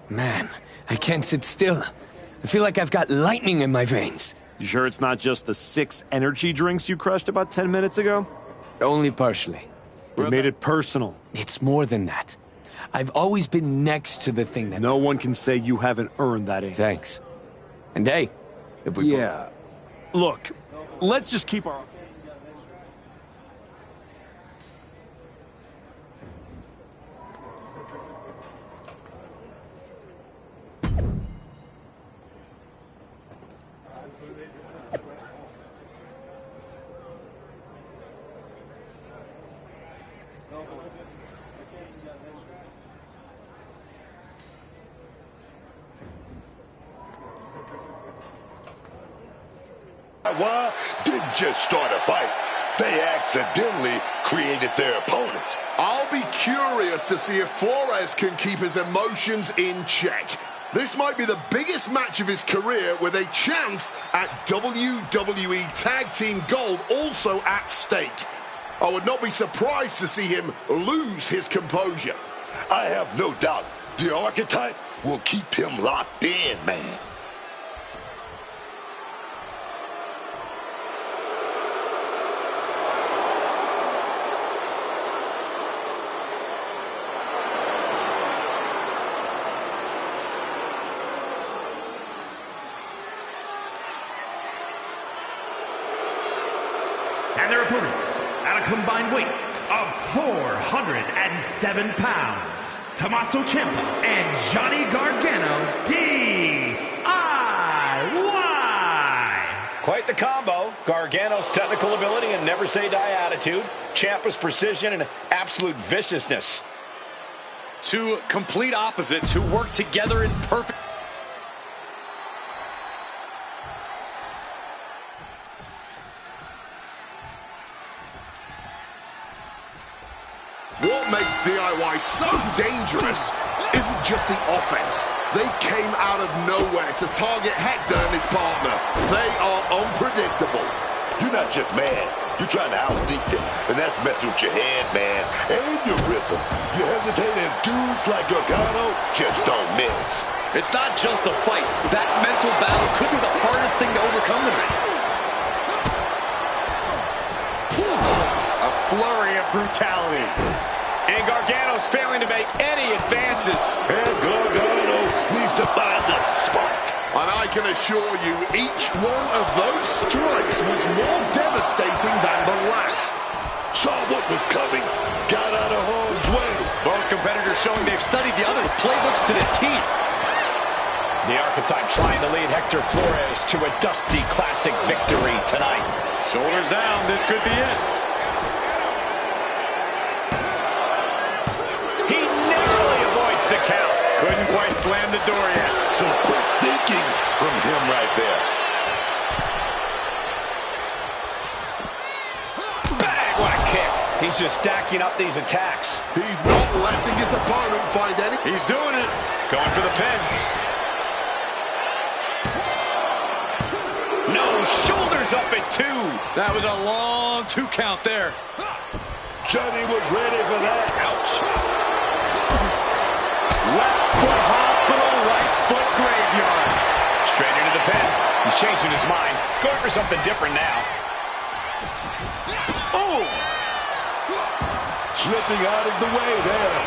Man, I can't sit still. I feel like I've got lightning in my veins. You sure it's not just the 6 energy drinks you crushed about 10 minutes ago? Only partially. They made it personal. It's more than that. I've always been next to the thing that's... No one can say you haven't earned that aim. Thanks. And hey, if we... Yeah. Look, let's just keep our... Why didn't just start a fight. They accidentally created their opponents. I'll be curious to see if Flores can keep his emotions in check. This might be the biggest match of his career with a chance at WWE Tag Team Gold also at stake. I would not be surprised to see him lose his composure. I have no doubt the archetype will keep him locked in, man. And their opponents, at a combined weight of 407 pounds, Tommaso Ciampa and Johnny Gargano, DIY. Quite the combo. Gargano's technical ability and never-say-die attitude. Ciampa's precision and absolute viciousness. Two complete opposites who work together in perfect... What makes DIY so dangerous isn't just the offense. They came out of nowhere to target Hector and his partner. They are unpredictable. You're not just mad. You're trying to outthink them. And that's messing with your head, man. And your rhythm. You hesitate and dudes like Gargano just don't miss. It's not just a fight. That mental battle could be the hardest thing to overcome tonight. A flurry of brutality. And Gargano's failing to make any advances. And Gargano needs to find the spark. And I can assure you, each one of those strikes was more devastating than the last. Saw what was coming. Got out of harm's way. Both competitors showing they've studied the other's playbooks to the teeth. The archetype trying to lead Hector Flores to a dusty classic victory tonight. Shoulders down, this could be it. He narrowly avoids the count. Couldn't quite slam the door yet. Some quick thinking from him right there. Bang, what a kick. He's just stacking up these attacks. He's not letting his opponent find any. He's doing it. Going for the pin. No, shoulders up at 2. That was a long 2 count there. Johnny was ready for that. Ouch. Left foot hospital, right foot graveyard. Straight into the pin. He's changing his mind. Going for something different now. Oh! Slipping out of the way there.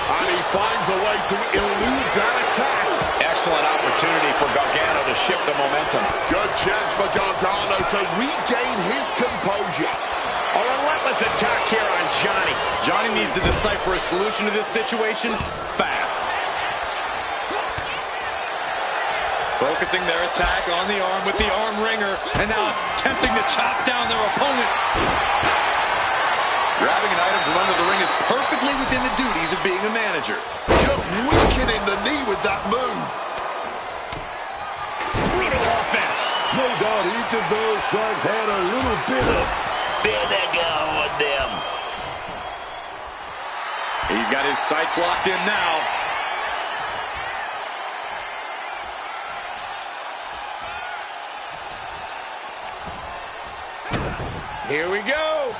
And he finds a way to elude that attack. Excellent opportunity for Gargano to shift the momentum. Good chance for Gargano to regain his composure. A relentless attack here on Johnny. Johnny needs to decipher a solution to this situation fast. Focusing their attack on the arm with the arm wringer, and now attempting to chop down their opponent. Grabbing an item from under the ring is perfectly within the duties of being a manager. Just weakening the knee with that move. Brutal offense. No doubt each of those strikes had a little bit of vinegar on them. He's got his sights locked in now. Here we go.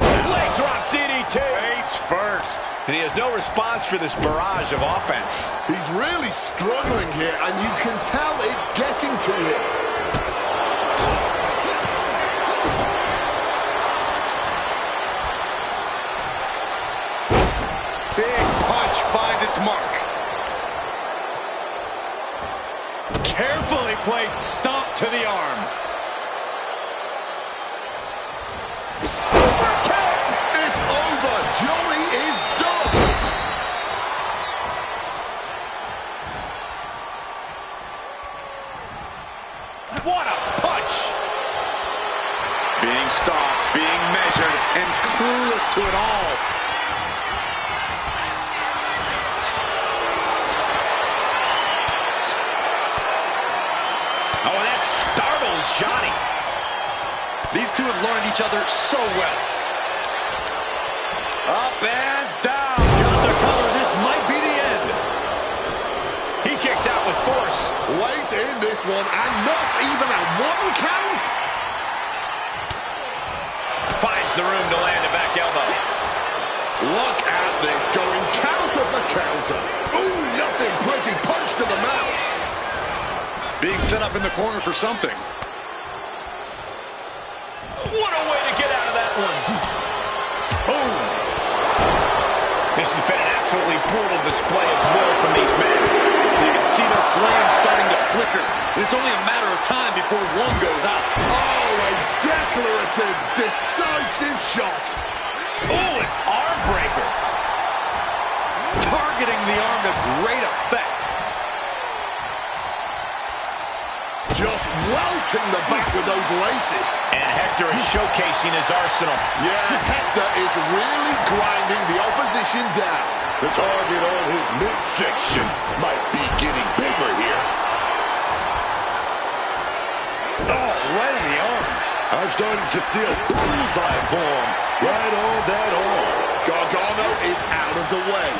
Leg drop DDT. Face first. And he has no response for this barrage of offense. He's really struggling here, and you can tell it's getting to him. Big punch finds its mark. Carefully placed stomp to the arm. Super kick! It's over. Johnny is done. What a punch! Being stopped, being measured, and clueless to it all. Oh, and that startles Johnny. These two have learned each other so well. Up and down. Got the cover. This might be the end. He kicks out with force. Late in this one, and not even a 1 count. Finds the room to land a back elbow. Look at this, going counter for counter. Ooh, nothing pretty. Punch to the mouth. Being set up in the corner for something. What a way to get out of that one. Boom. This has been an absolutely brutal display of will from these men. You can see their flames starting to flicker. And it's only a matter of time before one goes out. Oh, a declarative, decisive shot. Oh, an arm breaker. Targeting the arm to great effect. Just welting the back with those laces. And Hector is showcasing his arsenal. Yeah, Hector is really grinding the opposition down. The target on his midsection might be getting bigger here. Oh, right in the arm. I'm starting to see a bullseye form right on that arm. Gargano is out of the way.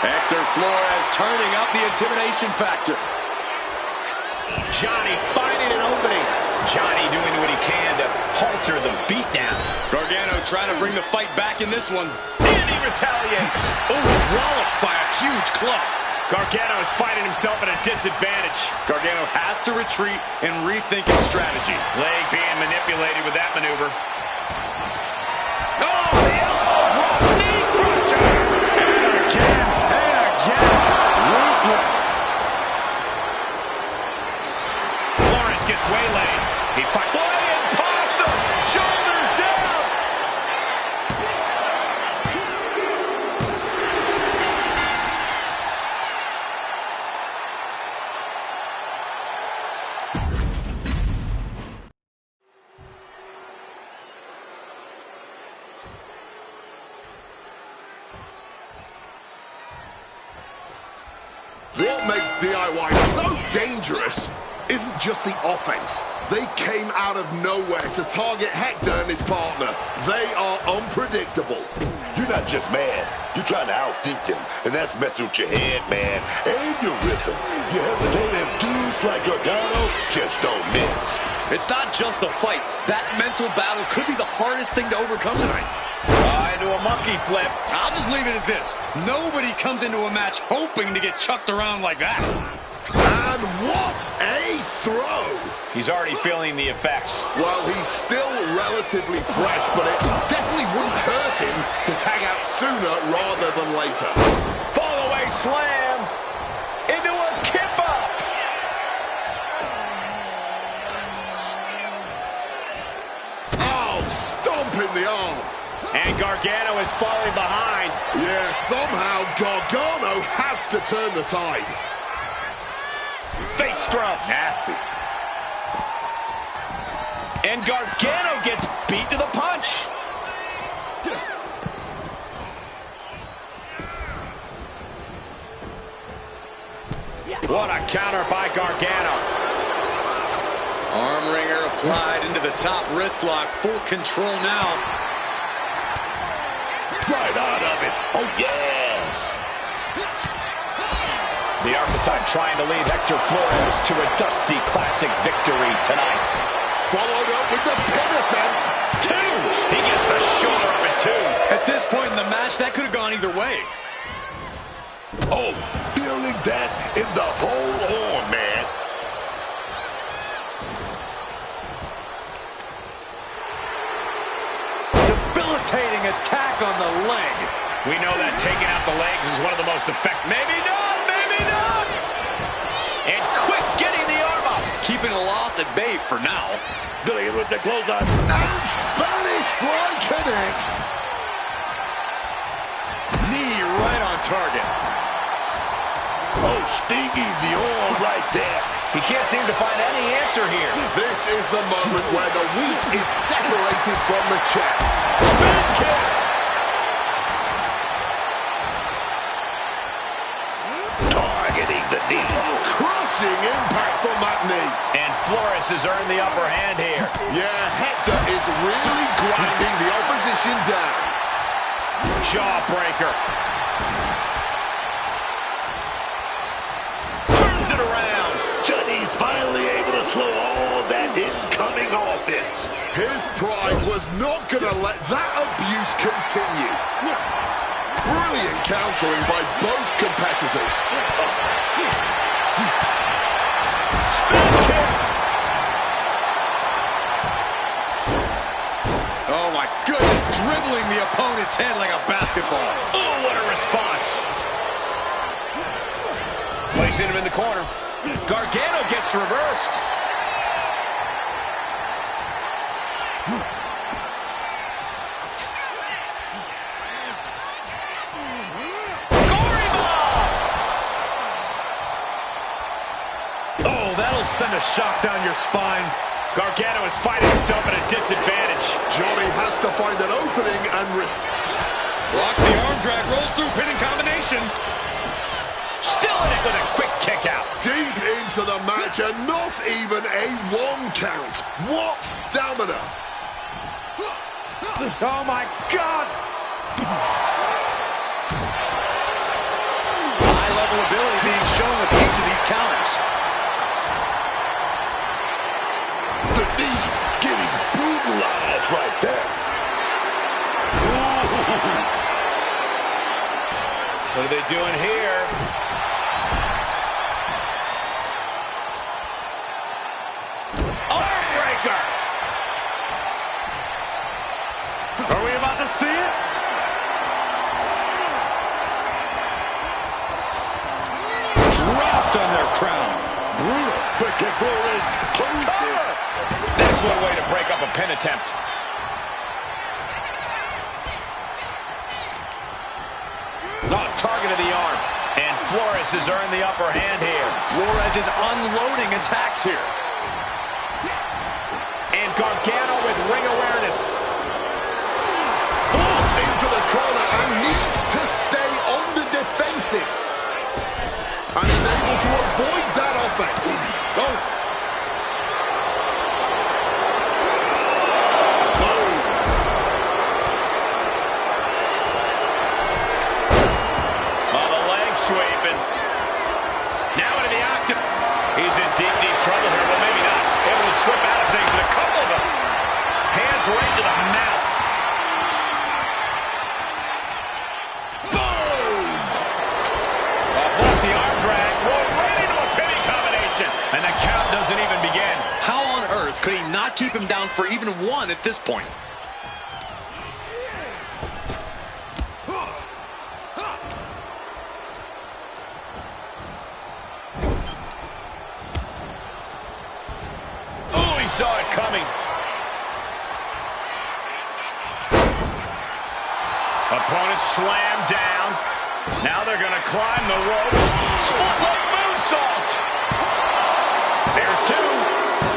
Hector Flores turning up the intimidation factor. Johnny finding an opening. Johnny doing what he can to halter the beatdown. Gargano trying to bring the fight back in this one. And he retaliates. Oh, walloped by a huge club. Gargano is finding himself at a disadvantage. Gargano has to retreat and rethink his strategy. Leg being manipulated with that maneuver. Oh, the elbow drop, knee crusher. What makes DIY so dangerous isn't just the offense. They came out of nowhere to target Hector and his partner. They are unpredictable. You're not just mad. You're trying to outthink them, and that's messing with your head, man, and your rhythm. You hesitate, and dudes like Gargano just don't miss. It's not just a fight. That mental battle could be the hardest thing to overcome tonight. Into a monkey flip. I'll just leave it at this. Nobody comes into a match hoping to get chucked around like that. And what a throw! He's already feeling the effects. Well, he's still relatively fresh, but it definitely wouldn't hurt him to tag out sooner rather than later. Fall away slam into a kip up. Oh, stomping the arm. And Gargano is falling behind. Yeah, somehow Gargano has to turn the tide. Face scrub. Nasty. And Gargano gets beat to the punch. What a counter by Gargano. Arm wringer applied into the top wrist lock. Full control now. Right out of it. Oh, yes. The archetype trying to lead Hector Flores to a dusty classic victory tonight. Followed up with the pin attempt. Two. He gets the shoulder up at two. At this point in the match, that could have gone either way. Oh, feeling that in the whole arm, man. Debilitating attack on the leg. We know that taking out the legs is one of the most effective. Maybe not, maybe not. And quick getting the arm up. Keeping a loss at bay for now. Gonna hit with the clothesline. And Spanish fly connects. Knee right on target. Oh, stingy the arm right there. He can't seem to find any answer here. This is the moment where the wheat is separated from the chaff. Spin kick. Targeting the knee. Crushing impact from that knee. And Flores has earned the upper hand here. Yeah, Hector is really grinding the opposition down. Jawbreaker. Turns it around. Johnny's finally able to slow all that incoming offense. His pride was not going to let that abuse continue. Brilliant countering by both competitors. Spin kick. Oh my goodness, dribbling the opponent's head like a basketball. Oh, what a response. Placing him in the corner. Gargano gets reversed. Oh, that'll send a shock down your spine. Gargano is fighting himself at a disadvantage. Johnny has to find an opening and risk. Lock the arm drag, rolls through pinning combination. Still in it with a quick kick out. Deep into the match and not even a 1 count. What stamina. Oh my God. High level ability being shown with each of these counters. The knee getting brutalized right there. Ooh. What are they doing here? Arm breaker. Are we about to see it? Dropped on their crown. Brutal. But can Flores close this? That's one way to break up a pin attempt. Not target of the arm. And Flores has earned the upper hand here. Flores is unloading attacks here. And Gargano with ring awareness. Forced into the corner and needs to stay on the defensive. And is avoid that offense. Oh. Sweeping. Now into the octagon. He's in deep, deep trouble here. Well, maybe not. Able to slip out of things, and a couple of them. Hands right to the mouth. Boom! Off the arm drag. Rolled right into a pinning combination. And the count doesn't even begin. How on earth could he not keep him down for even one at this point? Saw it coming. Opponent slammed down. Now they're going to climb the ropes. Split leg moonsault. There's two.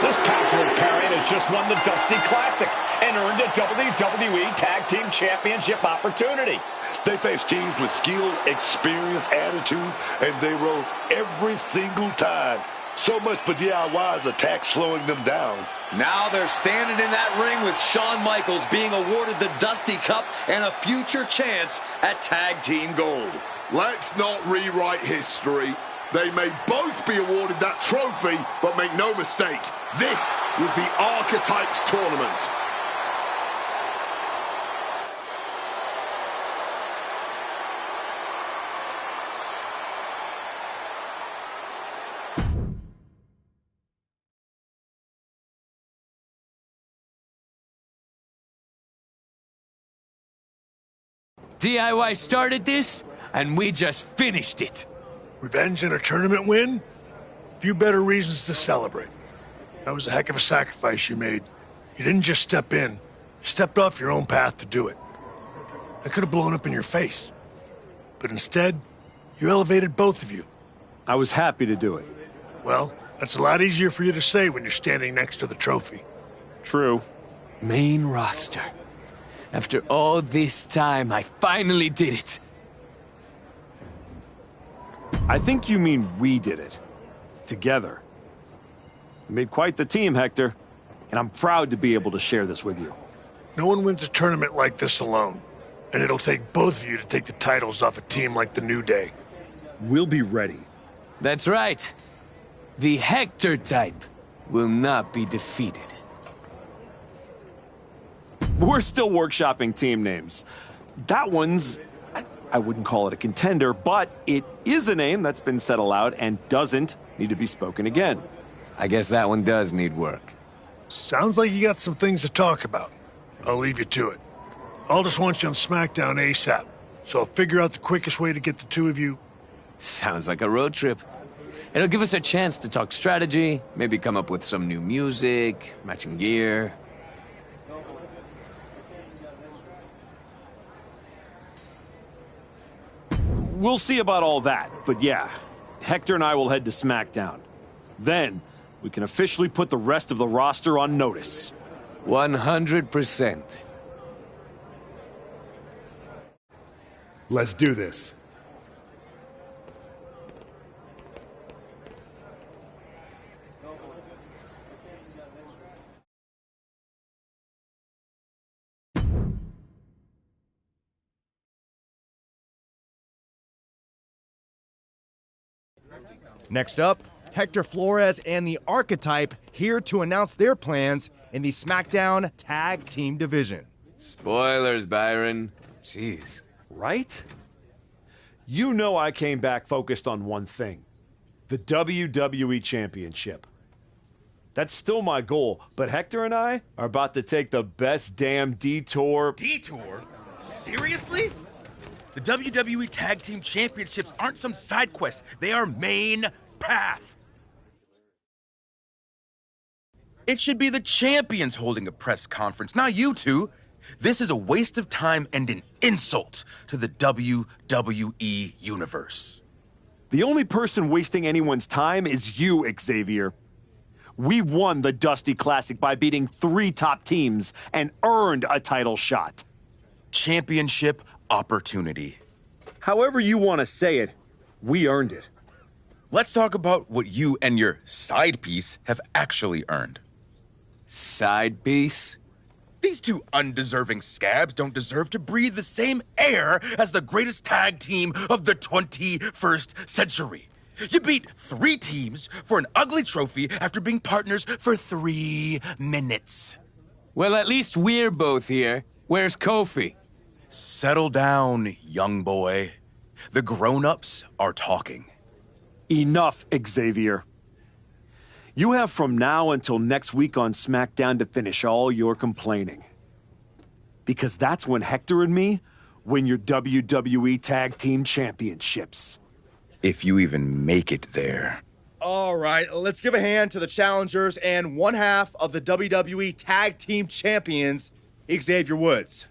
This casual parent has just won the Dusty Classic and earned a WWE Tag Team Championship opportunity. They face teams with skill, experience, attitude, and they rose every single time. So much for DIY's attacks slowing them down. Now they're standing in that ring with Shawn Michaels being awarded the Dusty Cup and a future chance at Tag Team Gold. Let's not rewrite history. They may both be awarded that trophy, but make no mistake, this was the Archetypes Tournament. DIY started this, and we just finished it. Revenge and a tournament win? Few better reasons to celebrate. That was a heck of a sacrifice you made. You didn't just step in. You stepped off your own path to do it. I could have blown up in your face. But instead, you elevated both of you. I was happy to do it. Well, that's a lot easier for you to say when you're standing next to the trophy. True. Main roster. After all this time, I finally did it. I think you mean we did it. Together. You made quite the team, Hector. And I'm proud to be able to share this with you. No one wins a tournament like this alone. And it'll take both of you to take the titles off a team like the New Day. We'll be ready. That's right. The Hector type will not be defeated. We're still workshopping team names. That one's... I wouldn't call it a contender, but it is a name that's been said aloud and doesn't need to be spoken again. I guess that one does need work. Sounds like you got some things to talk about. I'll leave you to it. Aldous wants you on SmackDown ASAP, so I'll figure out the quickest way to get the two of you. Sounds like a road trip. It'll give us a chance to talk strategy, maybe come up with some new music, matching gear. We'll see about all that, but yeah, Hector and I will head to SmackDown. Then, we can officially put the rest of the roster on notice. 100%. Let's do this. Next up, Hector Flores and the Archetype here to announce their plans in the SmackDown Tag Team Division. Spoilers, Byron. Jeez. Right? You know I came back focused on one thing. The WWE Championship. That's still my goal, but Hector and I are about to take the best damn detour. Detour? Seriously? The WWE Tag Team Championships aren't some side quest. They are main path. It should be the champions holding a press conference, not you two. This is a waste of time and an insult to the WWE Universe. The only person wasting anyone's time is you, Xavier. We won the Dusty Classic by beating 3 top teams and earned a title shot. Championship opportunity. However you want to say it, we earned it. let's talk about what you and your side piece have actually earned. Side piece? These two undeserving scabs don't deserve to breathe the same air as the greatest tag team of the 21st century. You beat 3 teams for an ugly trophy after being partners for 3 minutes. Well, at least we're both here. Where's Kofi? Settle down, young boy. The grown-ups are talking. Enough, Xavier. You have from now until next week on SmackDown to finish all your complaining. Because that's when Hector and me win your WWE Tag Team Championships. If you even make it there. All right, let's give a hand to the challengers and one half of the WWE Tag Team Champions, Xavier Woods.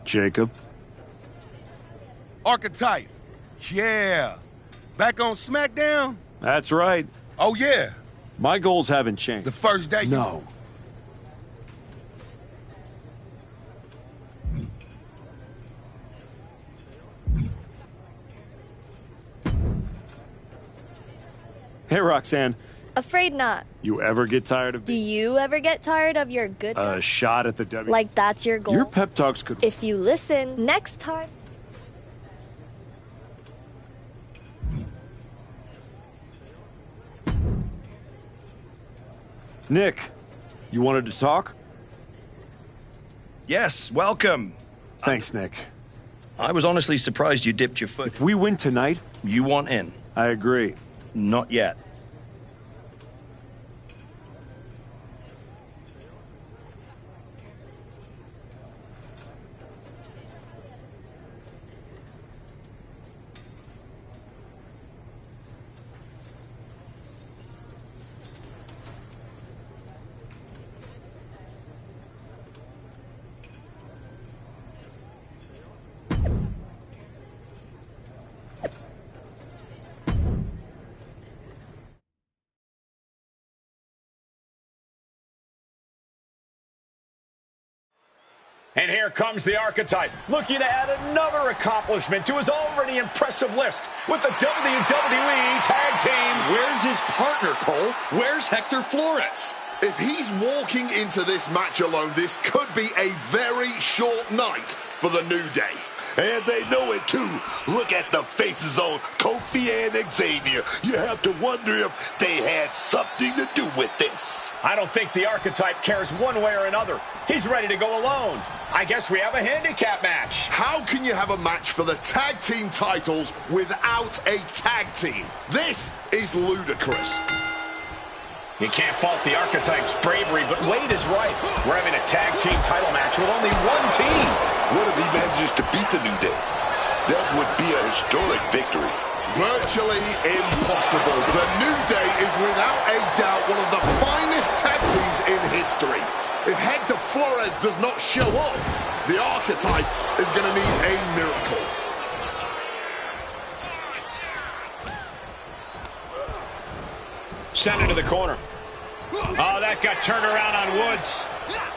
Jacob? Archetype. Yeah. Back on SmackDown? That's right. Oh, yeah. My goals haven't changed. The first day? No. Hey, Roxanne. Afraid not. You ever get tired of Do you ever get tired of your good a shot at the W? Like that's your goal? Your pep talks could... If you listen next time. Nick, you wanted to talk? Yes, welcome. Thanks, Nick. I was honestly surprised you dipped your foot. If we win tonight... You want in. I agree. Not yet. And here comes the Archetype, looking to add another accomplishment to his already impressive list with the WWE Tag Team. Where's his partner, Cole? Where's Hector Flores? If he's walking into this match alone, this could be a very short night for the New Day. And they know it too. Look at the faces on Kofi and Xavier. You have to wonder if they had something to do with this. I don't think the Archetype cares one way or another. He's ready to go alone. I guess we have a handicap match. How can you have a match for the tag team titles without a tag team? This is ludicrous. You can't fault the Archetype's bravery, but Wade is right. We're having a tag team title match with only one team. What if he manages to beat the New Day? That would be a historic victory. Virtually impossible. The New Day is without a doubt one of the finest tag teams in history. If Hector Flores does not show up, the Archetype is going to need a miracle. Send it to the corner. Oh, that got turned around on Woods.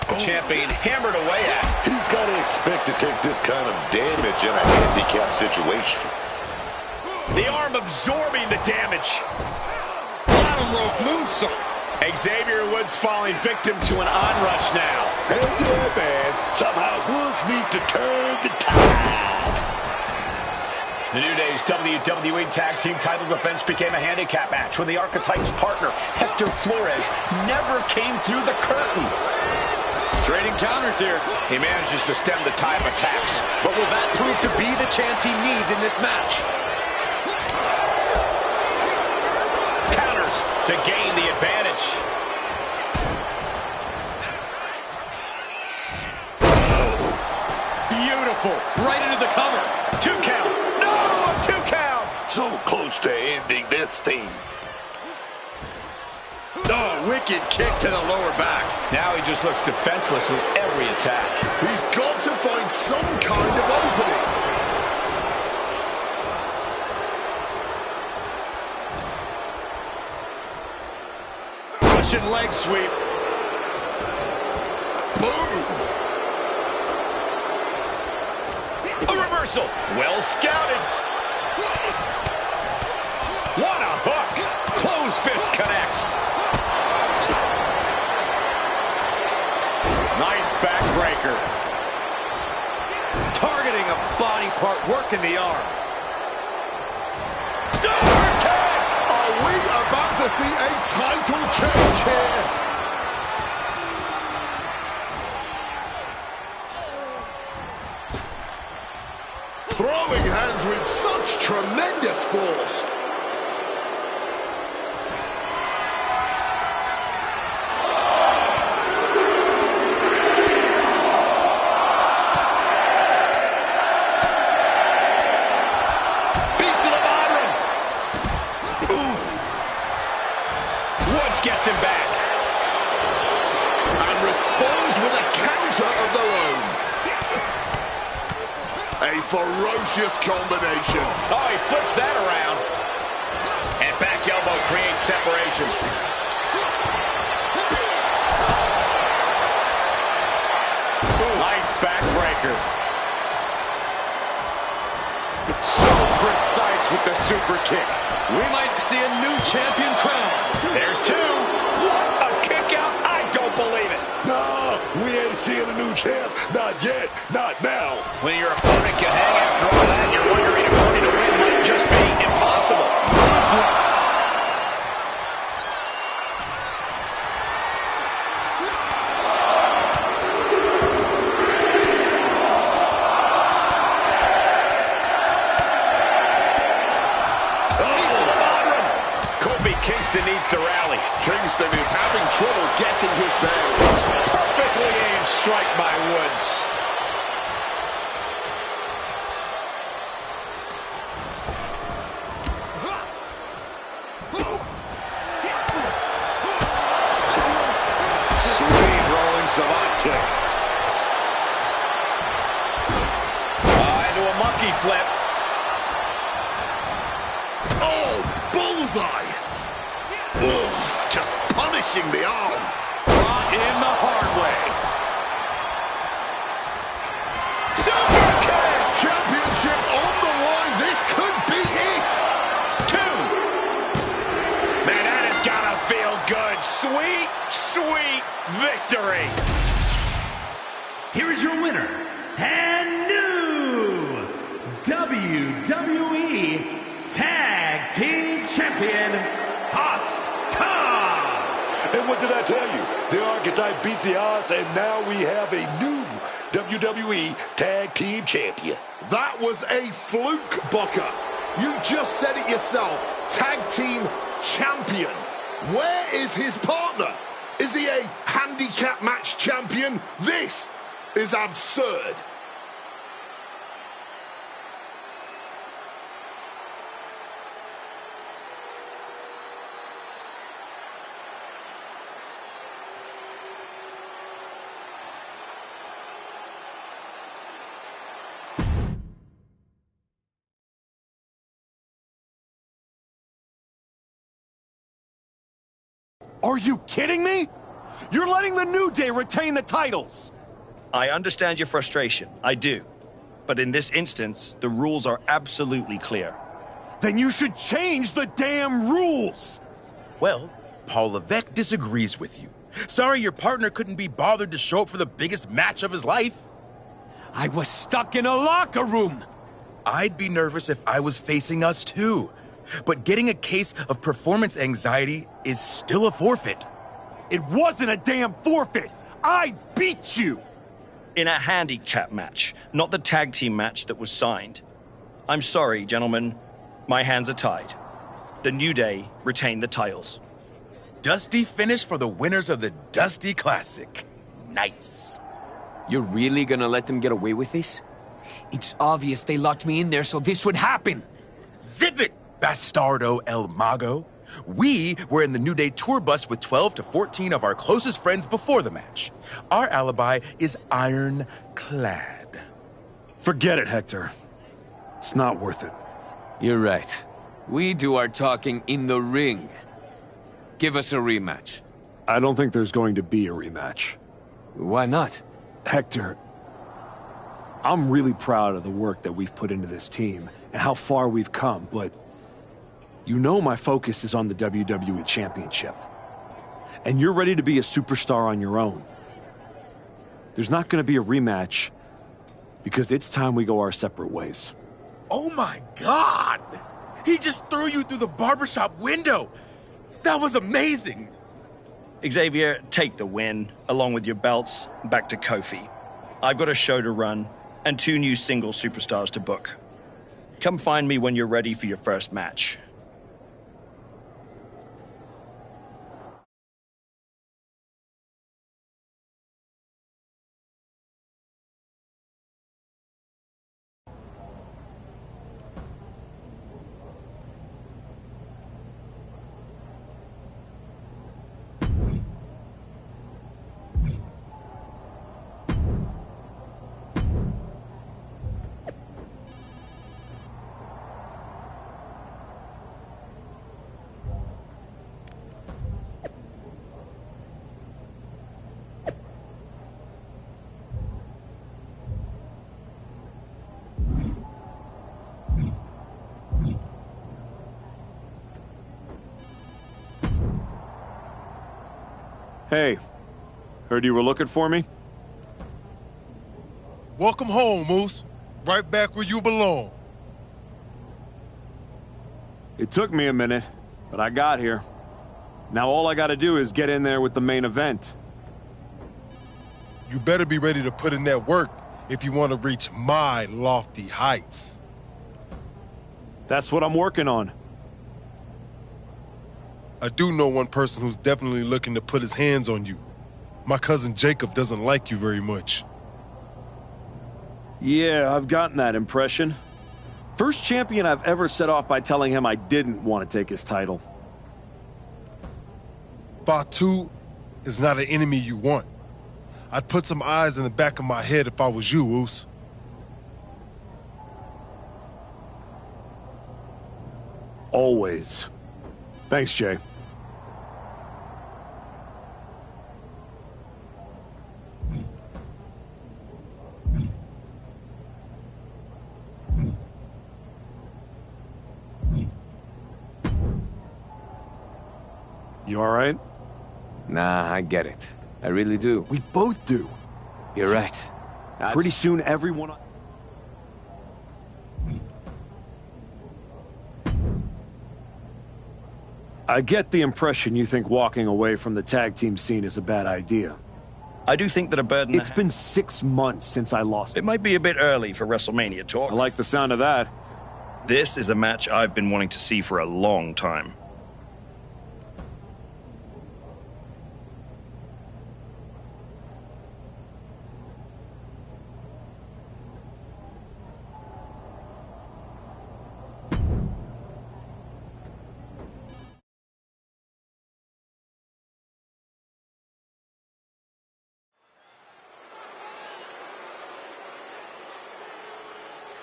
The champion hammered away at. He's got to expect to take this kind of damage in a handicap situation. The arm absorbing the damage. Bottom rope moonsault. Xavier Woods falling victim to an onrush now. Hell yeah, man. Somehow Woods need to turn the tide. The New Day's WWE Tag Team title defense became a handicap match when the Archetype's partner, Hector Flores, never came through the curtain. Trading counters here. He manages to stem the tide of attacks. But will that prove to be the chance he needs in this match? Counters to gain the advantage. Beautiful. Right into the cover. 2 count. No, 2 count. So close to ending this thing. Oh, wicked kick to the lower back. Now he just looks defenseless with every attack. He's got to find some kind of opening. Russian leg sweep. Boom. A reversal. Well scouted. What a hook. Closed fist connects. Nice backbreaker. Targeting a body part, working the arm. Super kick. Are we about to see a title change here? Throwing hands with such tremendous force. Beats to the bottom. Ooh. Woods gets him back. And responds with a counter of their own. A ferocious combination. Oh, he flips that around. And back elbow creates separation. Ooh. Nice backbreaker. So precise with the super kick. We might see a new champion crowned. There's 2. What a kick out. I don't believe it. No, we ain't seeing a new champ. Not yet. Not now. When your opponent can hang after all that, you're wondering if going to win might just be impossible. Ruthless. Kingston needs to rally. Kingston is having trouble getting his bearings. Perfectly aimed strike by Woods. Sweet rolling savant kick. Into a monkey flip. Oh, bullseye. Ugh, just punishing the arm. Brought in the hard way. Super kick! Championship on the line. This could be it. 2. Man, that has got to feel good. Sweet, sweet victory. Here is your winner and new WWE Tag Team Champion, And what did I tell you? The Archetype beat the odds, and now we have a new WWE Tag Team Champion. That was a fluke, Booker. You just said it yourself. Tag Team Champion. Where is his partner? Is he a handicap match champion? This is absurd. Are you kidding me? You're letting the New Day retain the titles. I understand your frustration. I do. But in this instance, the rules are absolutely clear. Then you should change the damn rules. Well, Paul Levesque disagrees with you. Sorry your partner couldn't be bothered to show up for the biggest match of his life. I was stuck in a locker room. I'd be nervous if I was facing us too. But getting a case of performance anxiety is still a forfeit. It wasn't a damn forfeit. I beat you. In a handicap match, not the tag team match that was signed. I'm sorry, gentlemen. My hands are tied. The New Day retain the titles. Dusty finish for the winners of the Dusty Classic. Nice. You're really gonna let them get away with this? It's obvious they locked me in there so this would happen. Zip it, Bastardo El Mago. We were in the New Day tour bus with 12 to 14 of our closest friends before the match. Our alibi is ironclad. Forget it, Hector. It's not worth it. You're right. We do our talking in the ring. Give us a rematch. I don't think there's going to be a rematch. Why not? Hector, I'm really proud of the work that we've put into this team and how far we've come, but you know my focus is on the WWE Championship. And you're ready to be a superstar on your own. There's not going to be a rematch because it's time we go our separate ways. Oh my God! He just threw you through the barbershop window! That was amazing! Xavier, take the win, along with your belts, back to Kofi. I've got a show to run, and 2 new single superstars to book. Come find me when you're ready for your first match. Hey, heard you were looking for me? Welcome home, Moose. Right back where you belong. It took me a minute, but I got here. Now all I gotta do is get in there with the main event. You better be ready to put in that work if you want to reach my lofty heights. That's what I'm working on. I do know one person who's definitely looking to put his hands on you. My cousin Jacob doesn't like you very much. Yeah, I've gotten that impression. First champion I've ever set off by telling him I didn't want to take his title. Fatu is not an enemy you want. I'd put some eyes in the back of my head if I was you, Oos. Always. Thanks, Jay. You all right? Nah, I get it. I really do. We both do. You're right. Pretty soon, everyone... I get the impression you think walking away from the tag team scene is a bad idea. I do think that a burden... It's been 6 months since I lost. It might be a bit early for WrestleMania talk. I like the sound of that. This is a match I've been wanting to see for a long time.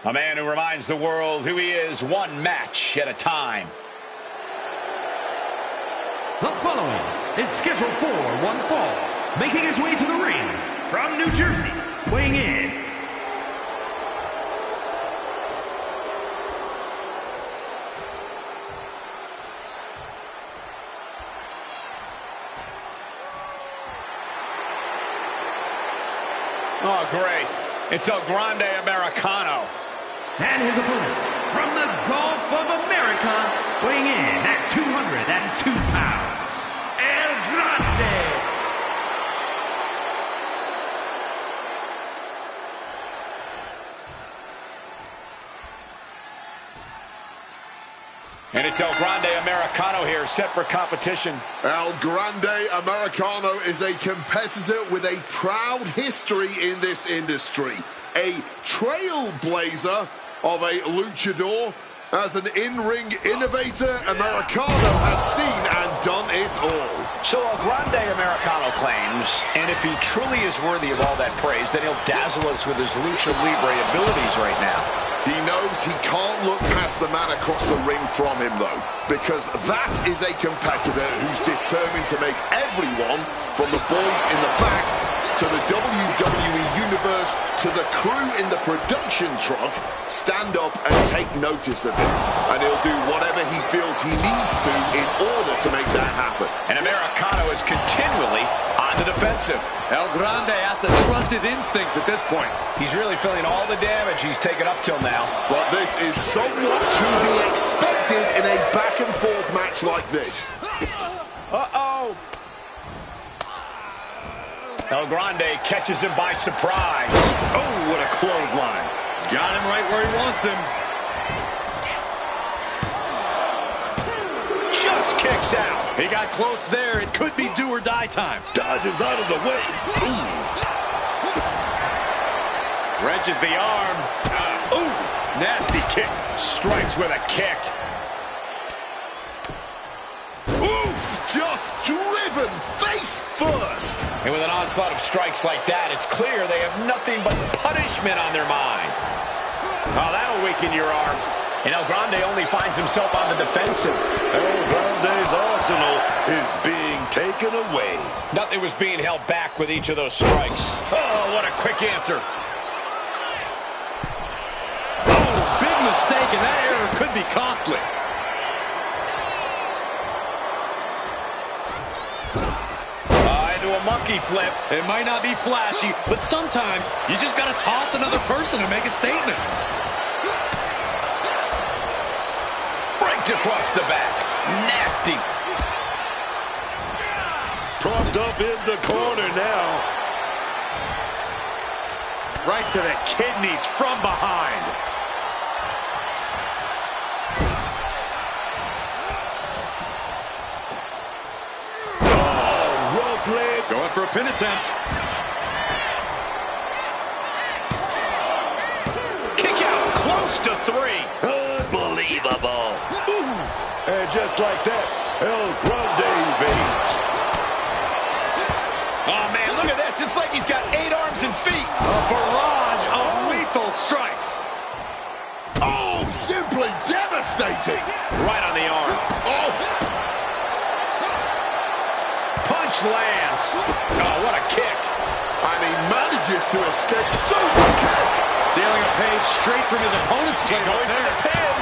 A man who reminds the world who he is one match at a time. The following is scheduled for one fall, making his way to the ring from New Jersey, weighing in. Oh, great. It's El Grande Americano. And his opponent from the Gulf of America, weighing in at 202 pounds, El Grande. And it's El Grande Americano here, set for competition. El Grande Americano is a competitor with a proud history in this industry. A trailblazer of a luchador. As an in-ring innovator, Americano has seen and done it all. So El Grande Americano claims, and if he truly is worthy of all that praise, then he'll dazzle us with his lucha libre abilities right now. He knows he can't look past the man across the ring from him, though, because that is a competitor who's determined to make everyone, from the boys in the back to the WWE Universe to the crew in the production truck, stand up and take notice of him. And he'll do whatever he feels he needs to in order to make that happen. And Americano is continually on the defensive. El Grande has to trust his instincts at this point. He's really feeling all the damage he's taken up till now. But this is somewhat to be expected in a back-and-forth match like this. Uh-oh. El Grande catches him by surprise. Oh, what a clothesline. Got him right where he wants him. Just kicks out. He got close there. It could be do or die time. Dodges out of the way. Ooh. Wrenches the arm. Ooh, nasty kick. Strikes with a kick. Oof, just driven face first. And with an onslaught of strikes like that, it's clear they have nothing but punishment on their mind. Oh, that'll weaken your arm. And El Grande only finds himself on the defensive. El Grande's arsenal is being taken away. Nothing was being held back with each of those strikes. Oh, what a quick answer. Oh, big mistake, and that error could be costly. Into a monkey flip. It might not be flashy, but sometimes you just got to toss another person to make a statement. Right across the back. Nasty. Propped up in the corner now. Right to the kidneys from behind. Going for a pin attempt. Kick out, close to 3. Unbelievable. Ooh. And just like that, El Grande evades. Oh, man, look at this. It's like he's got 8 arms and feet. A barrage of lethal strikes. Oh, simply devastating. Right on the arm. Oh. Punch lands. Oh, what a kick. And he manages to escape. Super kick. Stealing a page straight from his opponent's play. Going for the pin.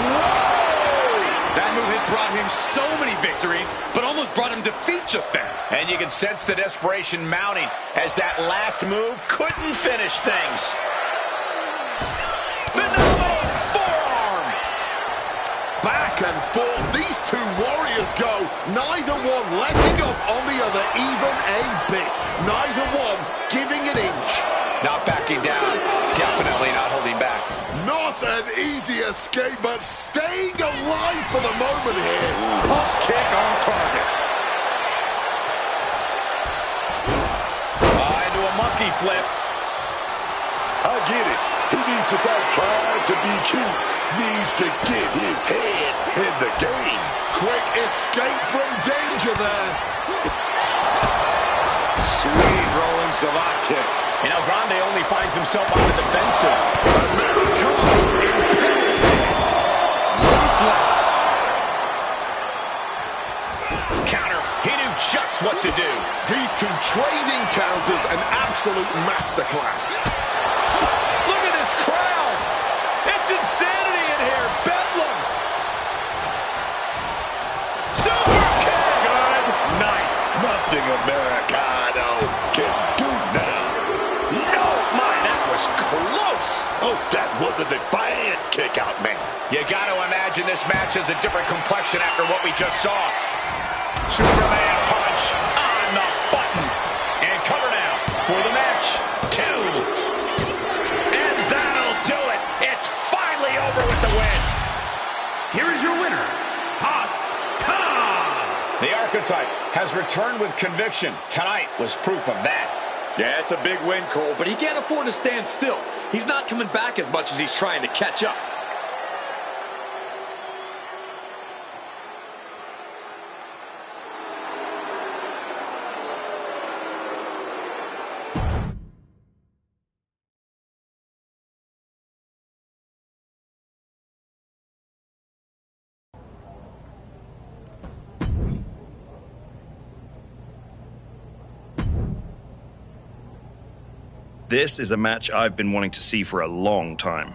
Whoa! That move has brought him so many victories, but almost brought him defeat just then. And you can sense the desperation mounting as that last move couldn't finish things. Phenomenal forearm. Back and forth, these two warriors go, neither one letting up on the other even a bit. Neither one giving an inch. Not backing down, definitely not holding back. Not an easy escape, but staying alive for the moment here. Pump kick on target. Into a monkey flip. I get it. He needs to stop trying to be cute. Needs to get his head in the game. Quick escape from danger there. Sweet rolling savant kick. And El Grande only finds himself on the defensive. Americano's impending. Ruthless. Counter. He knew just what to do. These two trading counters, an absolute masterclass. Look at this crowd. It's insanity in here. Bedlam. Super kick. Good night. Nothing Americano can do now. No, my, that was close. Oh, that was a defiant kick out, man. You got to imagine this match has a different complexion after what we just saw. Superman punch on the button. And cover now for the match. 2. And that'll do it. It's finally over with the win. Here is your winner, archetype has returned with conviction. Tonight was proof of that. Yeah, it's a big win, Cole, but he can't afford to stand still. He's not coming back as much as he's trying to catch up. This is a match I've been wanting to see for a long time.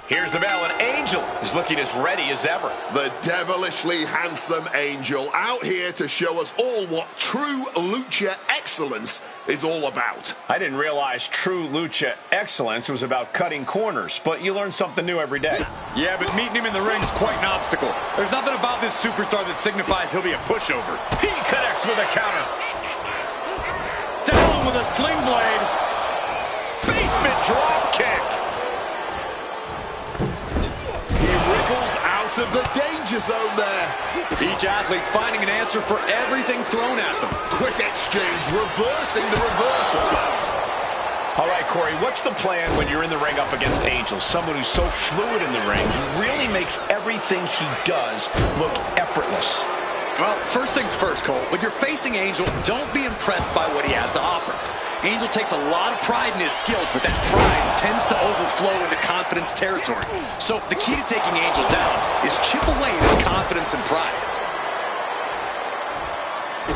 Here's the bell, and Angel is looking as ready as ever. The devilishly handsome Angel out here to show us all what true lucha excellence is all about. I didn't realize true lucha excellence was about cutting corners, but you learn something new every day. Yeah, but meeting him in the ring's quite an obstacle. There's nothing about this superstar that signifies he'll be a pushover. He connects with a counter. Down with a sling blade. Basement drop kick. Out of the danger zone there. Each athlete finding an answer for everything thrown at them. Quick exchange, reversing the reversal. All right, Corey, what's the plan when you're in the ring up against Angel? Someone who's so fluid in the ring, he really makes everything he does look effortless. Well, first things first, Cole. When you're facing Angel, don't be impressed by what he has to offer. Angel takes a lot of pride in his skills, but that pride tends to overflow into confidence territory. So the key to taking Angel down is chip away at his confidence and pride.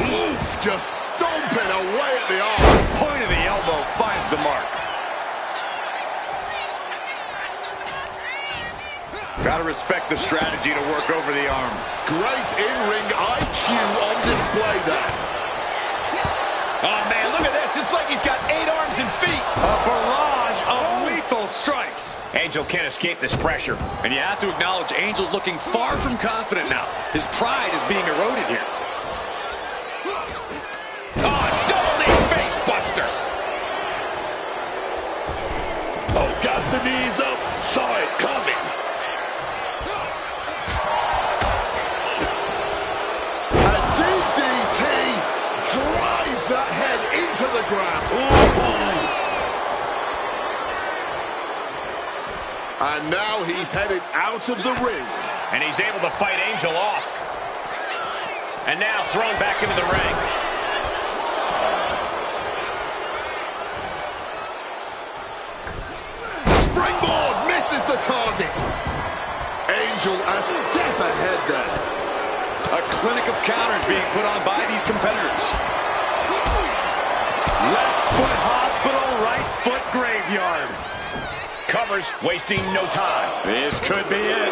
Oof, just stomping away at the arm. Point of the elbow finds the mark. Gotta respect the strategy to work over the arm. Great in-ring IQ on display there. Oh, man, look at this. It's like he's got 8 arms and feet. A barrage of lethal strikes. Angel can't escape this pressure. And you have to acknowledge Angel's looking far from confident now. His pride is being eroded here. Oh, double knee face buster. Oh, got the knees up. Saw it coming. A DDT drives that head into the ground. And now he's headed out of the ring. And he's able to fight Angel off. And now thrown back into the ring. Springboard misses the target. Angel a step ahead there. A clinic of counters being put on by these competitors. Left foot hospital, right foot graveyard. Covers, wasting no time. This could be it.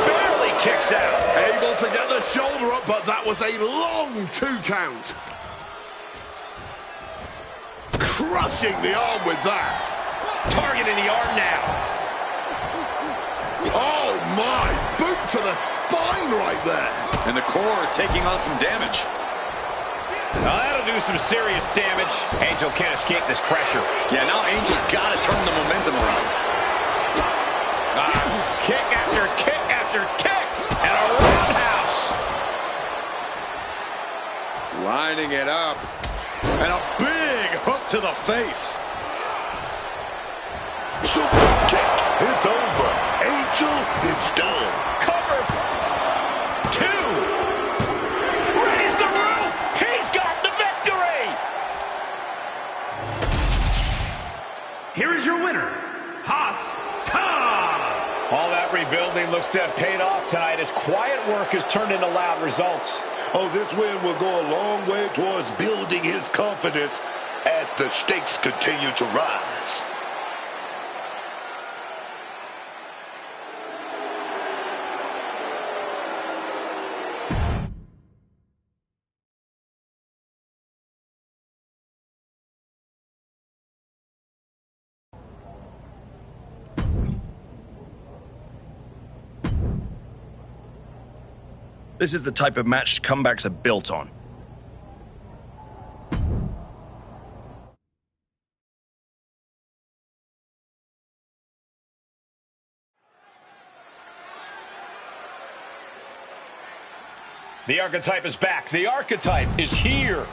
Barely kicks out. Able to get the shoulder up, but that was a long 2 count. Crushing the arm with that. Targeting the arm now. Oh my, boot to the spine right there. And the core taking on some damage. Now that'll do some serious damage. Angel can't escape this pressure. Yeah, now Angel's got to turn the momentum around. Kick after kick after kick. And a roundhouse. Lining it up. And a big hook to the face. Super kick. It's over. Angel is done. Cover. 2. Raise the roof. He's got the victory. Here is your winner, All that rebuilding looks to have paid off tonight as quiet work has turned into loud results. Oh, this win will go a long way towards building his confidence as the stakes continue to rise. This is the type of match comebacks are built on. The Archetype is back. The Archetype is here.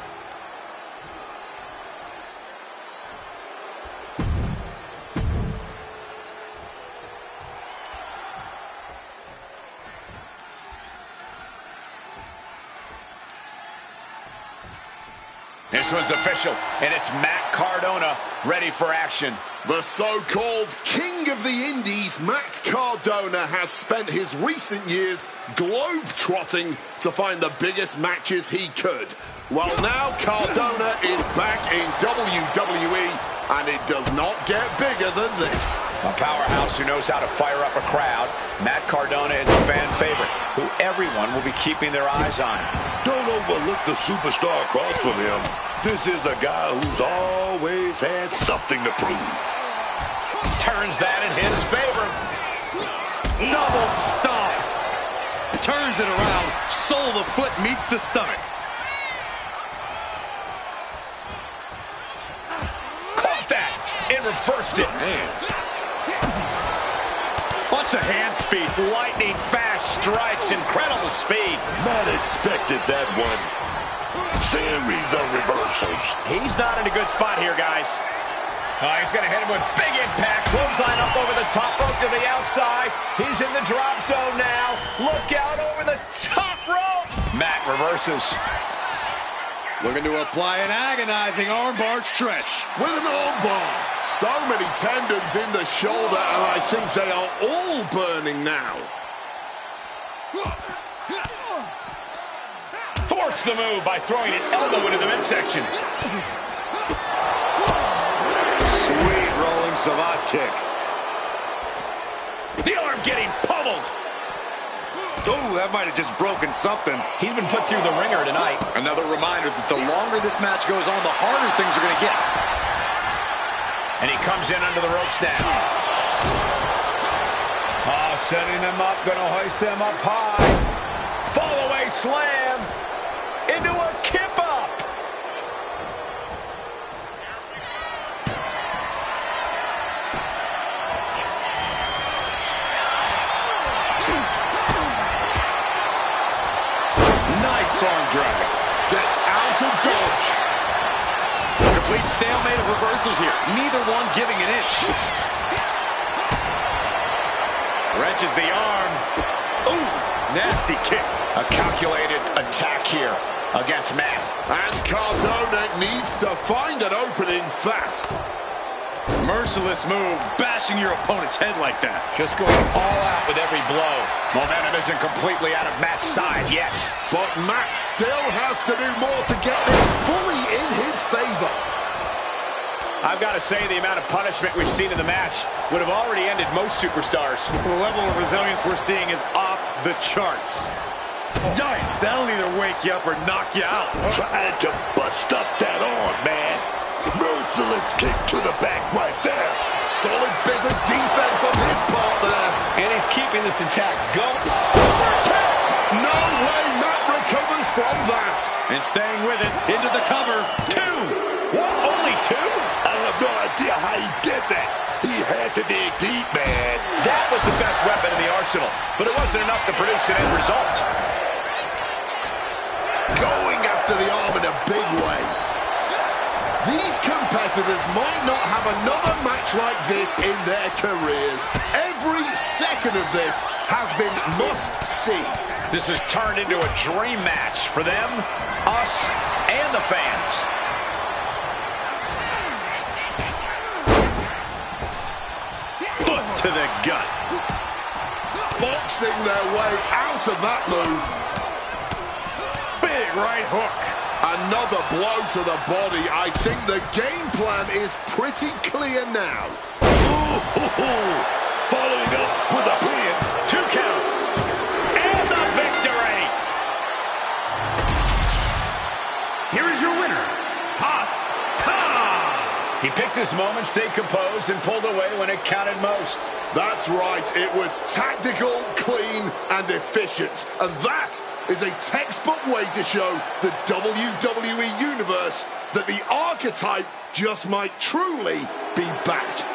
This one's official, and it's Matt Cardona ready for action. The so-called King of the Indies, Matt Cardona, has spent his recent years globe-trotting to find the biggest matches he could. Well, now Cardona is back in WWE, and it does not get bigger than this. A powerhouse who knows how to fire up a crowd, Matt Cardona is a fan favorite who everyone will be keeping their eyes on. Don't overlook the superstar across from him. This is a guy who's always had something to prove. Turns that in his favor. Double stomp. Turns it around. Sole of the foot meets the stomach. Caught that and reversed it. Man. Bunch of hand speed, lightning fast strikes, incredible speed. Not expected that one. Series of reversals. He's not in a good spot here, guys. He's going to hit him with big impact. Clothesline up over the top rope to the outside. He's in the drop zone now. Look out over the top rope. Matt reverses. Looking to apply an agonizing armbar stretch. With an armbar. So many tendons in the shoulder, and I think they are all burning now. Thwarts the move by throwing an elbow into the midsection. Sweet rolling savate kick. The arm getting pummeled. Oh, that might have just broken something. He's been put through the ringer tonight. Another reminder that the longer this match goes on, the harder things are going to get. And he comes in under the ropes now. Setting them up, going to hoist them up high. Fall away slam into a kip up. Nice arm drag. Gets out of dodge. Complete stalemate of reversals here. Neither one giving an inch. Wrenches the arm. Ooh, nasty kick. A calculated attack here against Matt. And Cardona needs to find an opening fast. Merciless move, bashing your opponent's head like that. Just going all out with every blow. Momentum isn't completely out of Matt's side yet. But Matt still has to do more to get this fully in his favor. I've got to say, the amount of punishment we've seen in the match would have already ended most superstars. The level of resilience we're seeing is off the charts. Yikes, that'll either wake you up or knock you out. Trying to bust up that arm, man. Merciless kick to the back right there. Solid bit of defense on his part there. And he's keeping this attack going. Super kick! No way Matt recovers from that. And staying with it, into the cover. 2! What, only 2? I have no idea how he did that. He had to dig deep, man. That was the best weapon in the arsenal, but it wasn't enough to produce an end result. Going after the arm in a big way. These competitors might not have another match like this in their careers. Every second of this has been must-see. This has turned into a dream match for them, us, and the fans. Foot to the gut. Boxing their way out of that move. Big right hook. Another blow to the body. I think the game plan is pretty clear now. Following up with a pin. 2 count. And the victory. Here is your winner, Haas Khan. He picked his this moment, stayed composed and pulled away when it counted most. That's right. It was tactical, clean, and efficient. And that is a textbook way to show the WWE Universe that the archetype just might truly be back.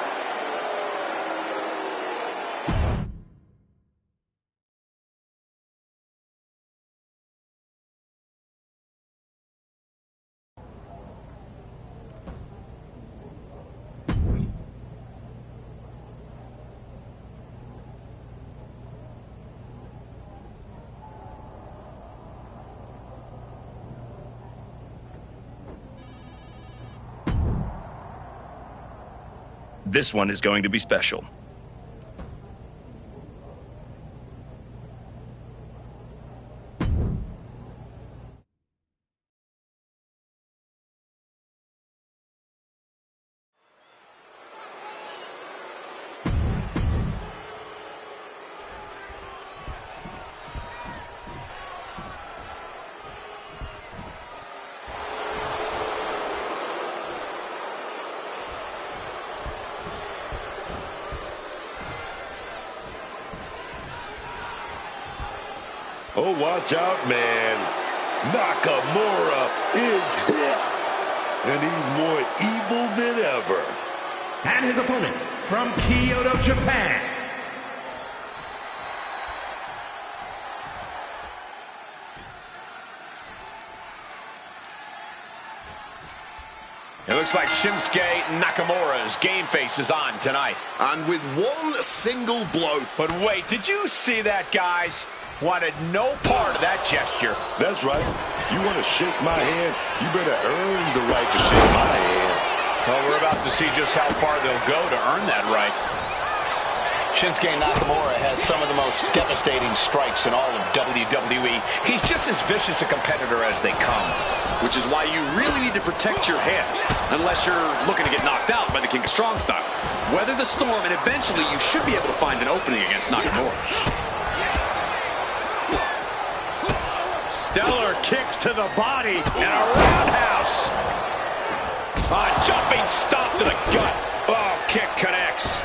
This one is going to be special. Oh, watch out, man. Nakamura is hit. And he's more evil than ever. And his opponent from Kyoto, Japan. It looks like Shinsuke Nakamura's game face is on tonight. And with one single blow. But wait, did you see that, guys? Wanted no part of that gesture. That's right. You want to shake my hand, you better earn the right to shake my hand. Well, we're about to see just how far they'll go to earn that right. Shinsuke Nakamura has some of the most devastating strikes in all of WWE. He's just as vicious a competitor as they come. Which is why you really need to protect your head, unless you're looking to get knocked out by the King of Strong Style. Weather the storm, and eventually you should be able to find an opening against Nakamura. Stellar kicks to the body and a roundhouse. A jumping stomp to the gut. Oh, kick connects.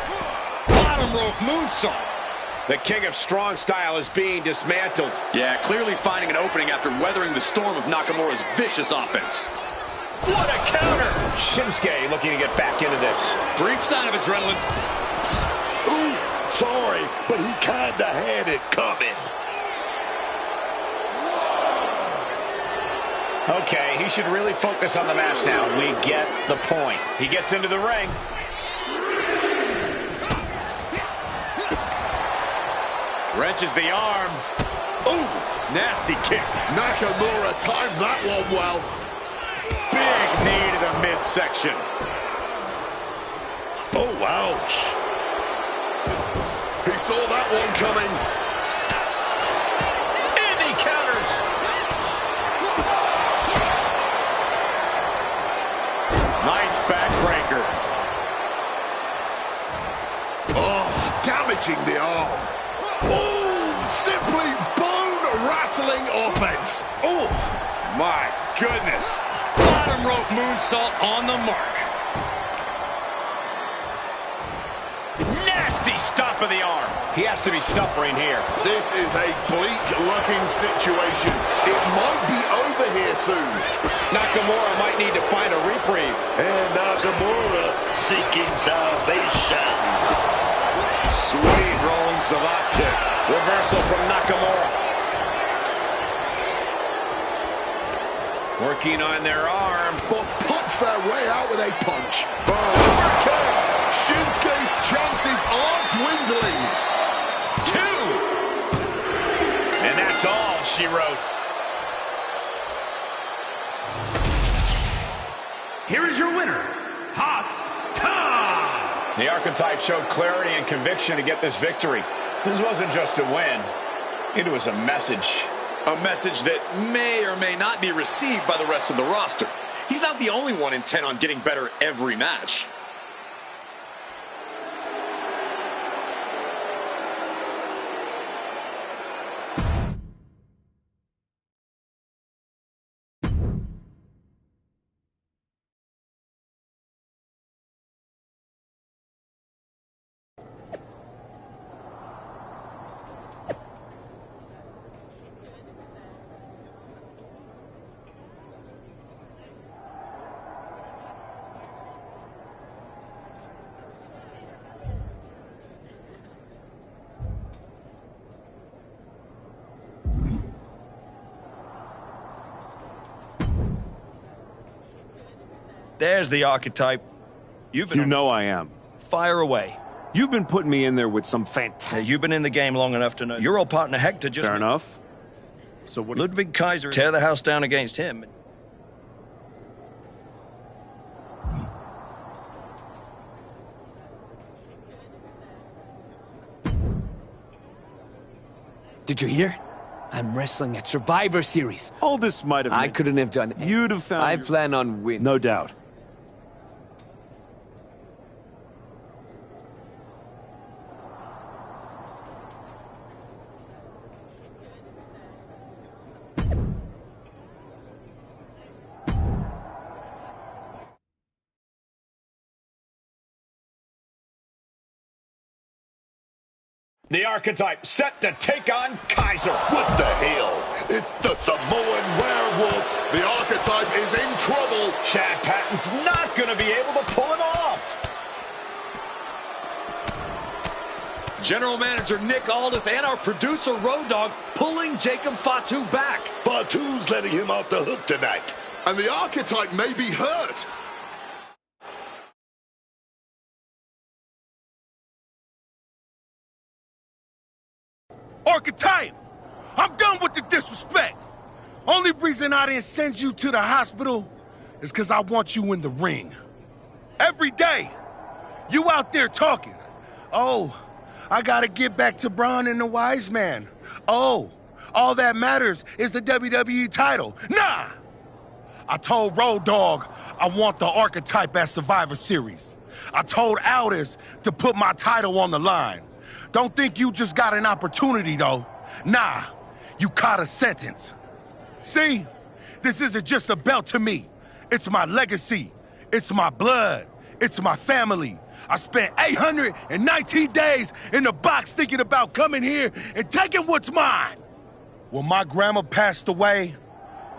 Bottom rope moonsault. The King of Strong Style is being dismantled. Yeah, clearly finding an opening after weathering the storm of Nakamura's vicious offense. What a counter! Shinsuke looking to get back into this. Brief sign of adrenaline. Ooh, sorry, but he kinda had it coming. Okay, he should really focus on the match now. We get the point. He gets into the ring. Wrenches the arm. Ooh, nasty kick. Nakamura timed that one well. Big knee to the midsection. Oh, ouch. He saw that one coming. And he counters. Nice backbreaker. Oh, damaging the arm. Oh, simply bone-rattling offense. Oh, my goodness. Bottom rope moonsault on the mark. Nasty stop of the arm. He has to be suffering here. This is a bleak-looking situation. It might be over here soon. Nakamura might need to find a reprieve. And Nakamura seeking salvation. Sweet rolling savate kick. Reversal from Nakamura. Working on their arm. But punch their way out with a punch. Boom. Shinsuke's chances are dwindling. 2. And that's all she wrote. Here is your winner, Haas Khan. The archetype showed clarity and conviction to get this victory. This wasn't just a win. It was a message. A message that may or may not be received by the rest of the roster. He's not the only one intent on getting better every match. There's the archetype. You know I am. Fire away. You've been putting me in there with some fantastic... You've been in the game long enough to know. Your old partner Hector just... Fair enough. So what... Ludwig Kaiser... Tear the house down against him. Did you hear? I'm wrestling at Survivor Series. All this might have been... I couldn't have done it. You'd have found... I plan on winning. No doubt. The archetype set to take on Kaiser. What the hell? It's the Samoan werewolf. The archetype is in trouble. Chad Patton's not going to be able to pull it off. General Manager Nick Aldis and our producer Road Dogg pulling Jacob Fatu back. Fatu's letting him off the hook tonight. And the archetype may be hurt. Archetype, I'm done with the disrespect. Only reason I didn't send you to the hospital is because I want you in the ring. Every day, you out there talking. Oh, I gotta get back to Braun and the Wise Man. Oh, all that matters is the WWE title. Nah! I told Road Dogg I want the archetype at Survivor Series. I told Aldis to put my title on the line. Don't think you just got an opportunity, though. Nah, you caught a sentence. See? This isn't just a belt to me. It's my legacy. It's my blood. It's my family. I spent 819 days in the box thinking about coming here and taking what's mine. When my grandma passed away,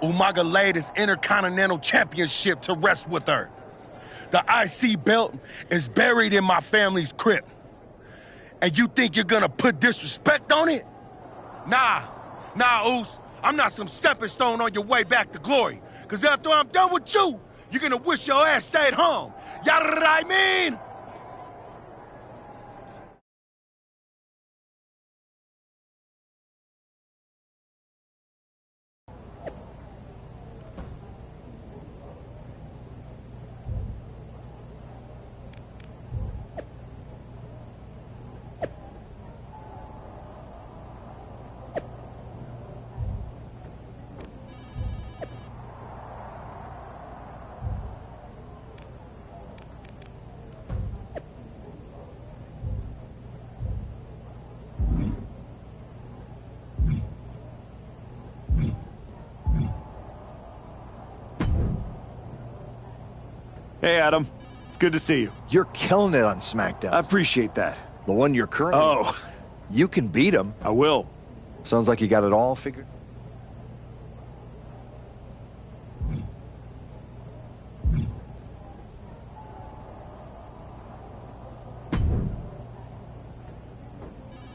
Umaga laid his Intercontinental Championship to rest with her. The IC belt is buried in my family's crypt. And you think you're gonna put disrespect on it? Nah, Oos. I'm not some stepping stone on your way back to glory. Cause after I'm done with you, you're gonna wish your ass stayed home. You know what I mean? Hey, Adam. It's good to see you. You're killing it on SmackDown. I appreciate that. The one you're currently... Oh. You can beat him. I will. Sounds like you got it all figured.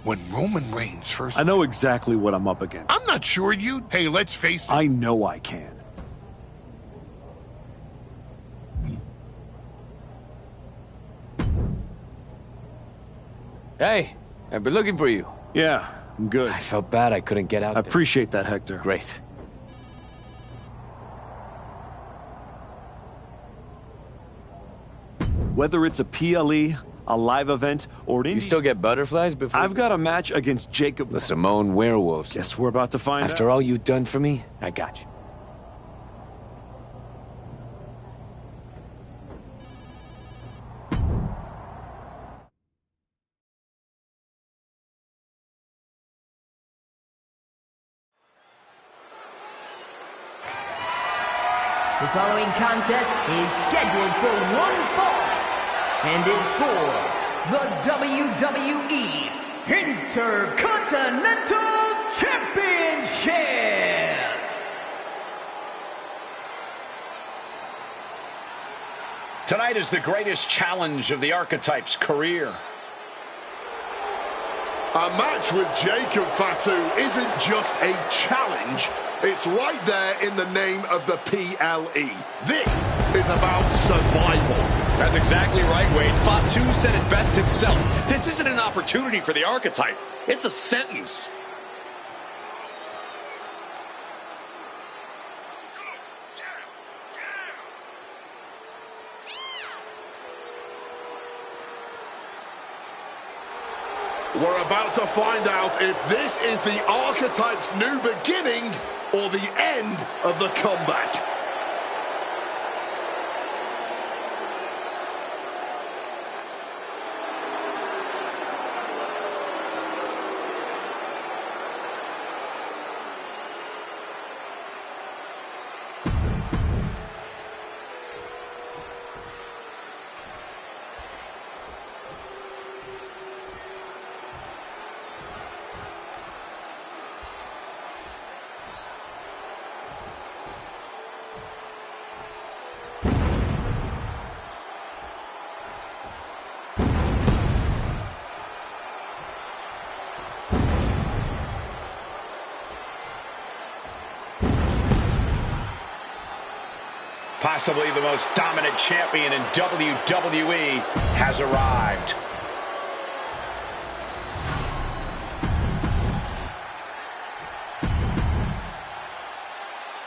When Roman Reigns first... I know exactly what I'm up against. I'm not sure you... Hey, let's face it. I know I can. Hey, I've been looking for you. Yeah, I'm good. I felt bad I couldn't get out I there. appreciate that, Hector. Great. Whether it's a PLE, a live event, or an indie... You still get butterflies before... I've got a match against Jacob... The Samoan werewolves. Guess we're about to find out. After all you've done for me, I got you. The following contest is scheduled for one fall, and it's for the WWE Intercontinental Championship! Tonight is the greatest challenge of the Archetype's career. A match with Jacob Fatu isn't just a challenge. It's right there in the name of the PLE. This is about survival. That's exactly right, Wade. Fatu said it best himself. This isn't an opportunity for the archetype. It's a sentence. We're about to find out if this is the archetype's new beginning or the end of the comeback. Possibly the most dominant champion in WWE has arrived.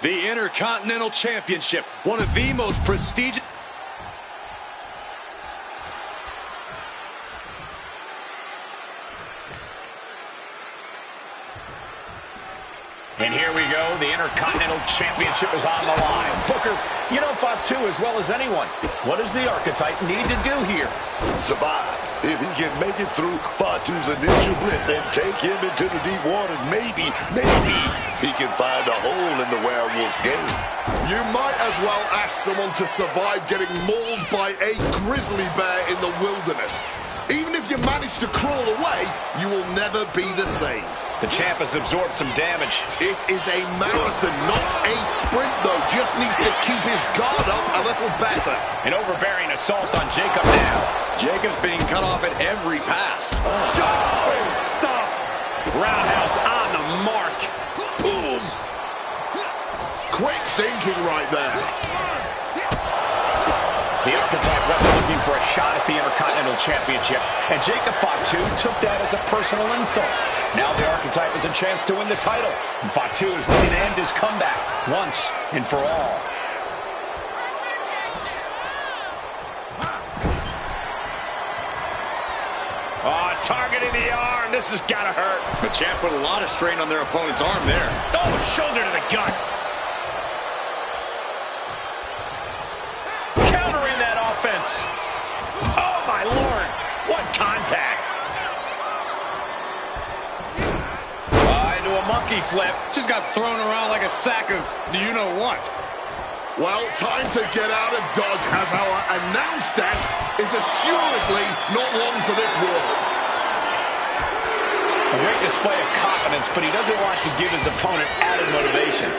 The Intercontinental Championship, one of the most prestigious... And here we go. The Intercontinental Championship is on the line. Booker, you know Fatu as well as anyone. What does the archetype need to do here? Survive. If he can make it through Fatu's initial blitz and take him into the deep waters, maybe he can find a hole in the werewolf's game. You might as well ask someone to survive getting mauled by a grizzly bear in the wilderness. Even if you manage to crawl away, you will never be the same. The champ has absorbed some damage. It is a marathon, not a sprint, though. Just needs to keep his guard up a little better. An overbearing assault on Jacob now. Jacob's being cut off at every pass. Oh, stop. Roundhouse on the mark. Boom. Quick thinking right there. The archetype wasn't looking for a shot at the Intercontinental Championship, and Jacob Fatu took that as a personal insult. Now the archetype has a chance to win the title, and Fatu is looking to end his comeback once and for all. Oh, targeting the arm. This has got to hurt. The champ put a lot of strain on their opponent's arm there. Oh, shoulder to the gut. Countering that offense. Oh, my Lord. What contact. Into a monkey flip. Just got thrown around like a sack of you-know-what. Well, time to get out of Dodge as our announce desk is assuredly not long for this world. A great display of confidence, but he doesn't want to give his opponent added motivation.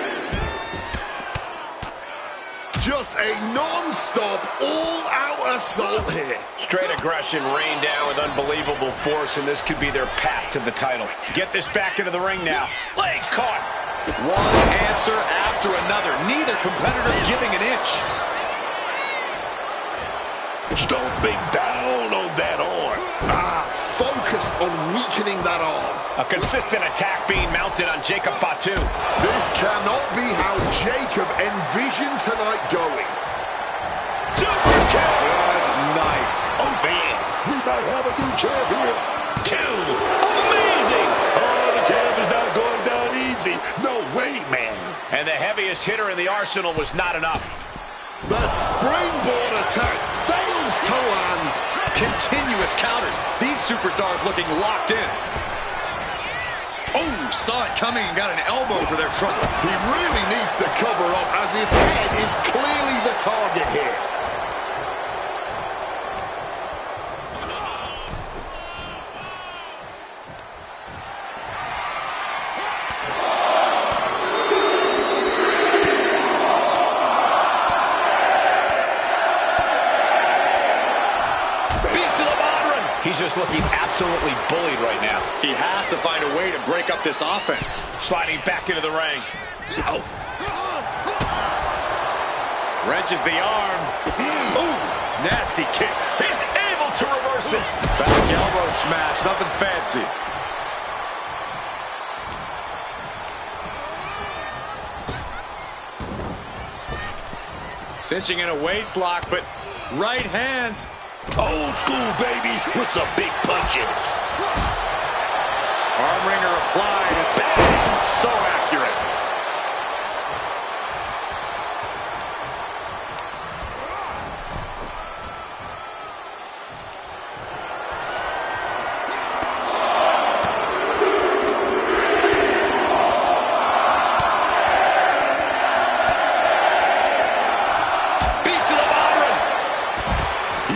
Just a non-stop, all-out assault here. Straight aggression rained down with unbelievable force, and this could be their path to the title. Get this back into the ring now. Legs caught. One answer after another. Neither competitor giving an inch. Stomping down on that arm. Focused on weakening that arm. A consistent attack being mounted on Jacob Fatu. This cannot be how Jacob envisioned tonight going. Super kick. Good night. Oh, man. We might have a new champ here. Two. Amazing. Oh, the champ is not going down easy. No way, man. And the heaviest hitter in the arsenal was not enough. The springboard attack fails to land. Continuous counters. These superstars looking locked in. Oh, saw it coming and got an elbow for their trouble. He really needs to cover up as his head is clearly the target here. He's He's just looking absolutely bullied right now. He has to find a way to break up this offense. Sliding back into the ring. Wrenches the arm. Ooh, nasty kick. He's able to reverse it. Back elbow smash, nothing fancy. Cinching in a waist lock, but right hands. Old school, baby, with some big punches. Arm wringer applied. And bang! So accurate.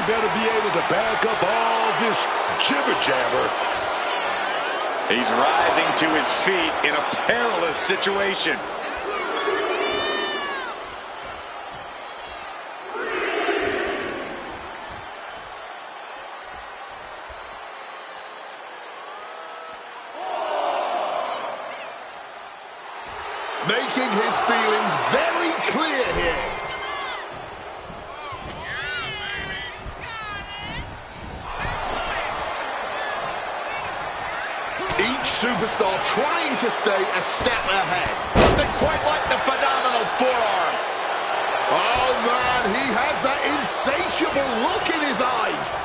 Better be able to back up all this jibber-jabber. He's rising to his feet in a perilous situation. Making his feelings very clear here. Each superstar trying to stay a step ahead. Nothing quite like the phenomenal forearm. Oh, man, he has that insatiable look in his eyes.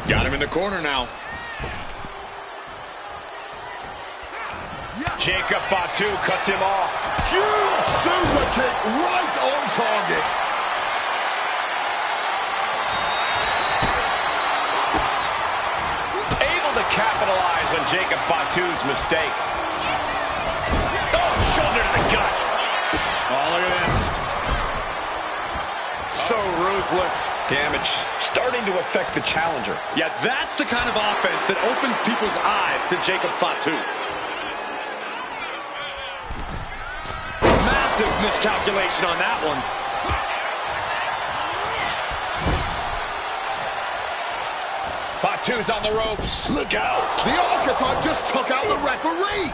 Got him in the corner now. Jacob Fatu cuts him off. Huge super kick right on target. Capitalize on Jacob Fatu's mistake. Oh, shoulder to the gut. Oh, look at this. So ruthless. Damage starting to affect the challenger. Yeah, that's the kind of offense that opens people's eyes to Jacob Fatu. Massive miscalculation on that one. Fatu's on the ropes. Look out! The Archetype just took out the referee!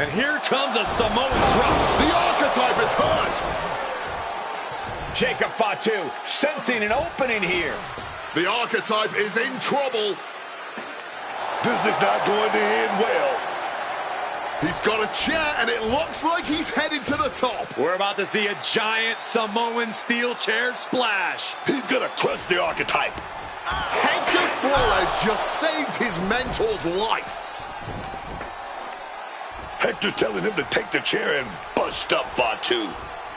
And here comes a Samoan drop. The Archetype is hurt! Jacob Fatu sensing an opening here. The Archetype is in trouble. This is not going to end well. He's got a chair, and it looks like he's headed to the top. We're about to see a giant Samoan steel chair splash. He's going to crush the Archetype. Hector Flores just saved his mentor's life. Hector telling him to take the chair and bust up Fatu.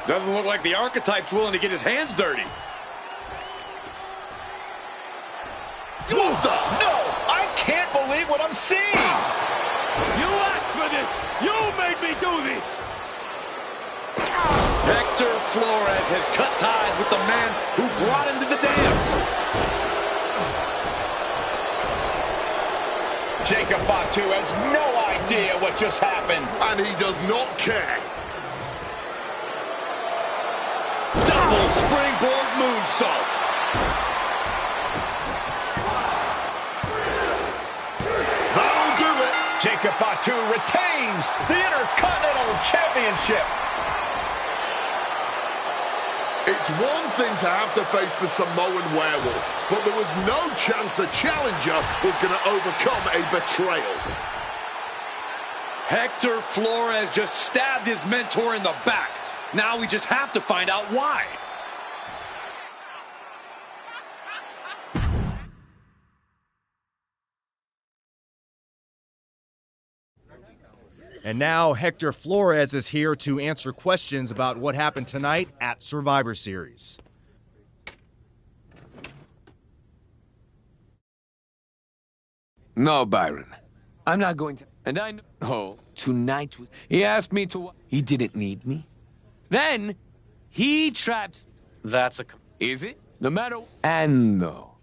Doesn't look like the Archetype's willing to get his hands dirty. What the? No! I can't believe what I'm seeing! You asked for this! You made me do this! Hector Flores has cut ties with the man who brought him to the dance. Jacob Fatu has no idea what just happened. And he does not care. Double springboard moonsault. That'll do it. Jacob Fatu retains the Intercontinental Championship. It's one thing to have to face the Samoan werewolf, but there was no chance the challenger was going to overcome a betrayal. Hector Flores just stabbed his mentor in the back. Now we just have to find out why. And now Hector Flores is here to answer questions about what happened tonight at Survivor Series. No, Byron. I'm not going to. And I know. Oh, tonight was. He asked me to. He didn't need me. Then, he trapped. That's a... Is it? No matter. And no.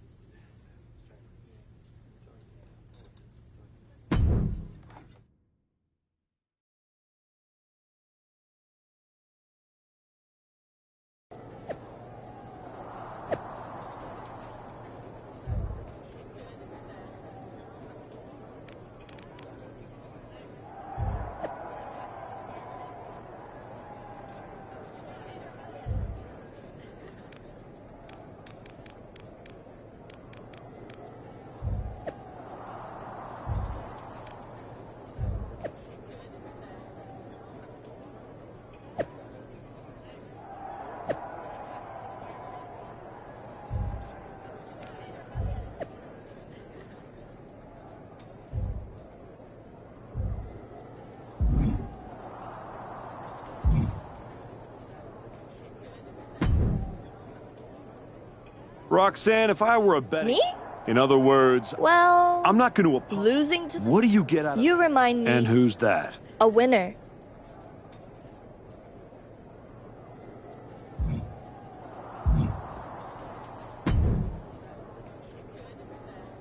Roxanne, if I were a betting... Me? In other words... Well... I'm not going to apologize. Losing to... What do you get out of... You remind me... And who's that? A winner.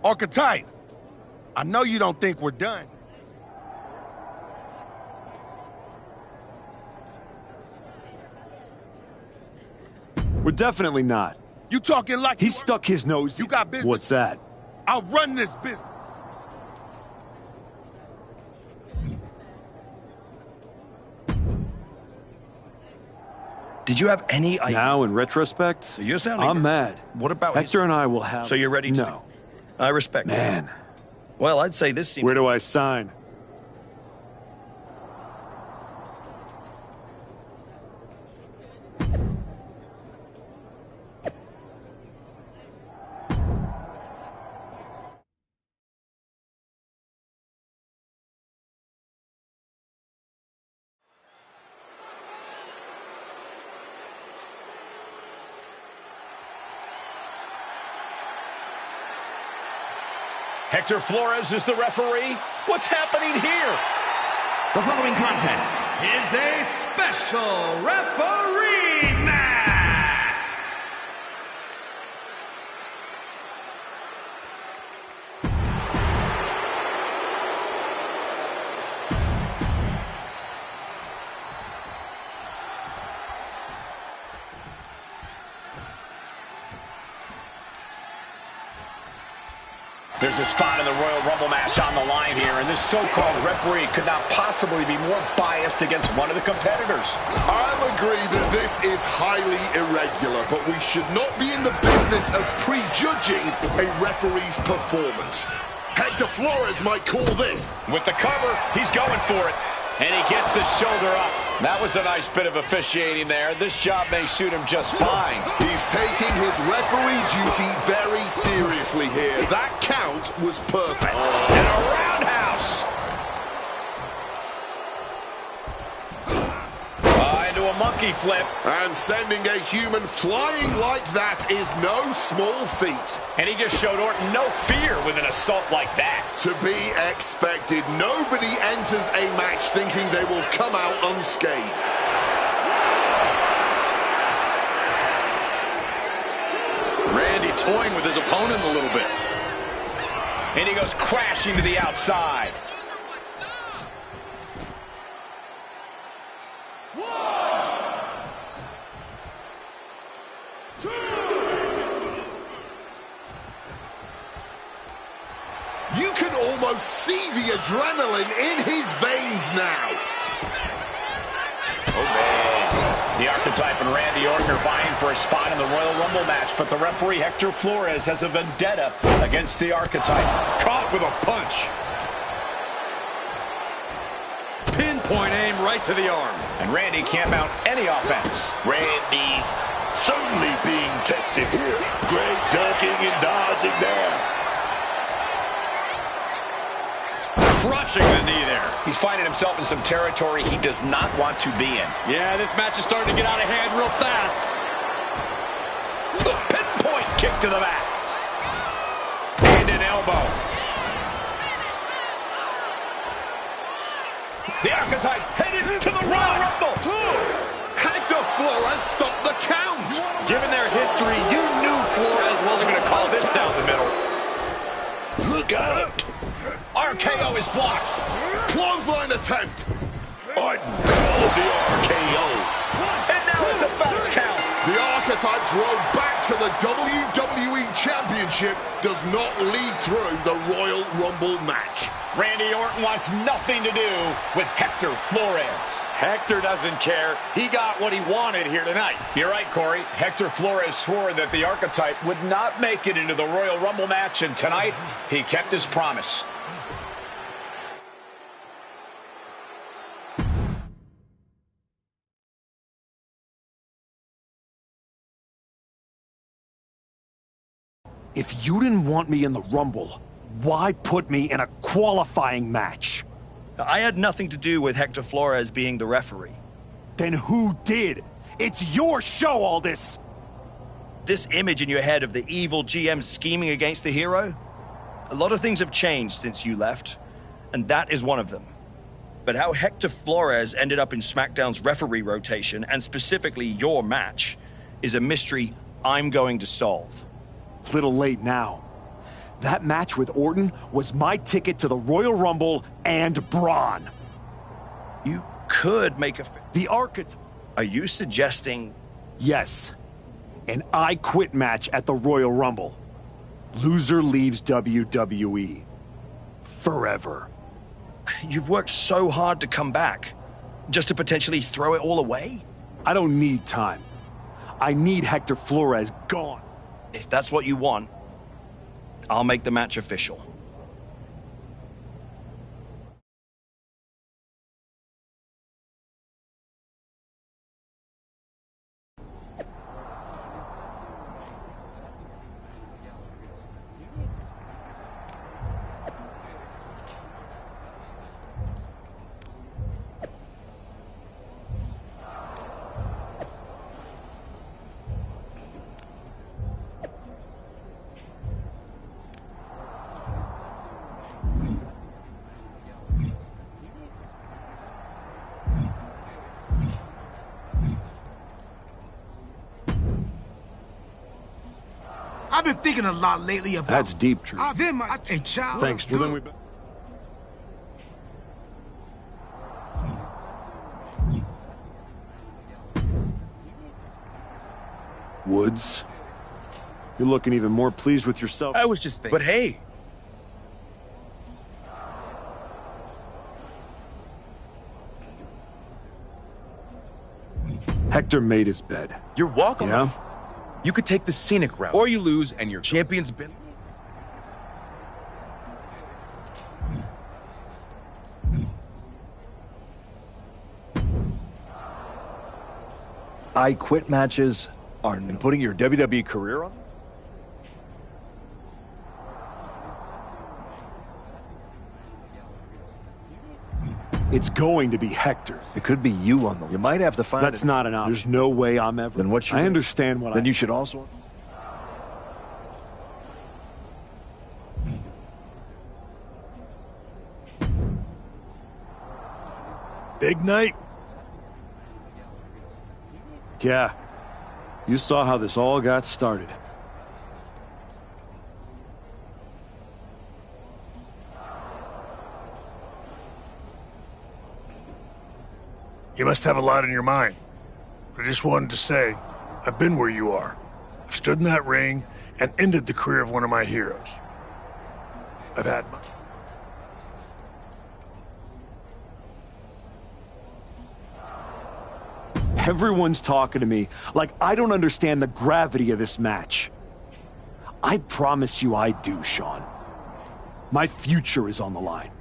Archetype, I know you don't think we're done. We're definitely not. You talking like He stuck his nose... You got business. What's that? I'll run this business. Did you have any idea? Now, in retrospect, You're sounding... I'm mad. What about Hector and I will have... So you're ready to... No. I respect Man. that. Well, I'd say this seems... Where do I sign? Hector Flores is the referee. What's happening here? The following contest is a special referee match. There's a spot in the Royal Rumble match on the line here, and this so-called referee could not possibly be more biased against one of the competitors. I'll agree that this is highly irregular, but we should not be in the business of prejudging a referee's performance. Hector Flores might call this. With the cover, he's going for it. And he gets the shoulder up. That was a nice bit of officiating there. This job may suit him just fine. He's taking his referee duty very seriously here. That count was perfect. And a roundhouse. Into a monkey flip. And sending a human flying like that is no small feat. And he just showed Orton no fear with an assault like that. To be expected. Nobody enters a match thinking they will come out unscathed. Randy toying with his opponent a little bit. And he goes crashing to the outside. You can almost see the adrenaline in his veins now. Oh, man. The Archetype and Randy Orton are vying for a spot in the Royal Rumble match, but the referee, Hector Flores, has a vendetta against the Archetype. Caught with a punch. Pinpoint aim right to the arm. And Randy can't mount any offense. Randy's certainly being tested here. Great ducking and dodging there. Crushing the knee there. He's finding himself in some territory he does not want to be in. Yeah, this match is starting to get out of hand real fast. The pinpoint kick to the back. And an elbow. The Archetype's headed to the Royal Rumble. Hector Flores stopped the count. Given their history, you knew Flores wasn't going to call this down the middle. Look out. RKO is blocked. Clothesline attempt. Orton called the RKO. And now it's a fast count. The Archetype's road back to the WWE Championship does not lead through the Royal Rumble match. Randy Orton wants nothing to do with Hector Flores. Hector doesn't care. He got what he wanted here tonight. You're right, Corey. Hector Flores swore that the Archetype would not make it into the Royal Rumble match, and tonight he kept his promise. If you didn't want me in the Rumble, why put me in a qualifying match? I had nothing to do with Hector Flores being the referee. Then who did? It's your show, all this! This image in your head of the evil GM scheming against the hero? A lot of things have changed since you left, and that is one of them. But how Hector Flores ended up in SmackDown's referee rotation, and specifically your match, is a mystery I'm going to solve. Little late now. That match with Orton was my ticket to the Royal Rumble and Braun. You could make a... The Archetype. Are you suggesting... Yes. An I Quit match at the Royal Rumble. Loser leaves WWE. Forever. You've worked so hard to come back, just to potentially throw it all away? I don't need time. I need Hector Flores gone. If that's what you want, I'll make the match official. I've been thinking a lot lately about... That's deep truth. I've been a child. Thanks. Well, then we... Woods, you're looking even more pleased with yourself. I was just thinking. But hey. Hector made his bed. You're welcome. Yeah? You could take the scenic route, or you lose and your champion's been... I Quit matches are putting your WWE career on? It's going to be Hector's. It could be you on the... You might have to find... That's not an option. There's no way I'm ever... Then what should I understand what Then you should also... Big night? Yeah. You saw how this all got started. You must have a lot in your mind. I just wanted to say, I've been where you are. I've stood in that ring and ended the career of one of my heroes. I've had my... Everyone's talking to me like I don't understand the gravity of this match. I promise you I do, Sean. My future is on the line.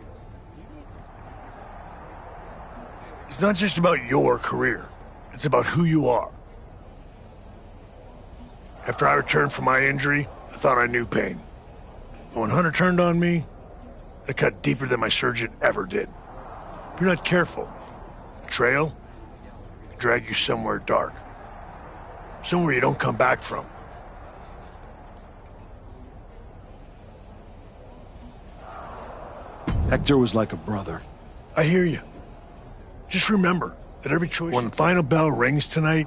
It's not just about your career. It's about who you are. After I returned from my injury, I thought I knew pain. But when Hunter turned on me, it cut deeper than my surgeon ever did. If you're not careful, the trail can drag you somewhere dark. Somewhere you don't come back from. Hector was like a brother. I hear you. Just remember that every choice... When the final bell rings tonight...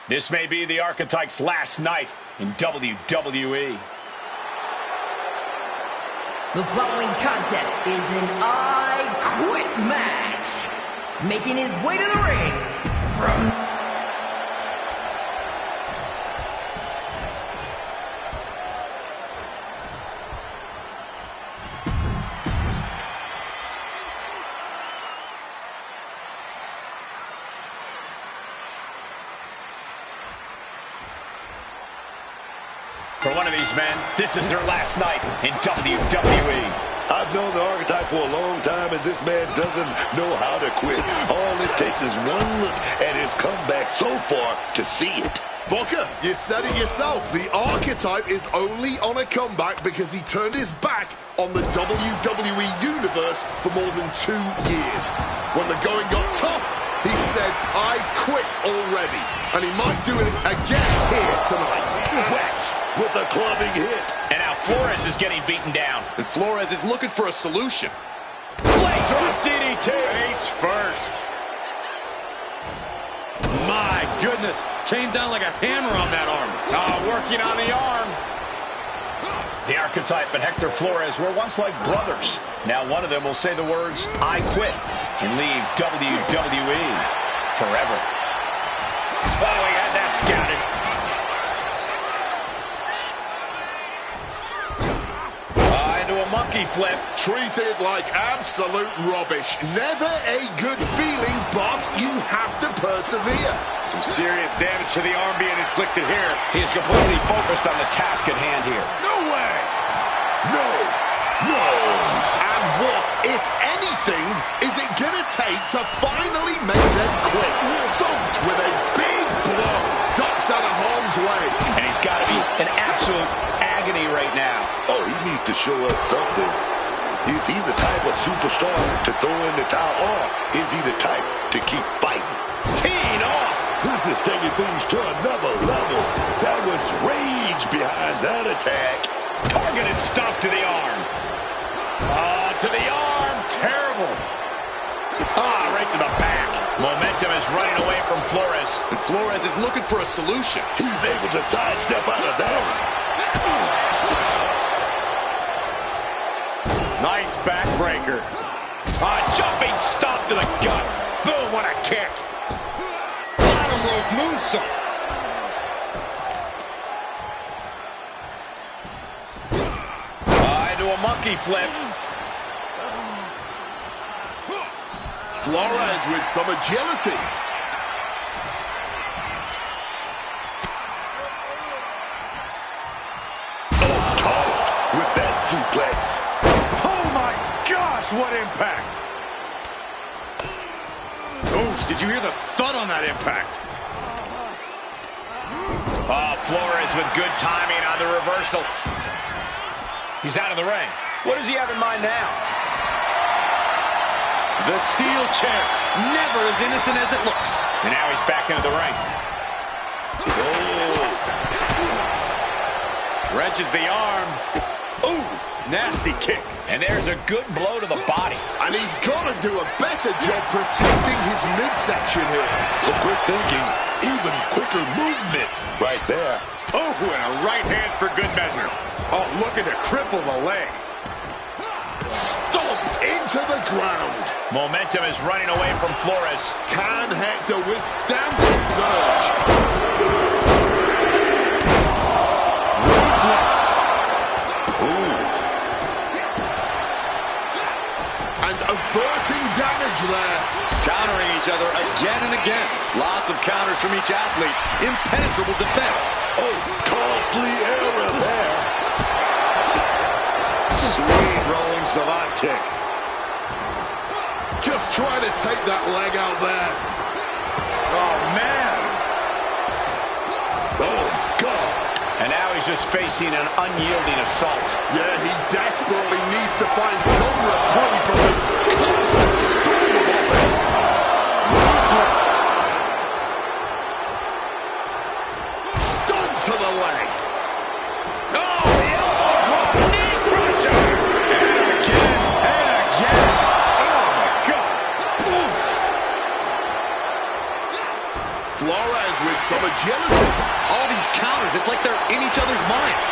This may be the Archetype's last night in WWE. The following contest is an I Quit match. Making his way to the ring from... For one of these men, this is their last night in WWE. I've known the archetype for a long time, and this man doesn't know how to quit. All it takes is one look at his comeback so far to see it. Booker, you said it yourself. The archetype is only on a comeback because he turned his back on the WWE Universe for more than 2 years. When the going got tough, he said, I quit already. And he might do it again here tonight. Wedge with a clubbing hit. And now Flores is getting beaten down. And Flores is looking for a solution. Leg drop DDT. Face first. My goodness, came down like a hammer on that arm. Working on the arm. The archetype and Hector Flores were once like brothers. Now one of them will say the words, I quit, and leave WWE forever. Oh, he had that scouted. Into a monkey flip. Treated like absolute rubbish. Never a good feeling, but you have to persevere. Some serious damage to the arm being inflicted here. He is completely focused on the task at hand here. No way! No! No! And what, if anything, is it gonna take to finally make them quit? Thumped with a big blow. Ducks out of harm's way. And he's got to be in absolute agony right now. Oh, he needs to show us something. Is he the type of superstar to throw in the towel, or is he the type to keep fighting? Teeing off. This is taking things to another level. That was rage behind that attack. Targeted stomp to the arm. To the arm. Terrible. Right to the back. Momentum is running away from Flores. And Flores is looking for a solution. He's able to sidestep out of that. Nice backbreaker. Jumping stomp to the gut. Boom, what a kick. Bottom rope moonsault. Into a monkey flip. Flores with some agility. Tossed with that suplex. Oh my gosh, what impact! Oof, did you hear the thud on that impact? Flores with good timing on the reversal. He's out of the ring. What does he have in mind now? The steel chair, never as innocent as it looks. And now he's back into the ring. Oh. Wrenches the arm. Ooh, nasty kick. And there's a good blow to the body. And he's got to do a better job protecting his midsection here. So quick thinking, even quicker movement right there. Oh, and a right hand for good measure. Oh, looking to cripple the leg. Stomped into the ground. Momentum is running away from Flores. Can Hector withstand this surge? Ruthless. Ooh. And averting damage there. Countering each other again and again. Lots of counters from each athlete. Impenetrable defense. Oh, costly error there. Sweet rolling savant kick. Just trying to take that leg out there. Oh, man. Oh, God. And now he's just facing an unyielding assault. Yeah, he desperately needs to find some reprieve from this constant storm of offense. Ruthless. Stomp to the leg. Oh, the elbow drop. Knee crusher. And again. And again. Oh, my God. Oof. Flores with some agility. All these counters, it's like they're in each other's minds.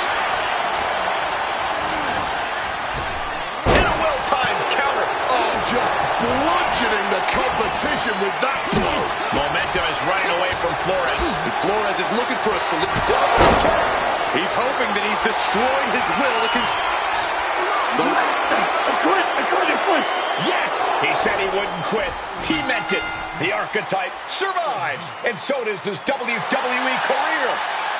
And a well-timed counter. Oh, just bludgeoning the competition with that blow. Momentum is running away from Flores. And Flores is looking for a solution. He's hoping that he's destroying his will to I quit. Yes, he said he wouldn't quit. He meant it. The archetype survives, and so does his WWE career.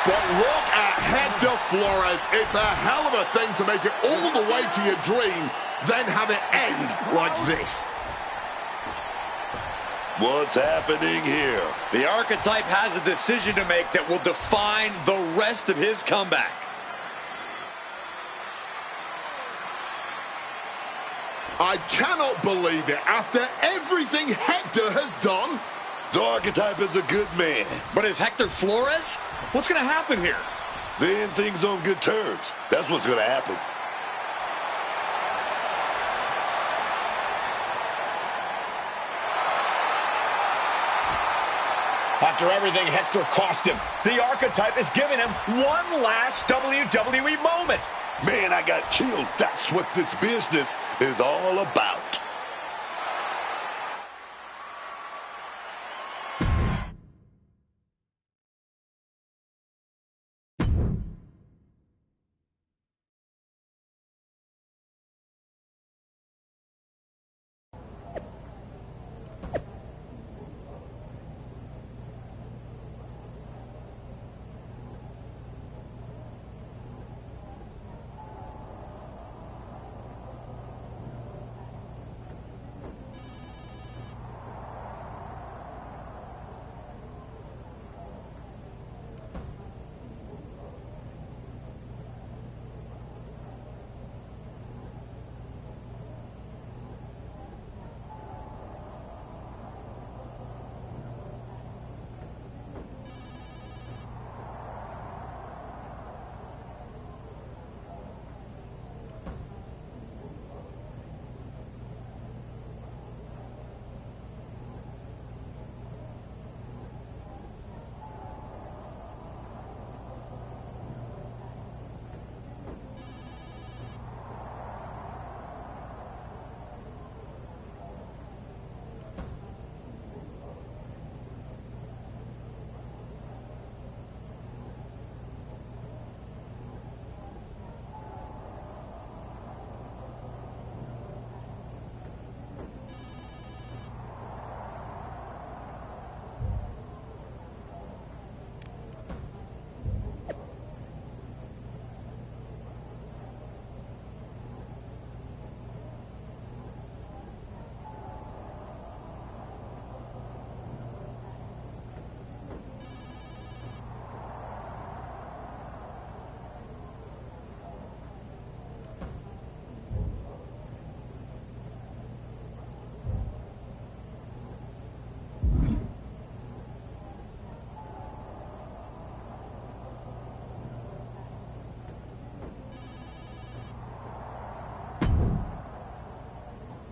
But look at Hector Flores. It's a hell of a thing to make it all the way to your dream, then have it end like this. What's happening here? The Archetype has a decision to make that will define the rest of his comeback. I cannot believe it. After everything Hector has done. The Archetype is a good man. But is Hector Flores? What's going to happen here? They end things on good terms. That's what's going to happen. After everything Hector cost him, the Archetype is giving him one last WWE moment. Man, I got chills. That's what this business is all about.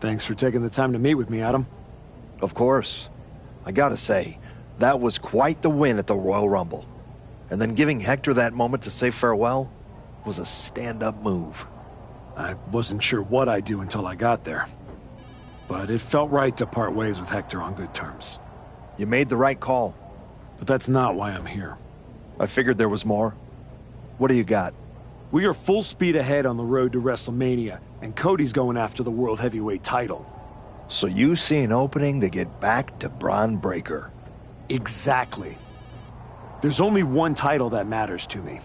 Thanks for taking the time to meet with me, Adam. Of course. I gotta say, that was quite the win at the Royal Rumble. And then giving Hector that moment to say farewell was a stand-up move. I wasn't sure what I'd do until I got there. But it felt right to part ways with Hector on good terms. You made the right call. But that's not why I'm here. I figured there was more. What do you got? We are full speed ahead on the road to WrestleMania, and Cody's going after the World Heavyweight title. So you see an opening to get back to Braun Breaker. Exactly. There's only one title that matters to me,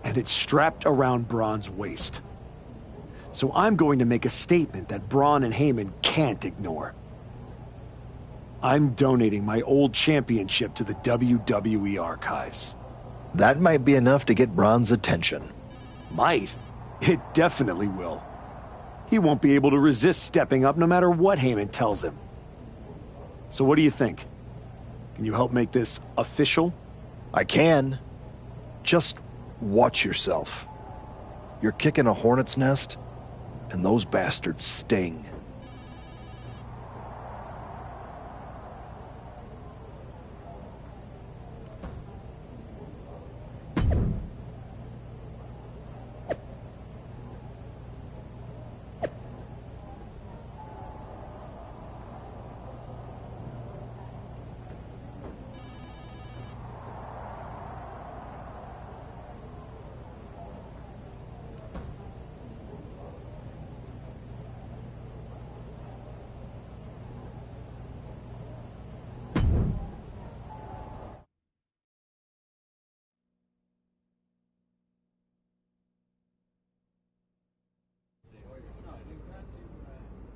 and it's strapped around Braun's waist. So I'm going to make a statement that Braun and Heyman can't ignore. I'm donating my old championship to the WWE archives. That might be enough to get Braun's attention. Might. It definitely will. He won't be able to resist stepping up no matter what Heyman tells him. So what do you think? Can you help make this official? I can. Just watch yourself. You're kicking a hornet's nest, and those bastards sting.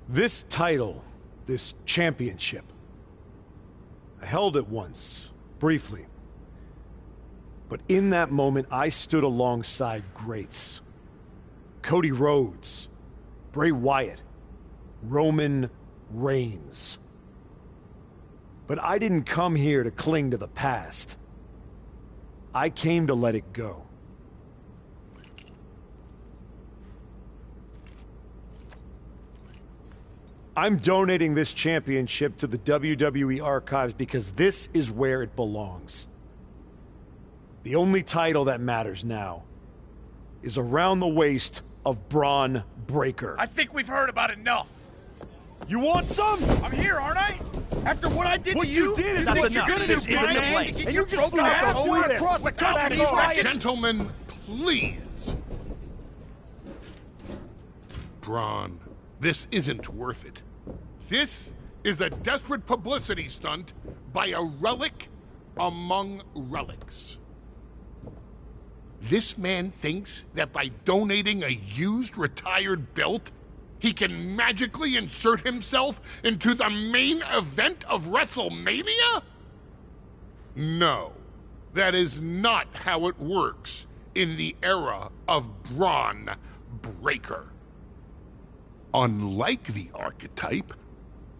This title, this championship, I held it once, briefly. But in that moment, I stood alongside greats. Cody Rhodes, Bray Wyatt, Roman Reigns. But I didn't come here to cling to the past. I came to let it go. I'm donating this championship to the WWE archives because this is where it belongs. The only title that matters now is around the waist of Braun Breaker. I think we've heard about enough. You want some? I'm here, aren't I? After what I did What to you, you did is what what you're you're gonna gonna do, do, Brian? man. Get And your you just broken thought ass all the way over across the country, country. bracket. Gentlemen, please. Braun, this isn't worth it. This is a desperate publicity stunt by a relic among relics. This man thinks that by donating a used retired belt, he can magically insert himself into the main event of WrestleMania? No, that is not how it works in the era of Braun Breaker. Unlike the archetype,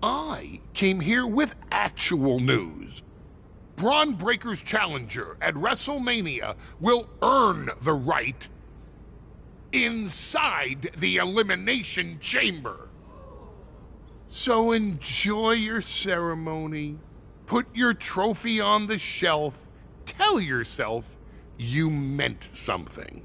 I came here with actual news. Braun Breaker's challenger at WrestleMania will earn the right inside the Elimination Chamber. So enjoy your ceremony, put your trophy on the shelf, tell yourself you meant something.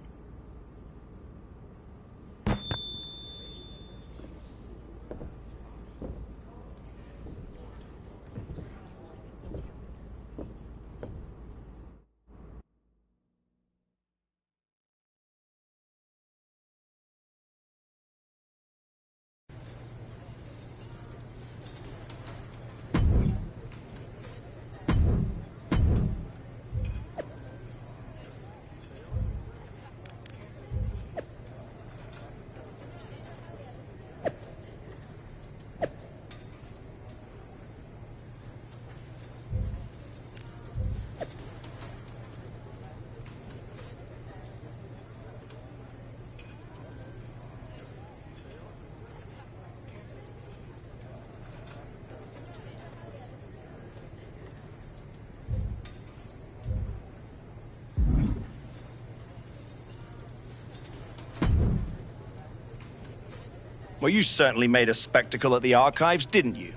Well, you certainly made a spectacle at the archives, didn't you?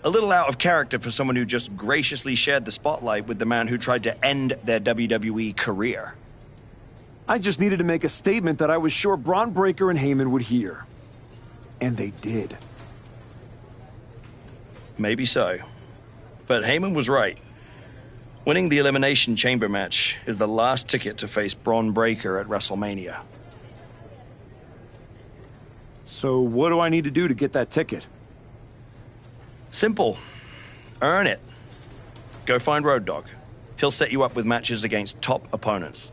A little out of character for someone who just graciously shared the spotlight with the man who tried to end their WWE career. I just needed to make a statement that I was sure Braun Breaker and Heyman would hear. And they did. Maybe so. But Heyman was right. Winning the Elimination Chamber match is the last ticket to face Braun Breaker at WrestleMania. So what do I need to do to get that ticket? Simple. Earn it. Go find Road Dogg. He'll set you up with matches against top opponents.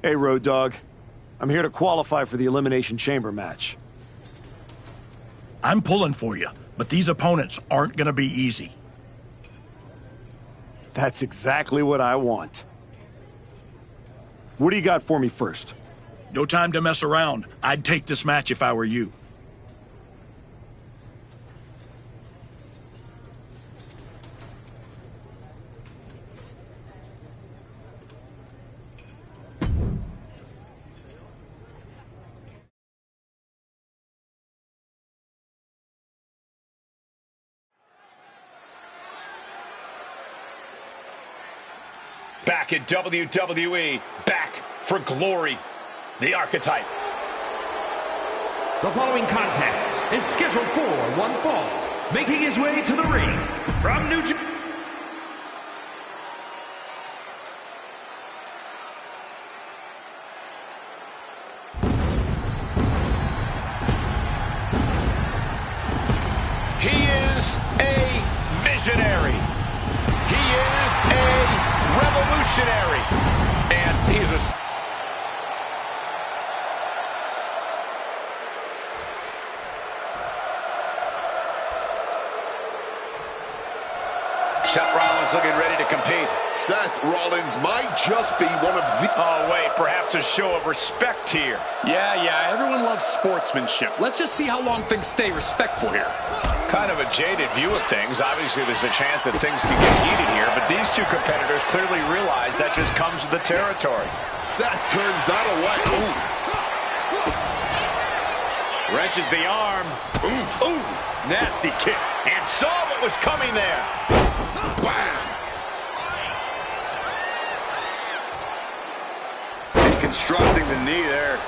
Hey, Road Dogg. I'm here to qualify for the Elimination Chamber match. I'm pulling for you, but these opponents aren't going to be easy. That's exactly what I want. What do you got for me first? No time to mess around. I'd take this match if I were you. Back at WWE, back for glory. The Archetype. The following contest is scheduled for one fall. Making his way to the ring from New Jersey. He is a visionary. He is a revolutionary. And he's a... Seth Rollins looking ready to compete. Seth Rollins might just be one of the... Oh, wait, perhaps a show of respect here. Yeah, everyone loves sportsmanship. Let's just see how long things stay respectful here. Kind of a jaded view of things. Obviously, there's a chance that things can get heated here, but these two competitors clearly realize that just comes with the territory. Seth turns that away. Ooh. Wrenches the arm. Oof. Ooh, nasty kick. And saw what was coming there. Bam. Deconstructing the knee there.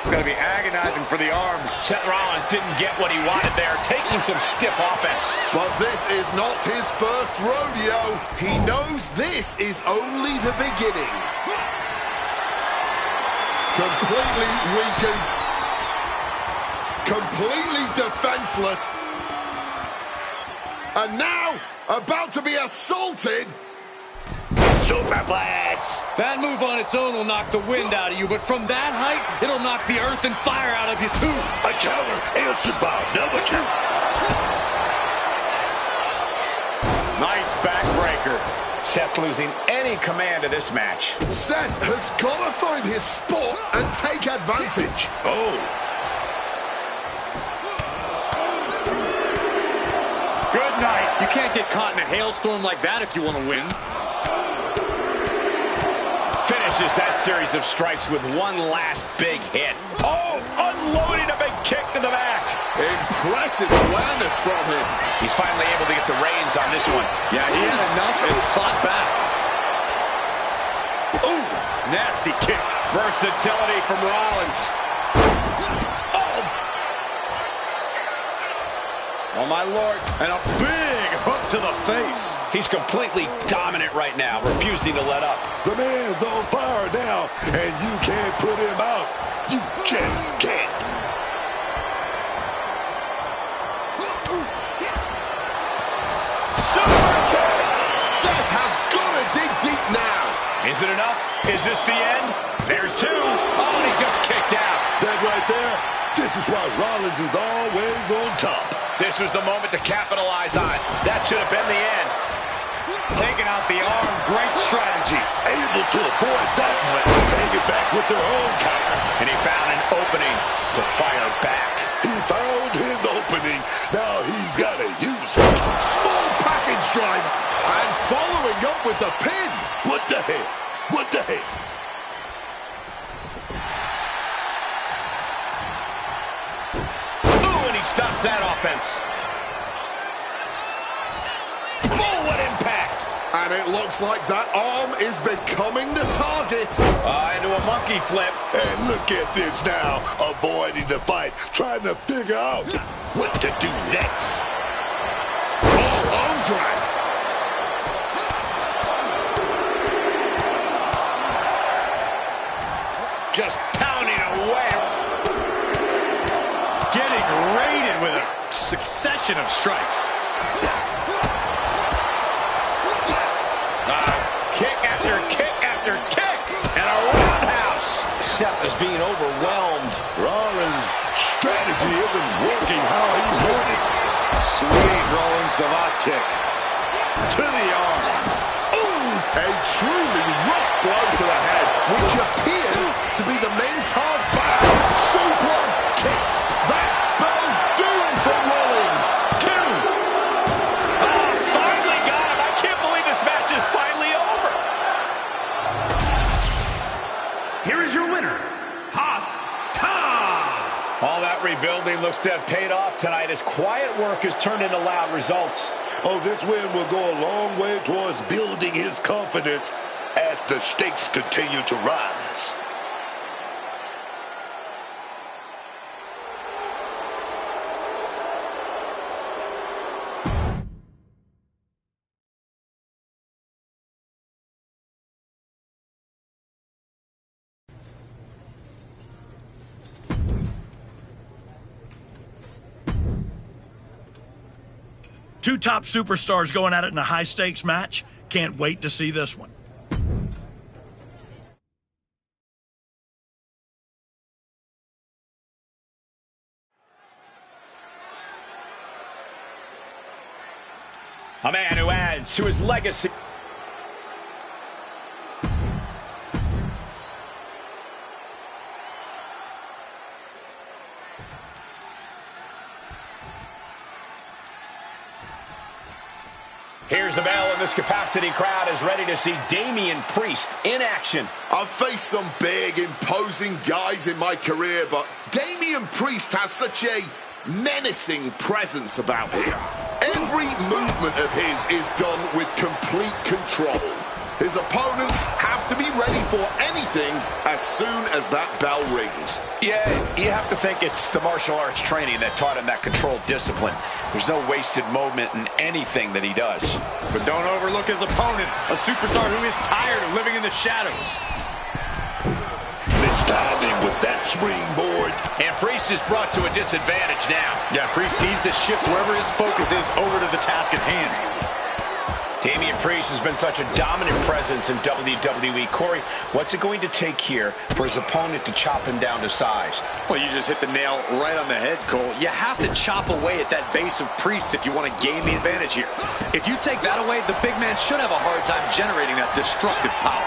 Going to be agonizing for the arm. Seth Rollins didn't get what he wanted there, taking some stiff offense. But this is not his first rodeo. He knows this is only the beginning. Completely weakened. Completely defenseless. And now, about to be assaulted. Superplex! That move on its own will knock the wind out of you, but from that height, it'll knock the earth and fire out of you, too. A counter, answer by double count. Nice backbreaker. Seth losing any command of this match. Seth has got to find his spot and take advantage. Oh. Good night. You can't get caught in a hailstorm like that if you want to win. Finishes that series of strikes with one last big hit. Oh, unloading a big kick to the back. Impressive awareness from him. He's finally able to get the reins on this one. Yeah, he had enough and fought back. Ooh, nasty kick. Versatility from Rollins. Oh, my Lord. And a big hook to the face. He's completely dominant right now, refusing to let up. The man's on fire now, and you can't put him out. You just can't. Super kick. Seth has got to dig deep now. Is it enough? Is this the end? There's two. Oh, and he just kicked out. That right there, this is why Rollins is always on top. This was the moment to capitalize on. That should have been the end. Taking out the arm, great strategy. Able to avoid that one. Paying it back with their own counter. And he found an opening to fire back. He found his opening. Now he's got to use it. Small package driver. And following up with the pin. What the hell? What the hell? Stops that offense. Forward impact. And it looks like that arm is becoming the target. Into a monkey flip. And look at this now. Avoiding the fight. Trying to figure out what to do next. Oh, arm drag. Just pounding away. Getting raided with a succession of strikes. Kick after kick after kick. And a roundhouse. Seth is being overwhelmed. Rollins' strategy isn't working how he wanted. Sweet rolling savate kick. To the arm. Ooh, a truly rough blow to the head, which appears to be the main target. Super kick. That spells doom for Rollins. Two. Oh, finally got him. I can't believe this match is finally over. Here is your winner, Haas Tom. All that rebuilding looks to have paid off tonight as quiet work has turned into loud results. Oh, this win will go a long way towards building his confidence as the stakes continue to rise. Two top superstars going at it in a high-stakes match. Can't wait to see this one. A man who adds to his legacy. Here's the bell, and this capacity crowd is ready to see Damian Priest in action. I've faced some big, imposing guys in my career, but Damian Priest has such a menacing presence about him. Every movement of his is done with complete control. His opponents have to be ready for anything as soon as that bell rings. Yeah, you have to think it's the martial arts training that taught him that controlled discipline. There's no wasted moment in anything that he does. But don't overlook his opponent, a superstar who is tired of living in the shadows. Mistiming with that springboard. And Priest is brought to a disadvantage now. Yeah, Priest needs to shift wherever his focus is over to the task at hand. Damian Priest has been such a dominant presence in WWE. Corey, what's it going to take here for his opponent to chop him down to size? Well, you just hit the nail right on the head, Cole. You have to chop away at that base of Priest if you want to gain the advantage here. If you take that away, the big man should have a hard time generating that destructive power.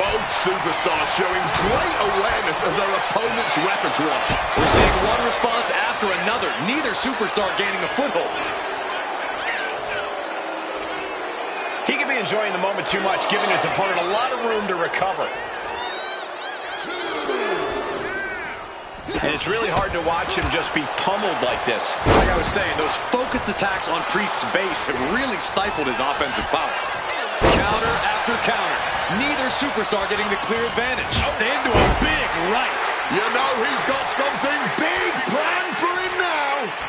Both superstars showing great awareness of their opponent's repertoire. We're seeing one response after another, neither superstar gaining a foothold. He could be enjoying the moment too much, giving his opponent a lot of room to recover. And it's really hard to watch him just be pummeled like this. Like I was saying, those focused attacks on Priest's base have really stifled his offensive power. Counter after counter. Neither superstar getting the clear advantage. Into a big right. You know he's got something big planned for him now.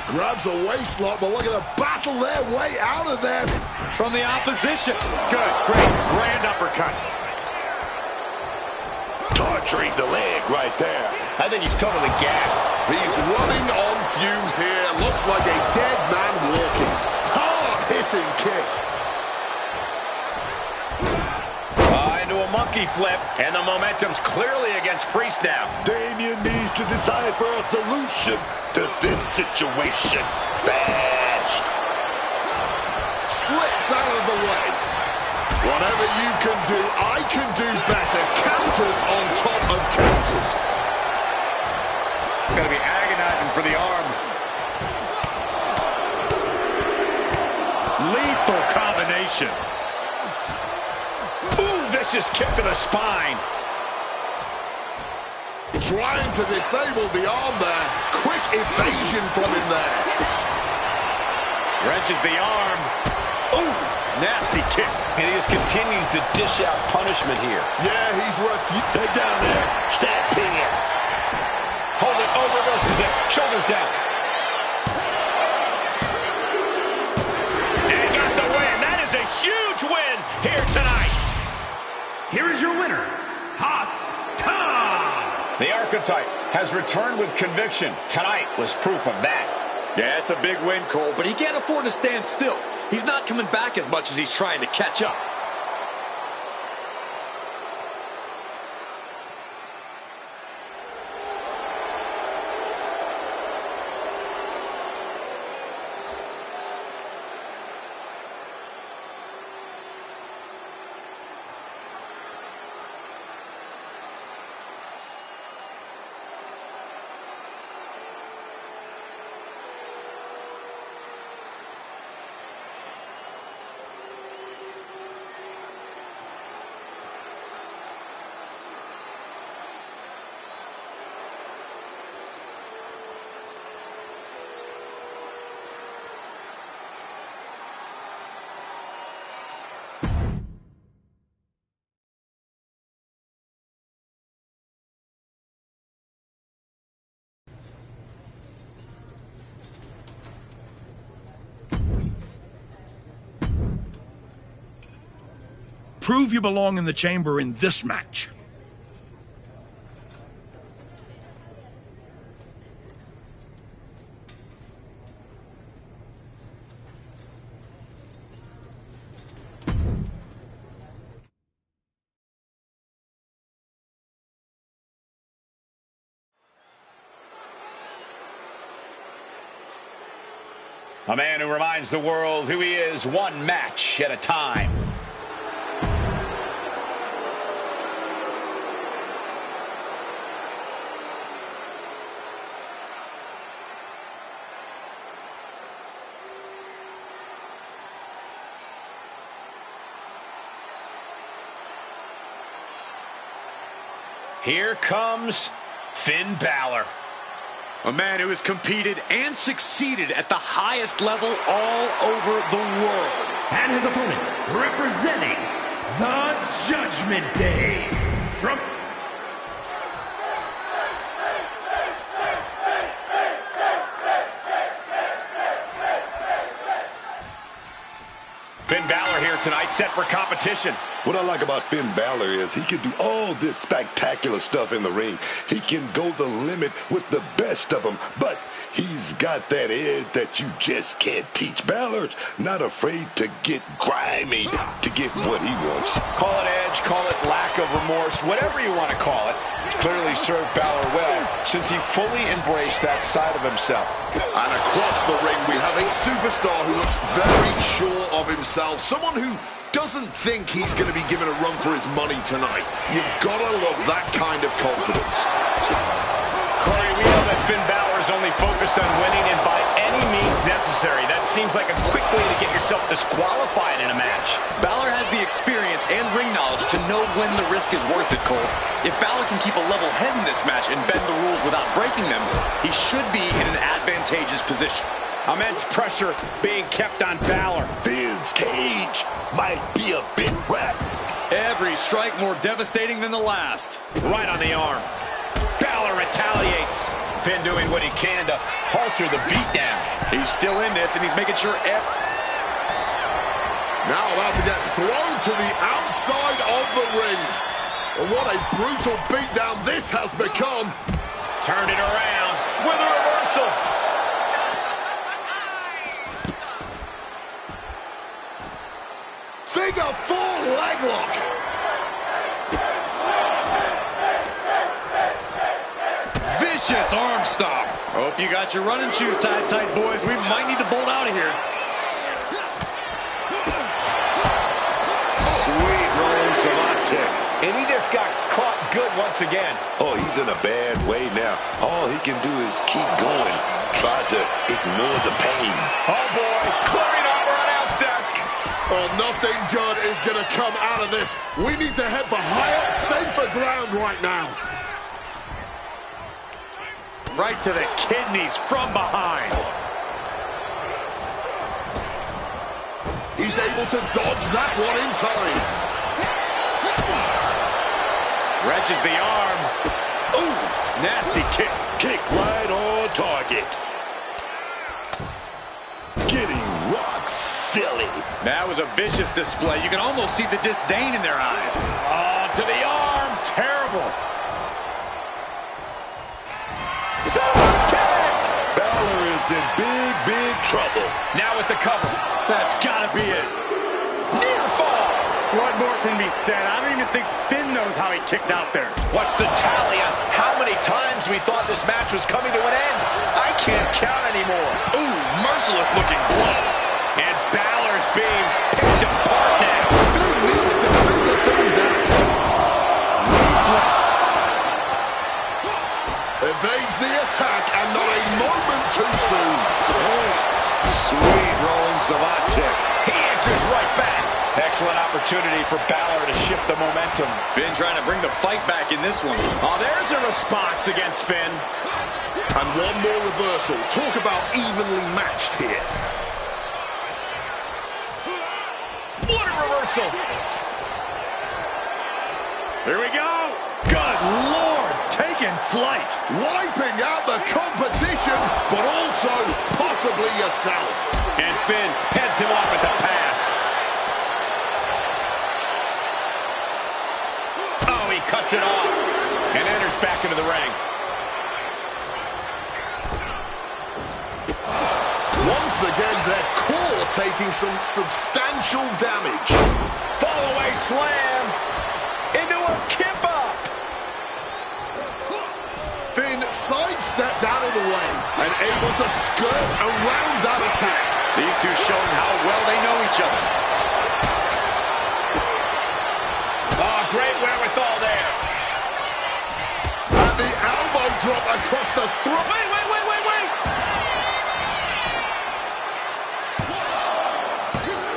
Grabs a waistlock, but looking to battle their way out of there. From the opposition. Good, great, grand uppercut. Torturing the leg right there. I think he's totally gassed. He's running on fumes here. Looks like a dead man walking. Hard-hitting kick. Into a monkey flip, and the momentum's clearly against Priest now. Damian needs to decide for a solution to this situation fast. Slips out of the way. Whatever you can do, I can do better. Counters on top of counters. Gonna be agonizing for the arm. Lethal combination. Ooh, vicious kick to the spine. Trying to disable the arm there. Quick evasion from him there. Wrenches the arm. Ooh, nasty kick. And he just continues to dish out punishment here. Yeah, he's refused. Hey, down there. Stamping it. Hold it, reverses it. Shoulders down. And he got the win. That is a huge win here tonight. Here is your winner, Haas Khan. The archetype has returned with conviction. Tonight was proof of that. Yeah, it's a big win, Cole, but he can't afford to stand still. He's not coming back as much as he's trying to catch up. Prove you belong in the chamber in this match. A man who reminds the world who he is one match at a time. Here comes Finn Balor. A man who has competed and succeeded at the highest level all over the world. And his opponent, representing the Judgment Day, from... Finn Balor here tonight, set for competition. What I like about Finn Balor is he can do all this spectacular stuff in the ring. He can go the limit with the best of them, but he's got that edge that you just can't teach. Balor's not afraid to get grimy to get what he wants. Call it edge, call it lack of remorse, whatever you want to call it. He's clearly served Balor well since he fully embraced that side of himself. And across the ring, we have a superstar who looks very sure of himself. Someone who doesn't think he's going to be given a run for his money tonight. You've got to love that kind of confidence. Corey, we know that Finn Balor is only focused on winning and by any means necessary. That seems like a quick way to get yourself disqualified in a match. Balor has the experience and ring knowledge to know when the risk is worth it, Cole. If Balor can keep a level head in this match and bend the rules without breaking them, he should be in an advantageous position. Immense pressure being kept on Balor. Finn's cage might be a bit wrapped. Every strike more devastating than the last. Right on the arm. Balor retaliates. Finn doing what he can to halter the beatdown. He's still in this, and he's making sure Now about to get thrown to the outside of the ring. And what a brutal beatdown this has become. Turned it around with a reversal. Figure four leg lock. vicious arm stomp. Hope you got your running shoes tied tight, boys. We might need to bolt out of here. Sweet rolling savant kick. And he just got caught good once again. Oh, he's in a bad way now. All he can do is keep going. Try to ignore the pain. Oh, boy. Clearing over announce desk. Oh, nothing good is going to come out of this. We need to head for higher, safer ground right now. Right to the kidneys from behind. He's able to dodge that one in time. Wrenches the arm. Ooh, nasty kick. Kick right on target. Getting rock silly. That was a vicious display. You can almost see the disdain in their eyes. Oh, to the arm. Terrible. Balor is in big, big trouble. Now with the cover. That's gotta be it. Near fall. What more can be said? I don't even think Finn knows how he kicked out there. What's the tally on how many times we thought this match was coming to an end? I can't count anymore. Ooh, merciless looking blow. And Balor's being picked apart now. Finn needs to figure things out. Ruthless. Evades the attack and not a moment too soon. Oh, sweet rolling savant kick. He answers right back. Excellent opportunity for Balor to shift the momentum. Finn trying to bring the fight back in this one. Oh, there's a response against Finn. And one more reversal. Talk about evenly matched here. What a reversal. Here we go. Good Lord, taking flight. Wiping out the competition, but also possibly yourself. And Finn heads him off at the pass. Oh, he cuts it off and enters back into the ring. Once again, their core taking some substantial damage. Fall away slam into a kip up. Finn sidestepped out of the way. And able to skirt around that attack. These two showing how well they know each other. Oh, great wherewithal there. And the elbow drop across the throat. Wait.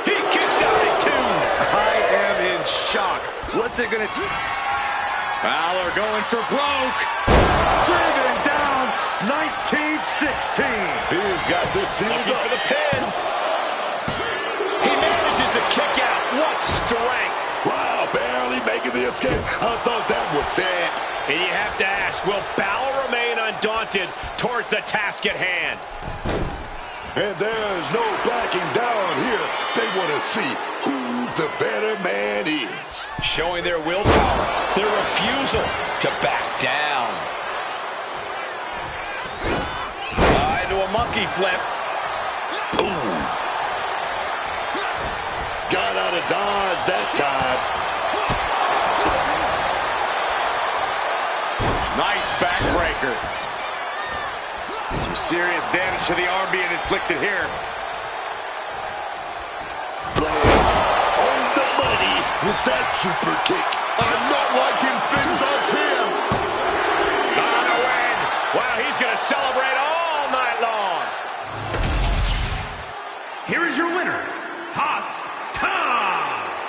He kicks out at 2. I am in shock. What's it going to take? Balor going for broke. Driven down, 1916. He's got this sealed Looking up. for the pin. He manages to kick out. What strength. Wow, barely making the escape. I thought that was it. And you have to ask, will Balor remain undaunted towards the task at hand? And there's no backing down here. They want to see who the better man is. Showing their willpower, their refusal to back down. Into a monkey flip. Ooh. Got out of dodge that time. Nice backbreaker. Some serious damage to the arm being inflicted here. On the money with that super kick. I'm not liking Finn's odds here. On a win. Wow, he's going to celebrate all night long. Here is your winner, Haas Khan.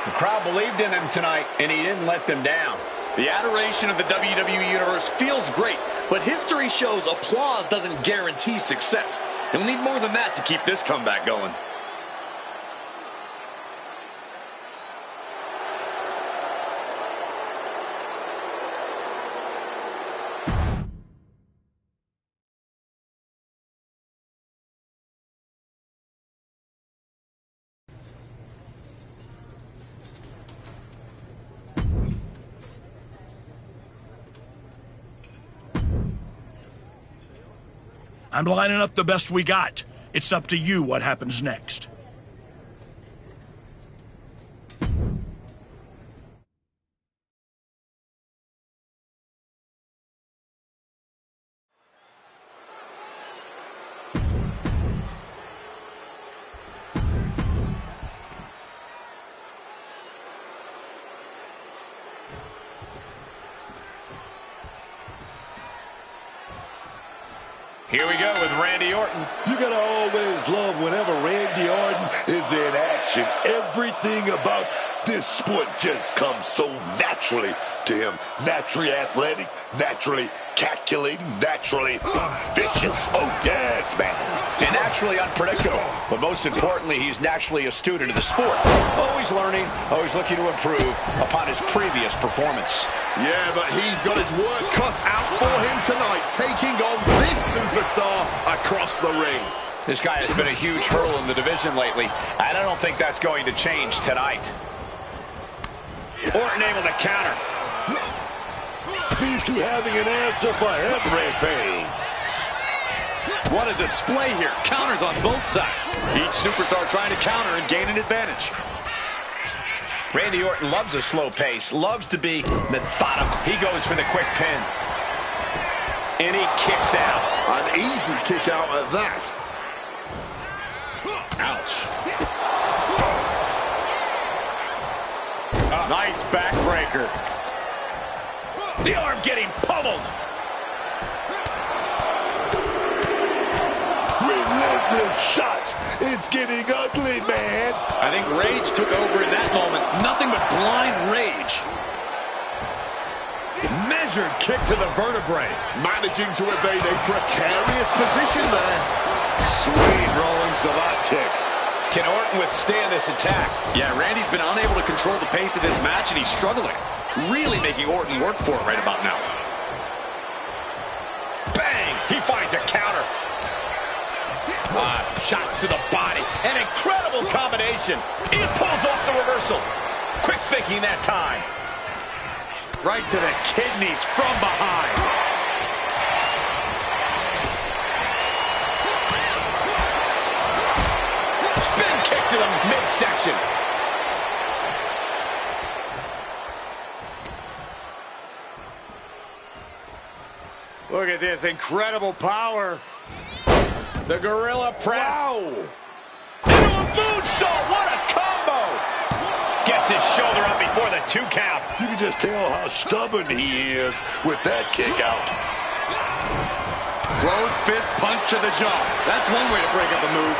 The crowd believed in him tonight, and he didn't let them down. The adoration of the WWE Universe feels great, but history shows applause doesn't guarantee success. And we need more than that to keep this comeback going. I'm lining up the best we got. It's up to you what happens next. Here we go with Randy Orton. You gotta always love whenever Randy Orton is in action. Everything about this sport just comes so naturally to him. Naturally athletic, naturally calculating, naturally vicious. Oh, yes, man. And naturally unpredictable. But most importantly, he's naturally a student of the sport. Always learning, always looking to improve upon his previous performance. Yeah, but he's got his work cut out for him tonight, taking on this superstar across the ring. This guy has been a huge hurdle in the division lately, and I don't think that's going to change tonight. Orton able to counter. These two having an answer for everything. What a display here. Counters on both sides. Each superstar trying to counter and gain an advantage. Randy Orton loves a slow pace, loves to be methodical. He goes for the quick pin. And he kicks out. An easy kick out at that. Ouch. Nice backbreaker. The arm getting pummeled. Relentless shots. It's getting ugly, man. I think rage took over in that moment. Nothing but blind rage. Measured kick to the vertebrae. Managing to evade a precarious position there. Sweet rolling savate kick. Can Orton withstand this attack? Yeah, Randy's been unable to control the pace of this match, and he's struggling. Really making Orton work for it right about now. Bang! He finds a counter. Shots to the body. An incredible combination. He pulls off the reversal. Quick thinking that time. Right to the kidneys from behind. Spin kick to the midsection. Look at this incredible power. The gorilla press. Wow. Into a moonsault. What a combo. Gets his shoulder up before the 2 count. You can just tell how stubborn he is with that kick out. Closed fist punch to the jaw. That's one way to break up a move.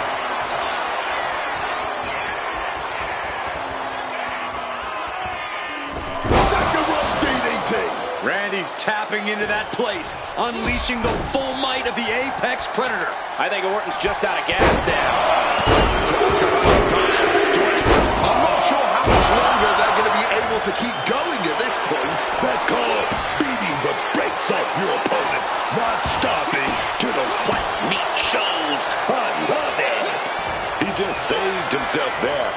Second rope DDT. Randy's tapping into that place, unleashing the full might of the Apex Predator. I think Orton's just out of gas now. Talk about dire straits. I'm not sure how much longer they're going to be able to keep going at this point. That's called beating the brakes off your opponent, not stopping till the white meat shows. I love it. He just saved himself there.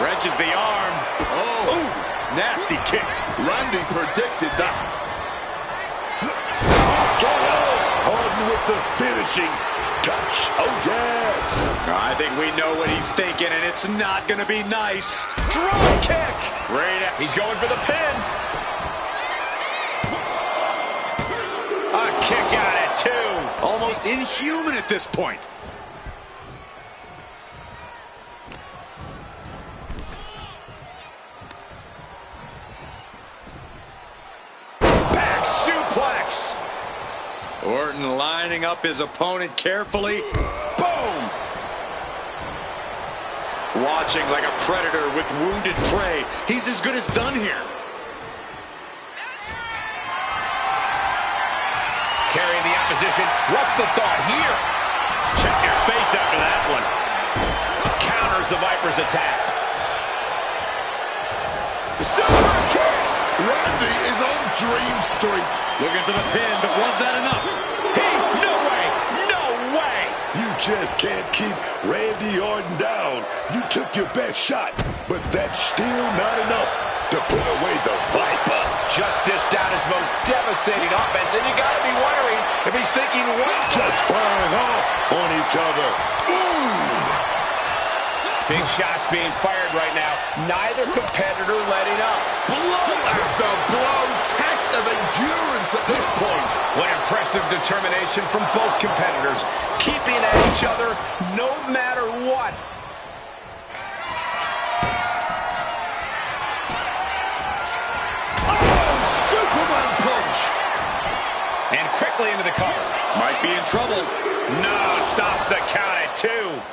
Wrenches the arm. Oh. Ooh, nasty kick. Randy predicted that. Orton with the finishing touch. Oh, yes. I think we know what he's thinking, and it's not going to be nice. Drop kick. Great. He's going for the pin. A kick out at 2. Almost inhuman at this point. Back suplex. Orton lining up his opponent carefully. Boom! Watching like a predator with wounded prey. He's as good as done here. Carrying the opposition. What's the thought here? Check your face after that one. Counters the Viper's attack. Super kick. Randy is on Dream Street. Looking for the pin, but was that enough? No way! No way! You just can't keep Randy Orton down. You took your best shot, but that's still not enough to put away the Viper. Just dished out his most devastating offense, and you gotta be wondering if he's thinking, what? Just firing off on each other. Ooh! Big shots being fired right now. Neither competitor letting up. Blow after blow. Test of endurance at this point. What impressive determination from both competitors. Keeping at each other no matter what. Oh, Superman punch. And quickly into the cover. Might be in trouble. No, stops the count at 2.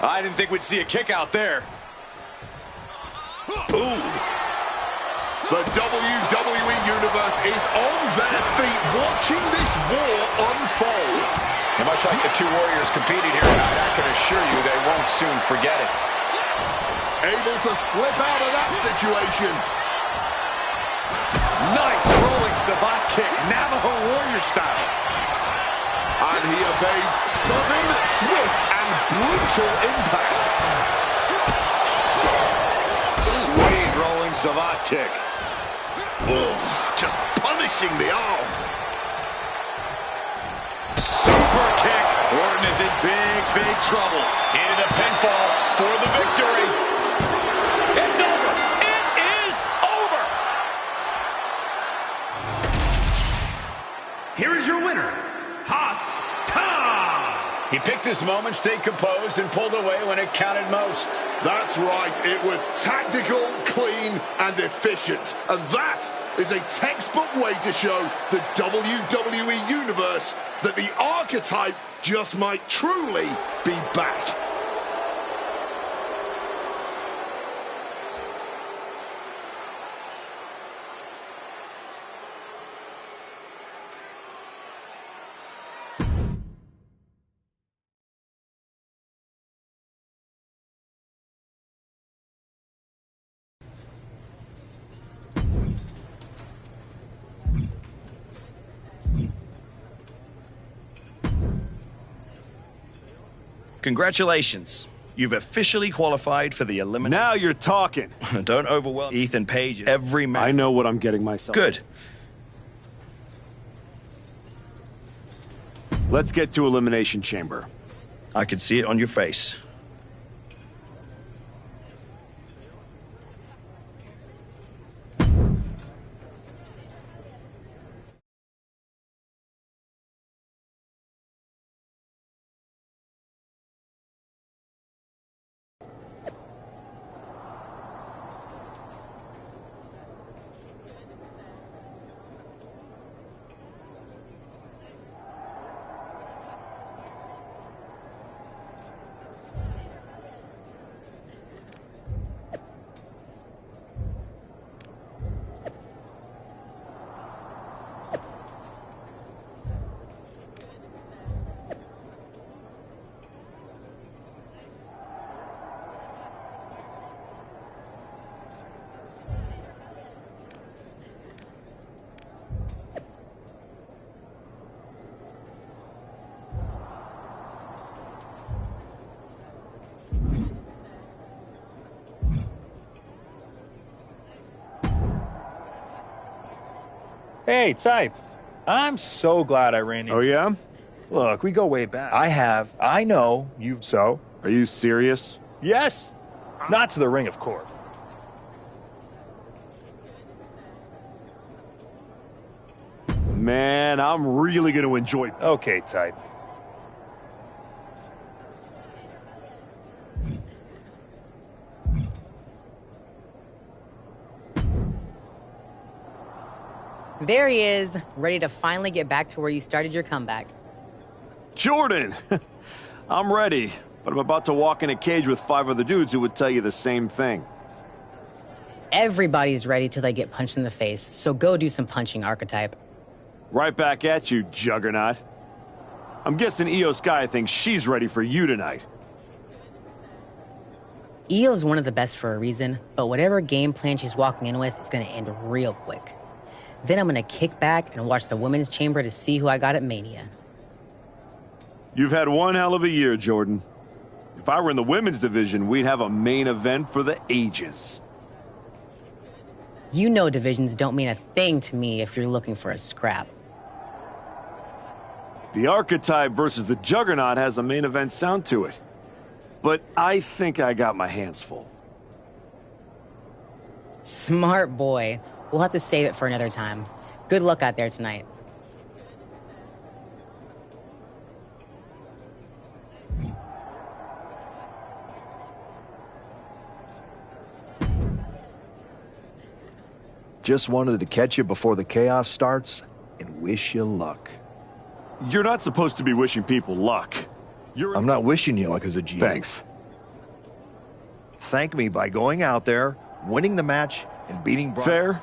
I didn't think we'd see a kick out there. Ooh. The WWE Universe is on their feet watching this war unfold. And much like the 2 warriors competing here tonight, I can assure you they won't soon forget it. Able to slip out of that situation. Nice rolling savate kick, Navajo warrior style. And he evades sudden, swift, and brutal impact. Sweet rolling savate kick. Oh, just punishing the arm. Super kick. Orton is in big, big trouble. Into the pinfall for the victory. It's over. It is over. Here is your winner, Haas Khan. He picked his moment, stayed composed, and pulled away when it counted most. That's right. It was tactical, clean, and efficient. And that is a textbook way to show the WWE Universe that the archetype just might truly be back. Congratulations. You've officially qualified for the elimination. Now you're talking. Don't overwhelm Ethan Page every match. I know what I'm getting myself. Good. Let's get to Elimination Chamber. I could see it on your face. Hey, Type. I'm so glad I ran into Oh, yeah? Look, we go way back. I know. You've... So? Are you serious? Yes. Not to the ring, of course. Man, I'm really going to enjoy... Okay, Type. There he is, ready to finally get back to where you started your comeback. Jordan! I'm ready, but I'm about to walk in a cage with 5 other dudes who would tell you the same thing. Everybody's ready till they get punched in the face, so go do some punching, Archetype. Right back at you, Juggernaut. I'm guessing Io Sky thinks she's ready for you tonight. Io's one of the best for a reason, but whatever game plan she's walking in with is going to end real quick. Then I'm going to kick back and watch the women's chamber to see who I got at Mania. You've had one hell of a year, Jordan. If I were in the women's division, we'd have a main event for the ages. You know divisions don't mean a thing to me if you're looking for a scrap. The Archetype versus the Juggernaut has a main event sound to it. But I think I got my hands full. Smart boy. We'll have to save it for another time. Good luck out there tonight. Just wanted to catch you before the chaos starts and wish you luck. You're not supposed to be wishing people luck. I'm not wishing you luck as a GM. Thanks. Thank me by going out there, winning the match, and beating Brian. Fair.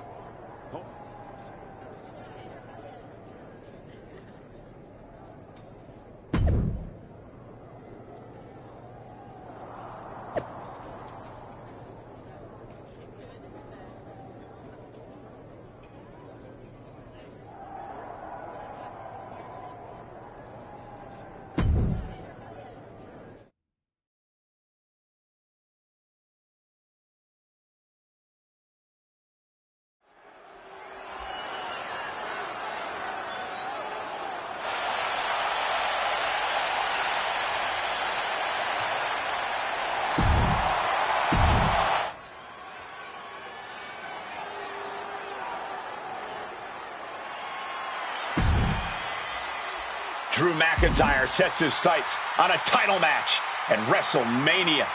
Drew McIntyre sets his sights on a title match at WrestleMania.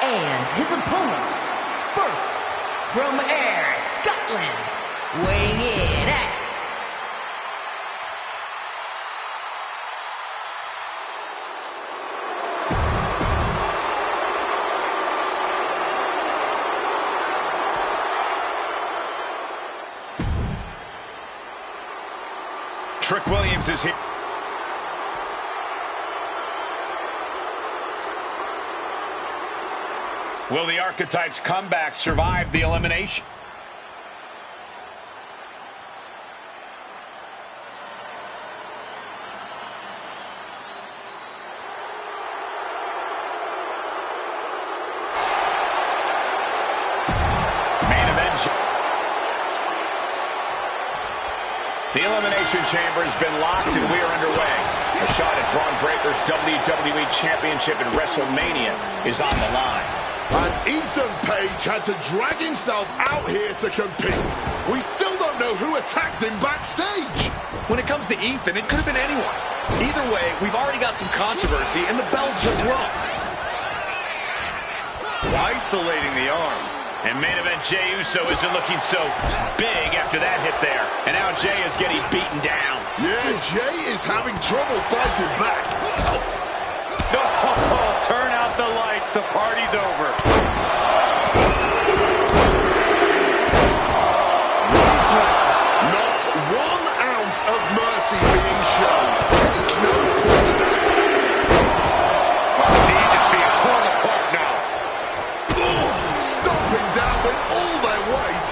And his opponents, first from Ayr, Scotland, weighing in at Trick Williams is here. Will the Archetype's comeback survive the elimination? The Elimination Chamber has been locked and we are underway. A shot at Braun Breaker's WWE Championship at WrestleMania is on the line. And Ethan Page had to drag himself out here to compete. We still don't know who attacked him backstage. When it comes to Ethan, it could have been anyone. Either way, we've already got some controversy and the bell's just rung. Isolating the arm. And main event Jey Uso isn't looking so big after that hit there. And now Jey is getting beaten down. Yeah, Jey is having trouble fighting back. Oh, turn out the lights. The party's over. Ruthless. Not 1 ounce of mercy being shown. Take no prisoners. He is being torn apart now. Stomping down with all their weight.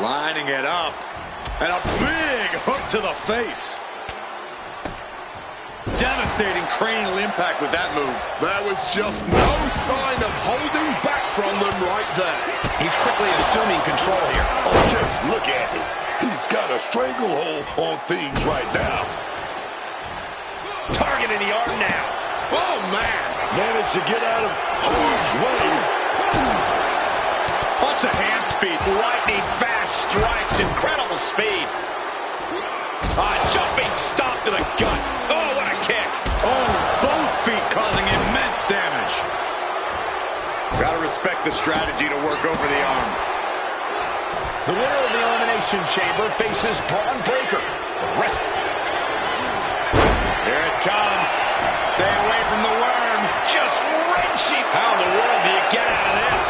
Lining it up. And a big hook to the face. Devastating cranial impact with that move. There was just no sign of holding back from them right there. He's quick quickly assuming control here. Oh, just look at it. He's got a stranglehold on things right now. Target in the arm now. Oh, man. Managed to get out of harm's way. Watch the hand speed. Lightning fast strikes. Incredible speed. Jumping stomp to the gut. Oh, what a kick. Oh, both feet causing immense damage. Gotta respect the strategy to work over the arm. The winner of the Elimination Chamber faces Braun Breaker. Here it comes. Stay away from the worm. Just wrenching. How in the world do you get out of this?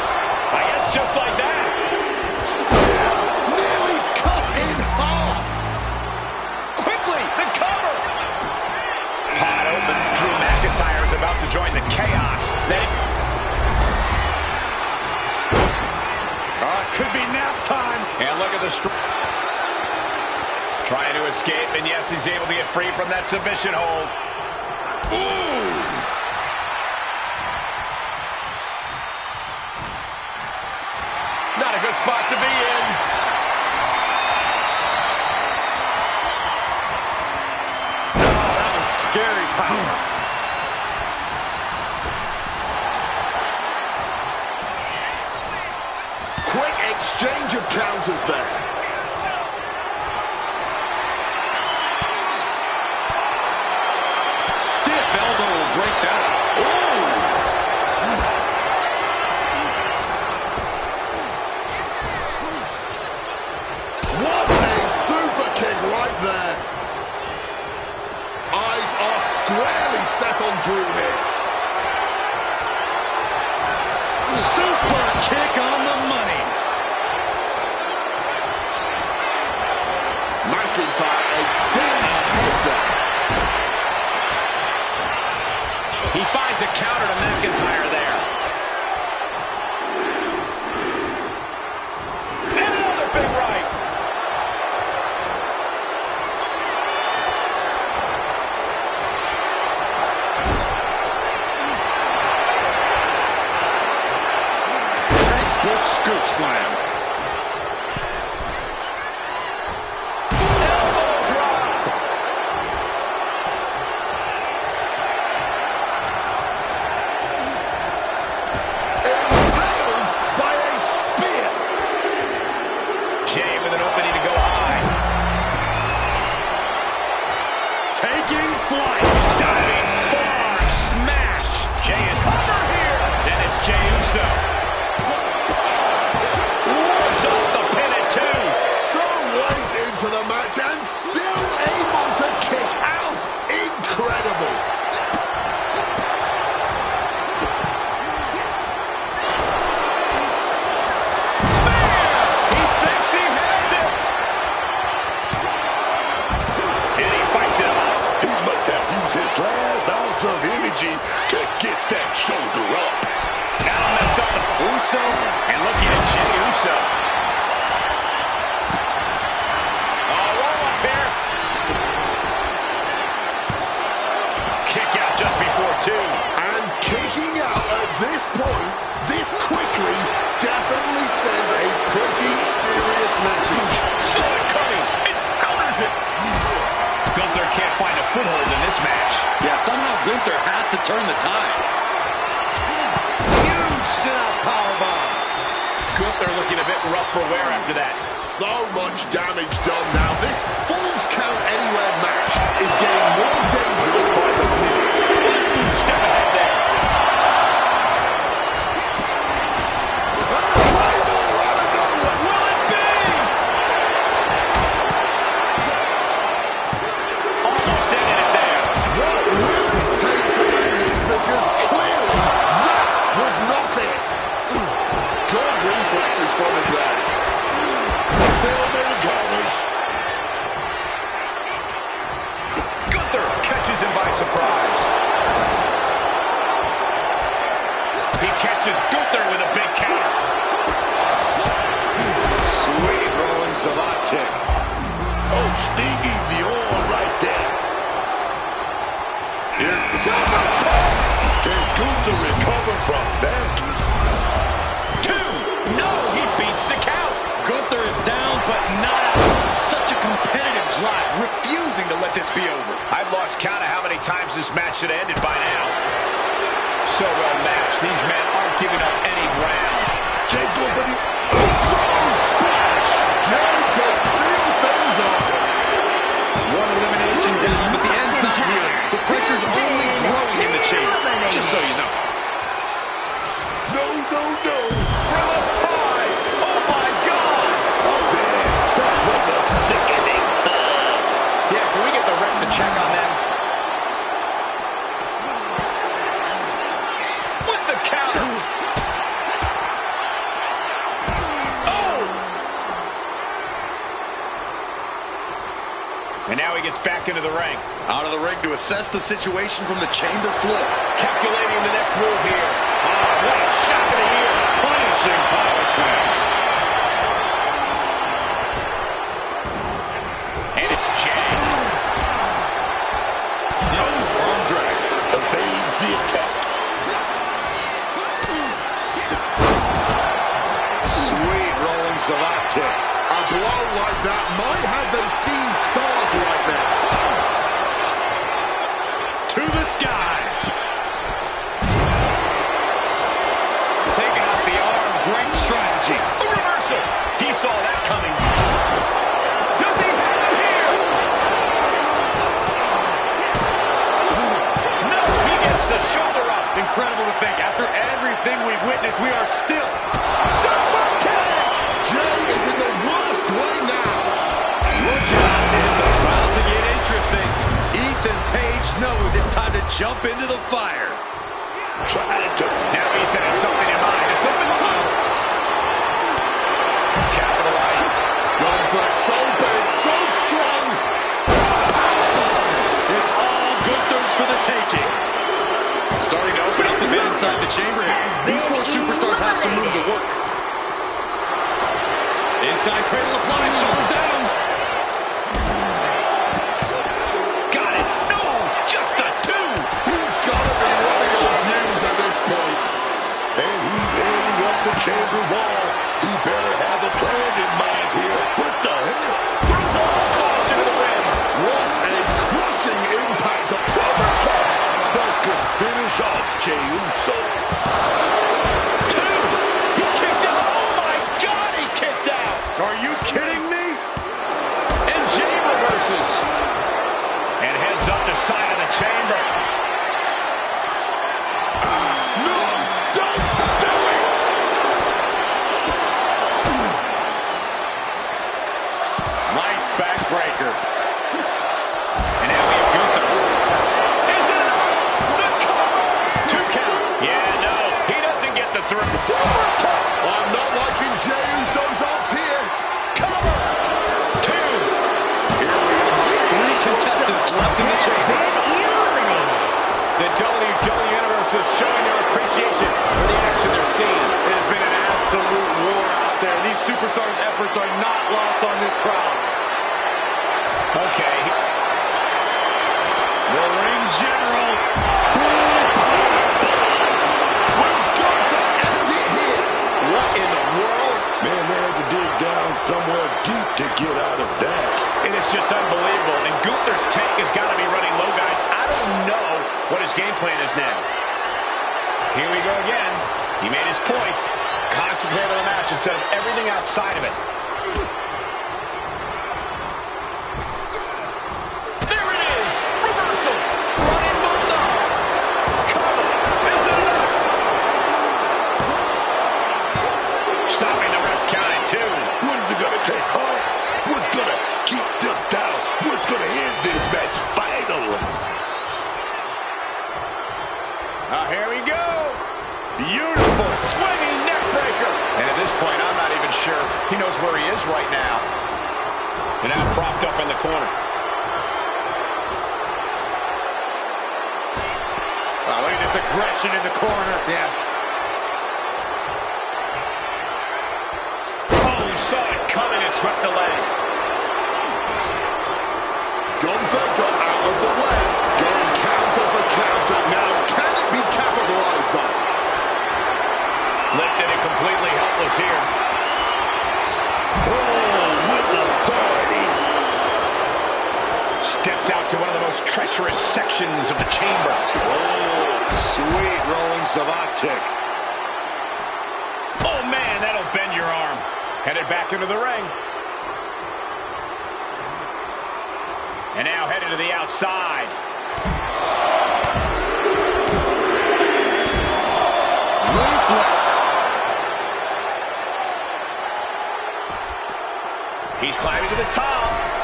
I guess just like that. Spear nearly cut in half. Quickly, the cover. Pot open. Drew McIntyre is about to join the chaos. Could be nap time. And look at the trying to escape, and yes, he's able to get free from that submission hold. Ooh! Not a good spot to be in. Oh, that was scary power. Quick exchange of counters there. Stiff elbow will break that. Ooh! What a super kick right there. Eyes are squarely set on Drew here. Super kick on the money. McIntyre is still ahead there. He finds a counter to McIntyre there. And another big right. Textbook scoop slam. And still able to kick out. Incredible. He thinks he has it. And he fights it off. He must have used his last ounce of energy to get that shoulder up. Now mess up the Uso. And looking at Jey Uso. And kicking out at this point, this quickly, definitely sends a pretty serious message. Saw it coming. It counters it. Gunther can't find a foothold in this match. Yeah, somehow Gunther has to turn the tide. Huge sit-out powerbomb. Gunther looking a bit rough for wear after that. So much damage done now. This Falls Count Anywhere match is getting more dangerous by the minute. Step ahead there. And the Claymore out of nowhere. Will it be? Almost ended it there. What will it take to end this? Because clearly that was not it. Good reflexes from him there. Still made counters. count of how many times this match should have ended by now. So well matched. These men aren't giving up any ground. Jay Goldberg, splash! Jay could seal things up. One elimination down, but the end's not here. The pressure's only growing in the chamber, just so you know. No. From up high. Oh, my God. Oh, man, that was a sickening thud. Yeah, can we get the ref to check on them? With the counter. And now he gets back into the ring. Out of the ring to assess the situation from the chamber floor. Calculating the next move here. Oh, what a shot to the ear. Punishing power slam. And it's Jay. No arm drag. Evades the attack. Sweet rolling Salat kick. A blow like that might have them seeing stars right now. To the sky. Taking out the arm. Great strategy. A reversal. He saw that coming. Does he have him here? No, he gets the shoulder up. Incredible to think, after everything we've witnessed, we are still Super kick! Jay is in the worst way now. Look out, it's about to get interesting. Ethan Page knows it's time to jump into the fire. Trying to. Now Ethan has something in mind. Is something behind. Capitalize. Going for it so big, so strong. It's all Gunther's for the taking. Starting to open up a bit inside the chamber here. These four superstars have some room to work. Inside cradle applied, shoulders down. Got it. No, just a two. He's got to be running on fumes at this point. And he's heading up the chamber wall. He better have a plan in mind here. What the hell? Throws all caution to the ring. What a crushing impact from the kick that could finish off Jey Uso. Two. He kicked out. Oh, my God, he kicked out. Are you kidding me? And Jey reverses. And heads up the side of the chamber. No, don't do it! Nice backbreaker. And now we have Gunther. Is it enough? The cover! 2 count. Yeah, no. He doesn't get the throw. Super kick! I'm not liking Jey Uso's odds here. Cover! 2. Here we go. 3 contestants left in the chamber. The WWE Universe is showing their appreciation for the action they're seeing. It has been an absolute war out there. These superstars' efforts are not lost on this crowd. Okay. The ring general. We've got to end it here. What in the world? Man, they had to dig down somewhere deep to get out of that. It is just unbelievable. And Gunther's tank has got to be running low, guys. I don't know what his game plan is now. Here we go again. He made his point. Concentrate on the match instead of everything outside of it. There it is. Reversal. Running bulldog. Cover. Is it enough? Stopping the ref's count at 2. What is it going to take, huh? What's going to keep them down? What's going to end this match finally? Here we go. Beautiful swinging neck breaker. And at this point, I'm not even sure he knows where he is right now. And now propped up in the corner. Oh, look at this aggression in the corner. Yeah. Oh, he saw it coming and swept the leg. Gunther got out of the way. Going counter for counter. Now, can it be capitalized on? Lifted and completely helpless here. Oh, with authority. Steps out to one of the most treacherous sections of the chamber. Oh, sweet rolling savate kick. Oh, man, that'll bend your arm. Headed back into the ring. And now headed to the outside. Ruthless. He's climbing to the top.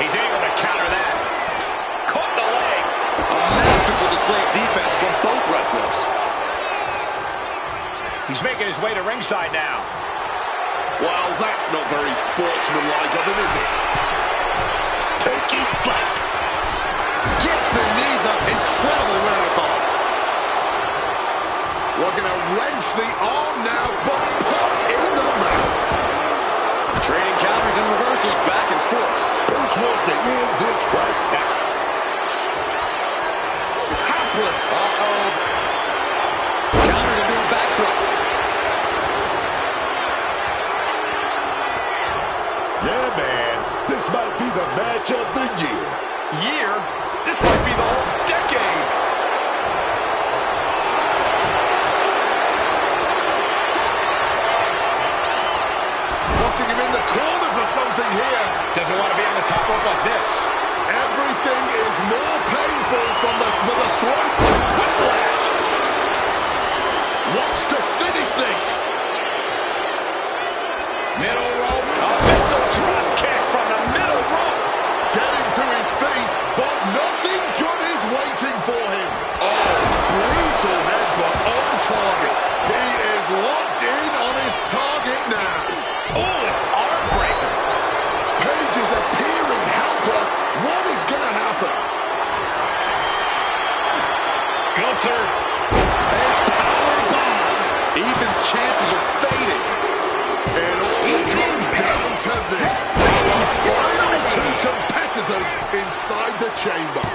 He's able to counter that. Caught the leg. A masterful display of defense from both wrestlers. He's making his way to ringside now. Well, that's not very sportsmanlike of him, is it? Taking flight. Gets the knees up. Incredible wherewithal. Looking to wrench the arm now, but put in the mat. Trading counters and reversals back and forth. Who's wants to end this right now? Hapless. Uh-oh. Counters into a backdrop. Yeah, man. This might be the match of the year. Year? This might be the whole decade. Putting him in the corner for something here. Doesn't want to be on the top rope like this. Everything is more painful for the throat. Whiplash. Wants to finish this. Middle rope. A missile drop kick from the middle rope. Getting to his feet, but nothing good is waiting for him. Oh, brutal headbutt on target. He is locked in on his target now. Oh, an arm breaker. Page is appearing helpless. What is going to happen? Gunther. A powerbomb. Ethan's chances are fading. It all comes down to this. Final two competitors inside the chamber.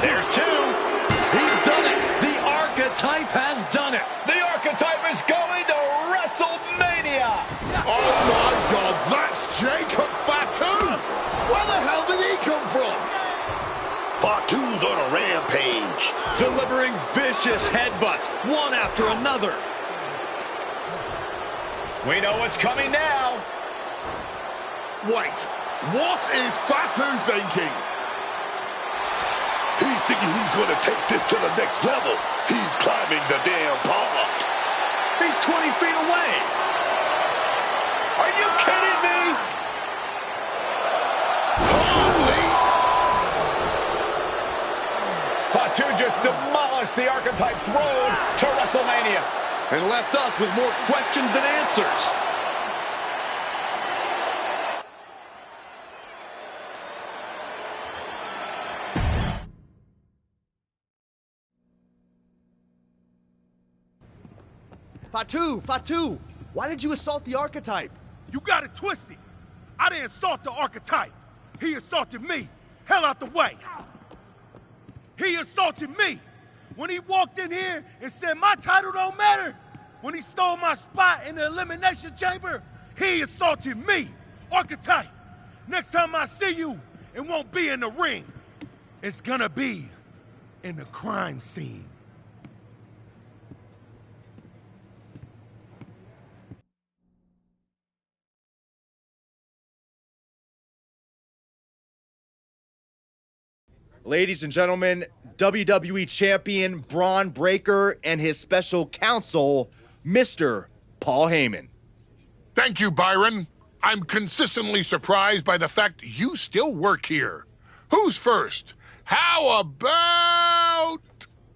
There's two. He's done it. The Archetype has done it. The Archetype is going to WrestleMania. Oh my God, that's Jacob Fatu. Where the hell did he come from? Fatu's on a rampage. Delivering vicious headbutts, one after another. We know what's coming now. Wait, what is Fatu thinking? He's thinking he's going to take this to the next level. He's climbing the damn pond. He's 20 feet away. Are you kidding me? Holy! Fatu just demolished the Archetype's road to WrestleMania. And left us with more questions than answers. Fatu, why did you assault the Archetype? You got it twisted. I didn't assault the Archetype. He assaulted me. Hell out the way. He assaulted me. When he walked in here and said my title don't matter, when he stole my spot in the Elimination Chamber, he assaulted me. Archetype, next time I see you, it won't be in the ring. It's gonna be in the crime scene. Ladies and gentlemen, WWE Champion Braun Breaker and his special counsel, Mr. Paul Heyman. Thank you, Byron. I'm consistently surprised by the fact you still work here. Who's first? How about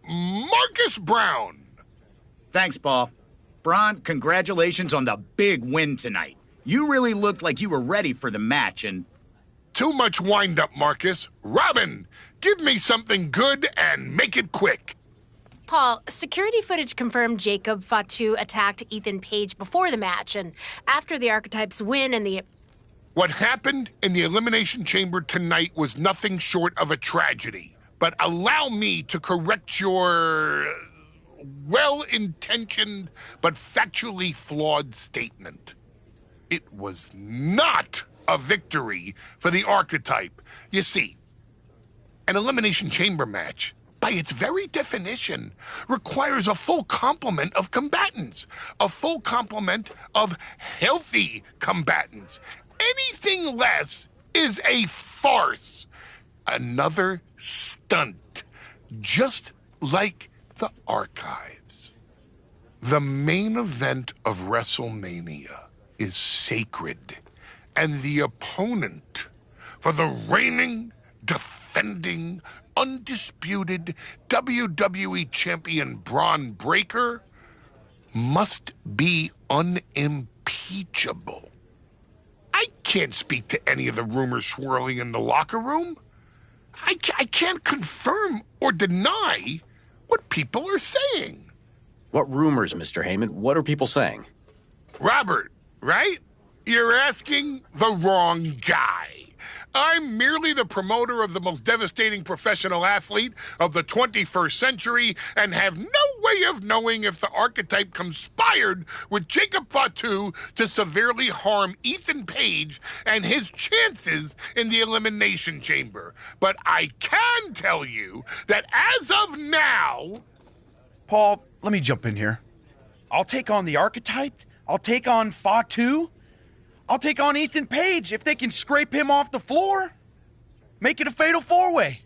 Marcus Brown? Thanks, Paul. Braun, congratulations on the big win tonight. You really looked like you were ready for the match, and... Too much wind-up, Marcus. Robin, give me something good and make it quick. Paul, security footage confirmed Jacob Fatu attacked Ethan Page before the match, and after the Archetypes win and the... What happened in the Elimination Chamber tonight was nothing short of a tragedy. But allow me to correct your well-intentioned but factually flawed statement. it was not a victory for the Archetype. You see, an Elimination Chamber match, by its very definition, requires a full complement of combatants, a full complement of healthy combatants. Anything less is a farce, another stunt, just like the Archives. The main event of WrestleMania is sacred, and the opponent for the reigning, defending, undisputed WWE Champion Braun Breaker must be unimpeachable. I can't speak to any of the rumors swirling in the locker room. I can't confirm or deny what people are saying. What rumors, Mr. Heyman? What are people saying? Robert, right? You're asking the wrong guy. I'm merely the promoter of the most devastating professional athlete of the 21st century and have no way of knowing if the Archetype conspired with Jacob Fatu to severely harm Ethan Page and his chances in the Elimination Chamber. But I can tell you that as of now... Paul, let me jump in here. I'll take on the Archetype. I'll take on Fatu. I'll take on Ethan Page if they can scrape him off the floor. Make it a fatal four-way.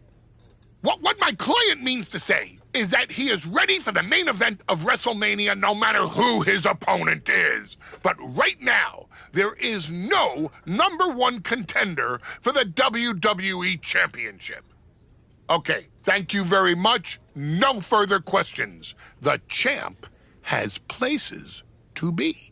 What my client means to say is that he is ready for the main event of WrestleMania no matter who his opponent is. But right now, there is no #1 contender for the WWE Championship. Okay, thank you very much. No further questions. The champ has places to be.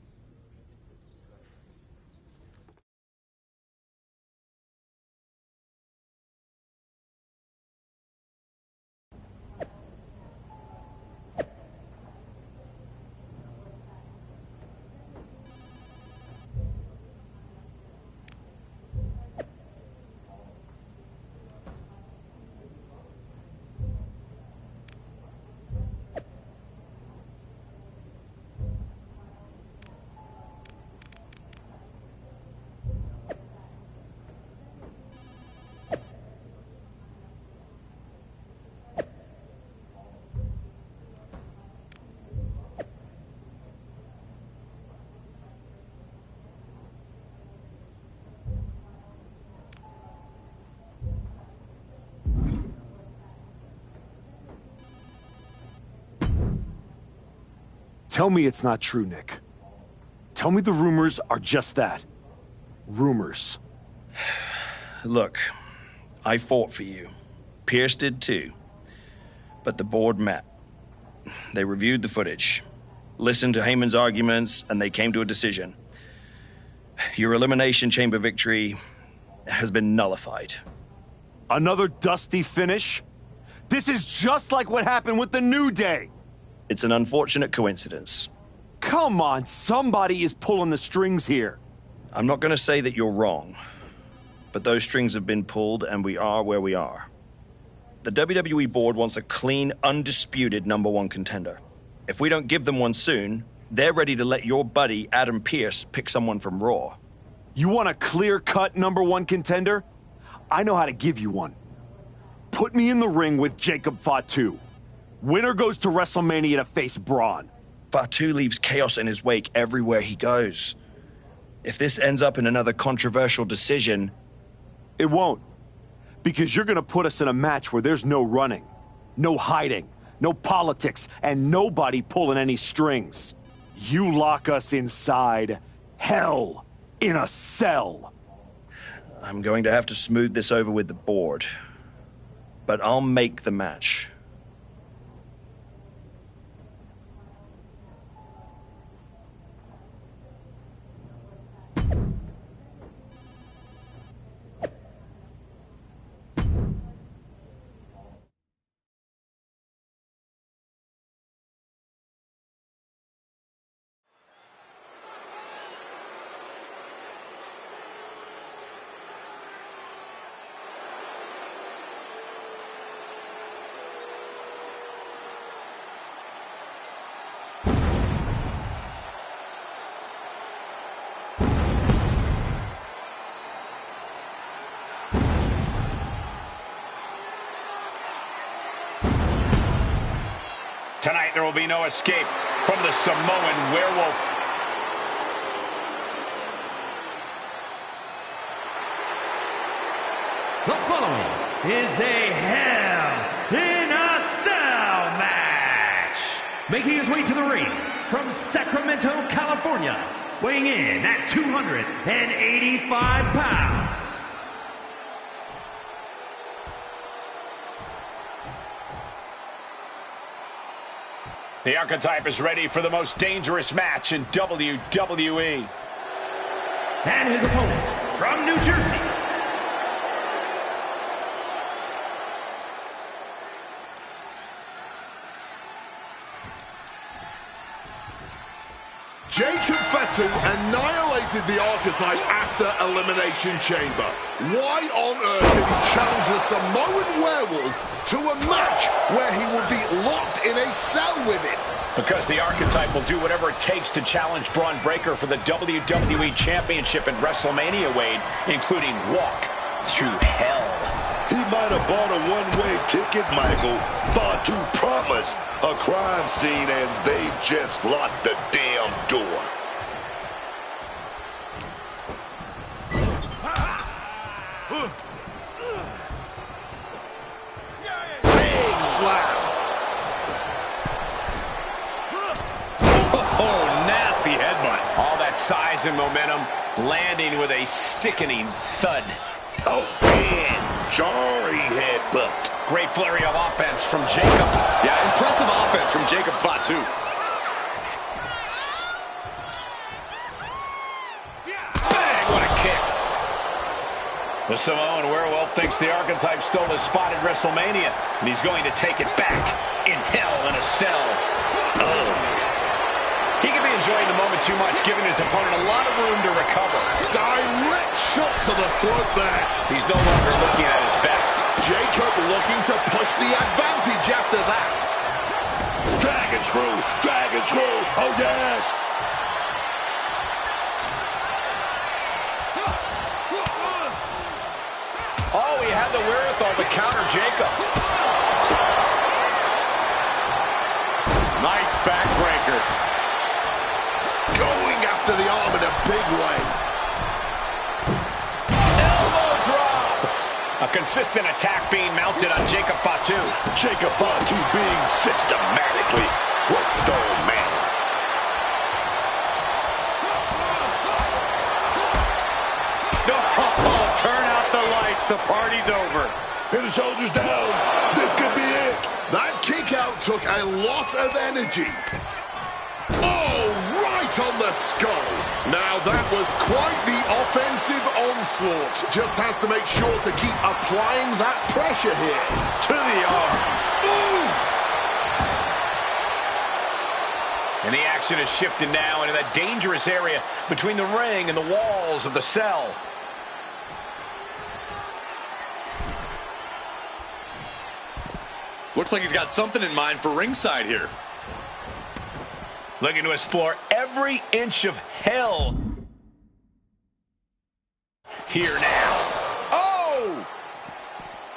Tell me it's not true, Nick. Tell me the rumors are just that. Rumors. Look, I fought for you. Pierce did too. But the board met. They reviewed the footage, listened to Heyman's arguments, and they came to a decision. Your Elimination Chamber victory has been nullified. Another dusty finish? This is just like what happened with the New Day. It's an unfortunate coincidence. Come on, somebody is pulling the strings here. I'm not going to say that you're wrong, but those strings have been pulled and we are where we are. The WWE board wants a clean, undisputed #1 contender. If we don't give them one soon, they're ready to let your buddy Adam Pearce pick someone from Raw. You want a clear-cut #1 contender? I know how to give you one. Put me in the ring with Jacob Fatu. Winner goes to WrestleMania to face Braun. Fatu leaves chaos in his wake everywhere he goes. If this ends up in another controversial decision... It won't. Because you're gonna put us in a match where there's no running, no hiding, no politics, and nobody pulling any strings. You lock us inside hell in a cell. I'm going to have to smooth this over with the board. But I'll make the match. Tonight there will be no escape from the Samoan Werewolf. The following is a Hell in a Cell match. Making his way to the ring from Sacramento, California, weighing in at 285 pounds. The Archetype is ready for the most dangerous match in WWE. And his opponent from New Jersey, Jacob Fatu annihilated the Archetype after Elimination Chamber. Why on earth did he challenge the Samoan Werewolf to a match where he would be locked in a cell with him? Because the Archetype will do whatever it takes to challenge Braun Breaker for the WWE Championship at WrestleMania, Wade, including walk through hell. He might have bought a one-way ticket, Michael. Fatu promised a crime scene, and they just locked the damn door. Big slap. Oh, nasty headbutt. All that size and momentum landing with a sickening thud. Oh, man. Jarring headbutt. Great flurry of offense from Jacob. Yeah, impressive offense from Jacob Fatu. Bang, what a kick. The Samoan Werewolf thinks the Archetype stole his spot at WrestleMania, and he's going to take it back in Hell in a Cell. Oh. He could be enjoying the moment too much, giving his opponent a lot of room to recover. Direct shot to the throat there. He's no longer looking at his best. Jacob looking to push the advantage after that. Dragon screw. Dragon screw. Oh, yes. Oh, he had the wherewithal to counter Jacob. Nice backbreaker. Going after the arm in a big way. Elbow drop. A consistent attack being mounted on Jacob Fatu. Jacob Fatu being systematically worked on, man. Oh, turn out the lights. The party's over. Hit the shoulders down. This could be it. That kick out took a lot of energy. Oh, right on the skull. Now that was quite the offensive onslaught. Just has to make sure to keep applying that pressure here. To the arm. Oof! And the action has shifted now into that dangerous area between the ring and the walls of the cell. Looks like he's got something in mind for ringside here. Looking to explore every inch of hell. Here now. Oh!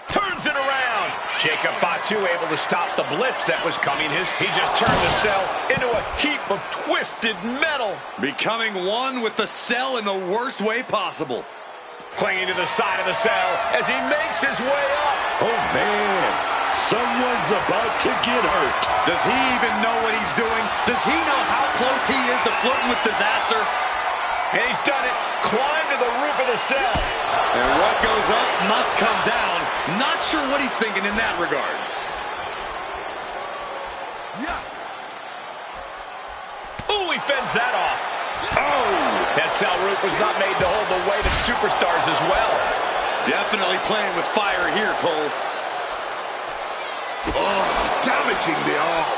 Turns it around. Jacob Fatu able to stop the blitz that was coming his. He just turned the cell into a heap of twisted metal. Becoming one with the cell in the worst way possible. Clinging to the side of the cell as he makes his way up. Oh, man. Someone's about to get hurt. Does he even know what he's doing? Does he know how close he is to flirting with disaster? And he's done it. Climbed to the roof of the cell. And what goes up must come down. Not sure what he's thinking in that regard. Ooh, he fends that off. Oh! That cell roof was not made to hold the weight of superstars as well. Definitely playing with fire here, Cole. Oh, damaging the arm.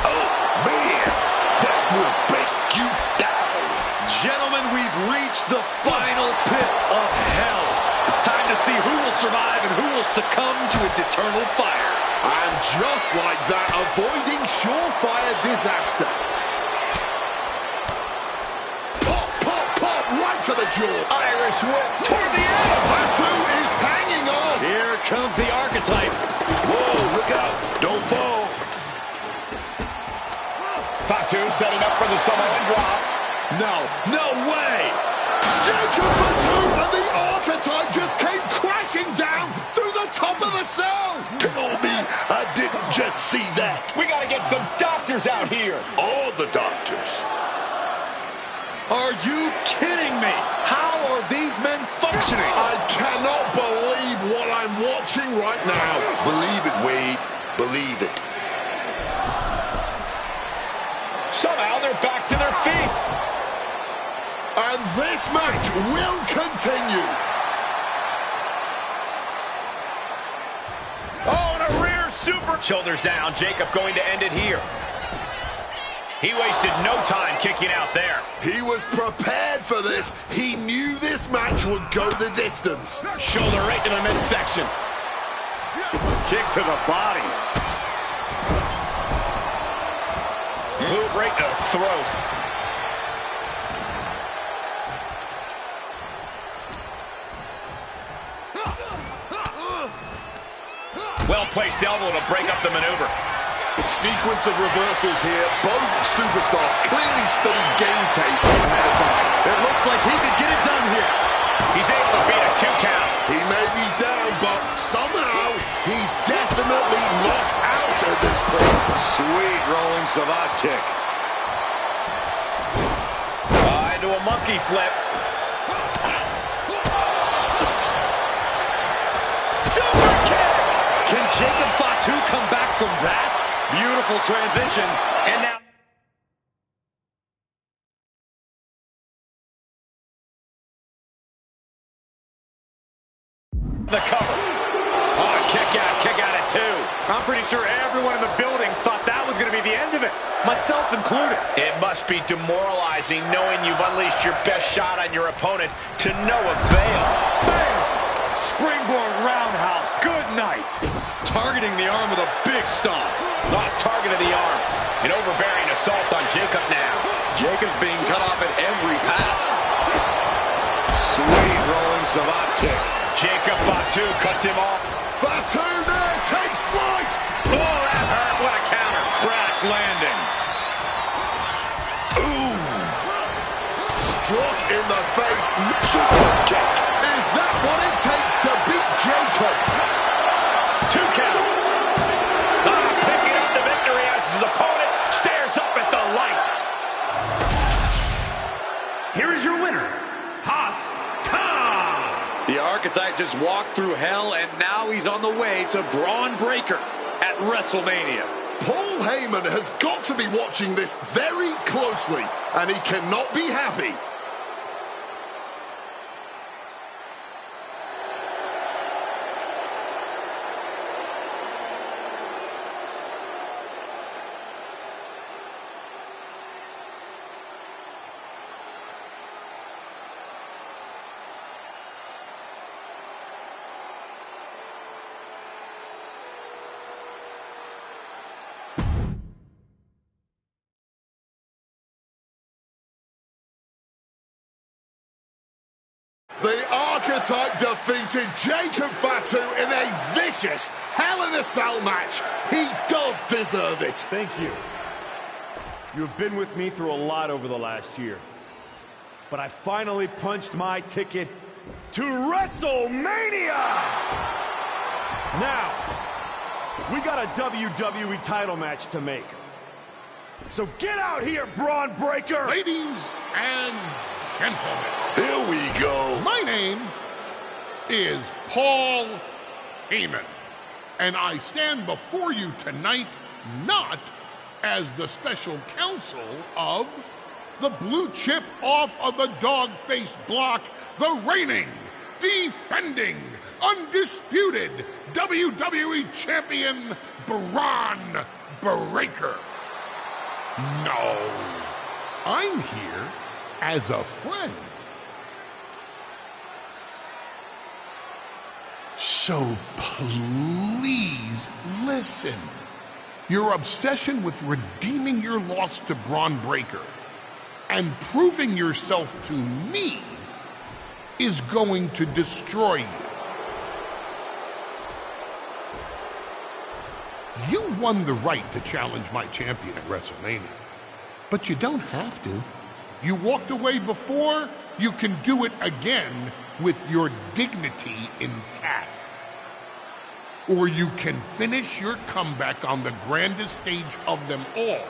Oh, man. That will break you down. Gentlemen, we've reached the final pits of hell. It's time to see who will survive and who will succumb to its eternal fire. And just like that, avoiding surefire disaster. Pop, pop, pop, right to the jaw. Irish whip toward the edge. Fatu is hanging on. Here comes the Archetype. Whoa, look out. Don't fall. Fatu setting up for the Samoan drop. No way! Jacob Fatu and the Archetype just came crashing down through the top of the cell! Tell me I didn't just see that. We gotta get some doctors out here. All the doctors. Are you kidding me? How are these men functioning? I cannot believe what I'm watching right now. Believe it, Wade. Believe it. Somehow they're back to their feet. And this match will continue. Oh, and a rear super. Shoulders down. Jacob going to end it here. He wasted no time kicking out there. He was prepared for this. He knew this match would go the distance. Shoulder right to the midsection. Kick to the body. Move right to the throat. Well-placed elbow to break up the maneuver. Sequence of reversals here. Both superstars clearly studied game tape ahead of time. It looks like he could get it done here. He's able to beat a 2 count. He may be down, but somehow he's definitely not out at this point. Sweet rolling savate kick. Into a monkey flip. Super kick! Can Jacob Fatu come back from that? Beautiful transition. And now the cover. Oh, kick out at 2. I'm pretty sure everyone in the building thought that was going to be the end of it, myself included. It must be demoralizing knowing you've unleashed your best shot on your opponent to no avail. Bam! Springboard roundhouse. Good night. Targeting the arm with a big stomp. Not targeting the arm. An overbearing assault on Jacob now. Jacob's being cut off at every pass. Sweet rolling savate kick. Jacob Fatu cuts him off. Fatu there takes flight. Oh, that hurt. What a counter. Crash landing. Ooh. Struck in the face. Super kick. Is that what it takes to beat Jacob? 2 count. Picking up the victory as his opponent stares up at the lights. Here is your winner, Haas Khan. The Archetype just walked through hell, and now he's on the way to Braun Breaker at WrestleMania. Paul Heyman has got to be watching this very closely, and he cannot be happy. The Archetype defeated Jacob Fatu in a vicious Hell in a Cell match. He does deserve it. Thank you. You have been with me through a lot over the last year. But I finally punched my ticket to WrestleMania! Now, we got a WWE title match to make. So get out here, Braun Breaker! Ladies and gentlemen. Here we go. My name is Paul Heyman, and I stand before you tonight not as the special counsel of the blue chip off of the dog-faced block, the reigning, defending, undisputed WWE Champion Braun Breaker. No, I'm here as a friend. So please listen. Your obsession with redeeming your loss to Braun Breaker and proving yourself to me is going to destroy you. You won the right to challenge my champion at WrestleMania. But you don't have to. You walked away before, you can do it again with your dignity intact. Or you can finish your comeback on the grandest stage of them all,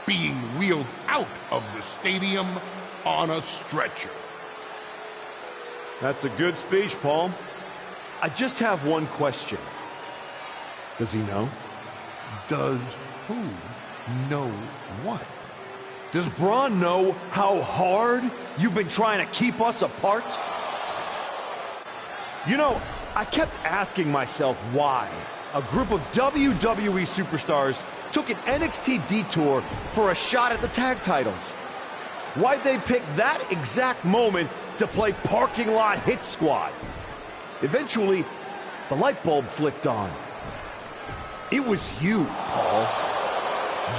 being wheeled out of the stadium on a stretcher. That's a good speech, Paul. I just have one question. Does he know? Does who know what? Does Braun know how hard you've been trying to keep us apart? You know, I kept asking myself why a group of WWE superstars took an NXT detour for a shot at the tag titles. Why'd they pick that exact moment to play parking lot hit squad? Eventually, the light bulb flicked on. It was you, Paul.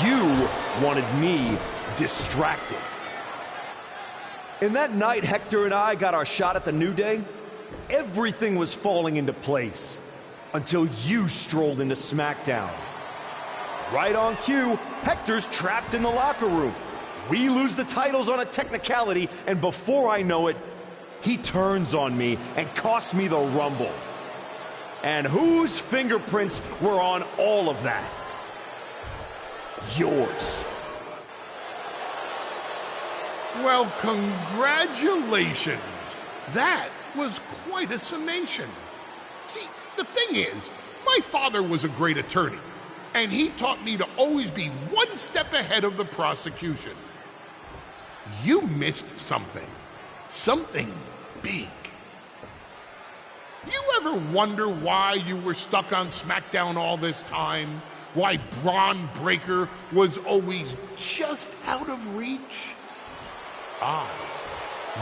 You wanted me distracted. And that night Hector and I got our shot at the New Day, everything was falling into place until you strolled into SmackDown. Right on cue, Hector's trapped in the locker room. We lose the titles on a technicality, and before I know it, he turns on me and costs me the Rumble. And whose fingerprints were on all of that? Yours. Well, congratulations. That was quite a summation. See, the thing is, my father was a great attorney, and he taught me to always be one step ahead of the prosecution. You missed something. Something big. You ever wonder why you were stuck on SmackDown all this time? Why Braun Breaker was always just out of reach? I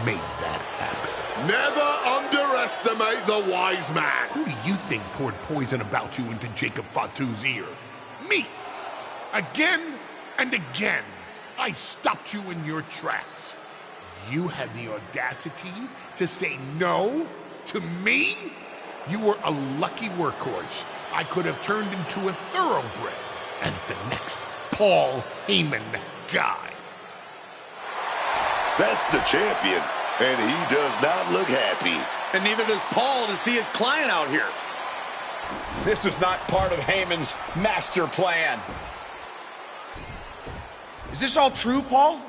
made that happen. Never underestimate the wise man. Who do you think poured poison about you into Jacob Fatu's ear? Me. Again and again, I stopped you in your tracks. You had the audacity to say no to me? You were a lucky workhorse I could have turned into a thoroughbred as the next Paul Heyman guy. That's the champion, and he does not look happy. And neither does Paul to see his client out here. This was not part of Heyman's master plan. Is this all true, Paul?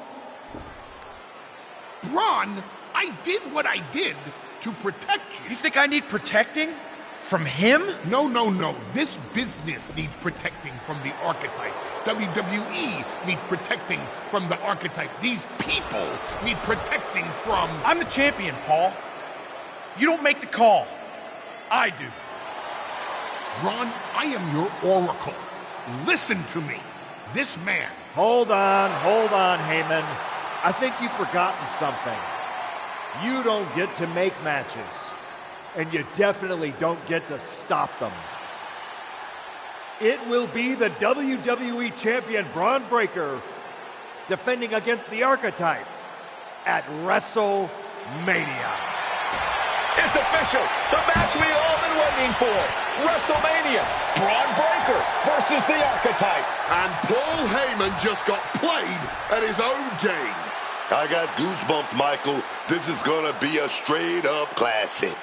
Braun, I did what I did to protect you. You think I need protecting? From him? No, no, no. This business needs protecting from the archetype. WWE needs protecting from the archetype. These people need protecting from... I'm the champion, Paul. You don't make the call. I do. Ron, I am your oracle. Listen to me. This man... Hold on, Heyman. I think you've forgotten something. You don't get to make matches. And you definitely don't get to stop them. It will be the WWE Champion Braun Breaker defending against the Archetype at WrestleMania. It's official. The match we've all been waiting for. WrestleMania. Braun Breaker versus the Archetype. And Paul Heyman just got played at his own game. I got goosebumps, Michael. This is gonna be a straight-up classic.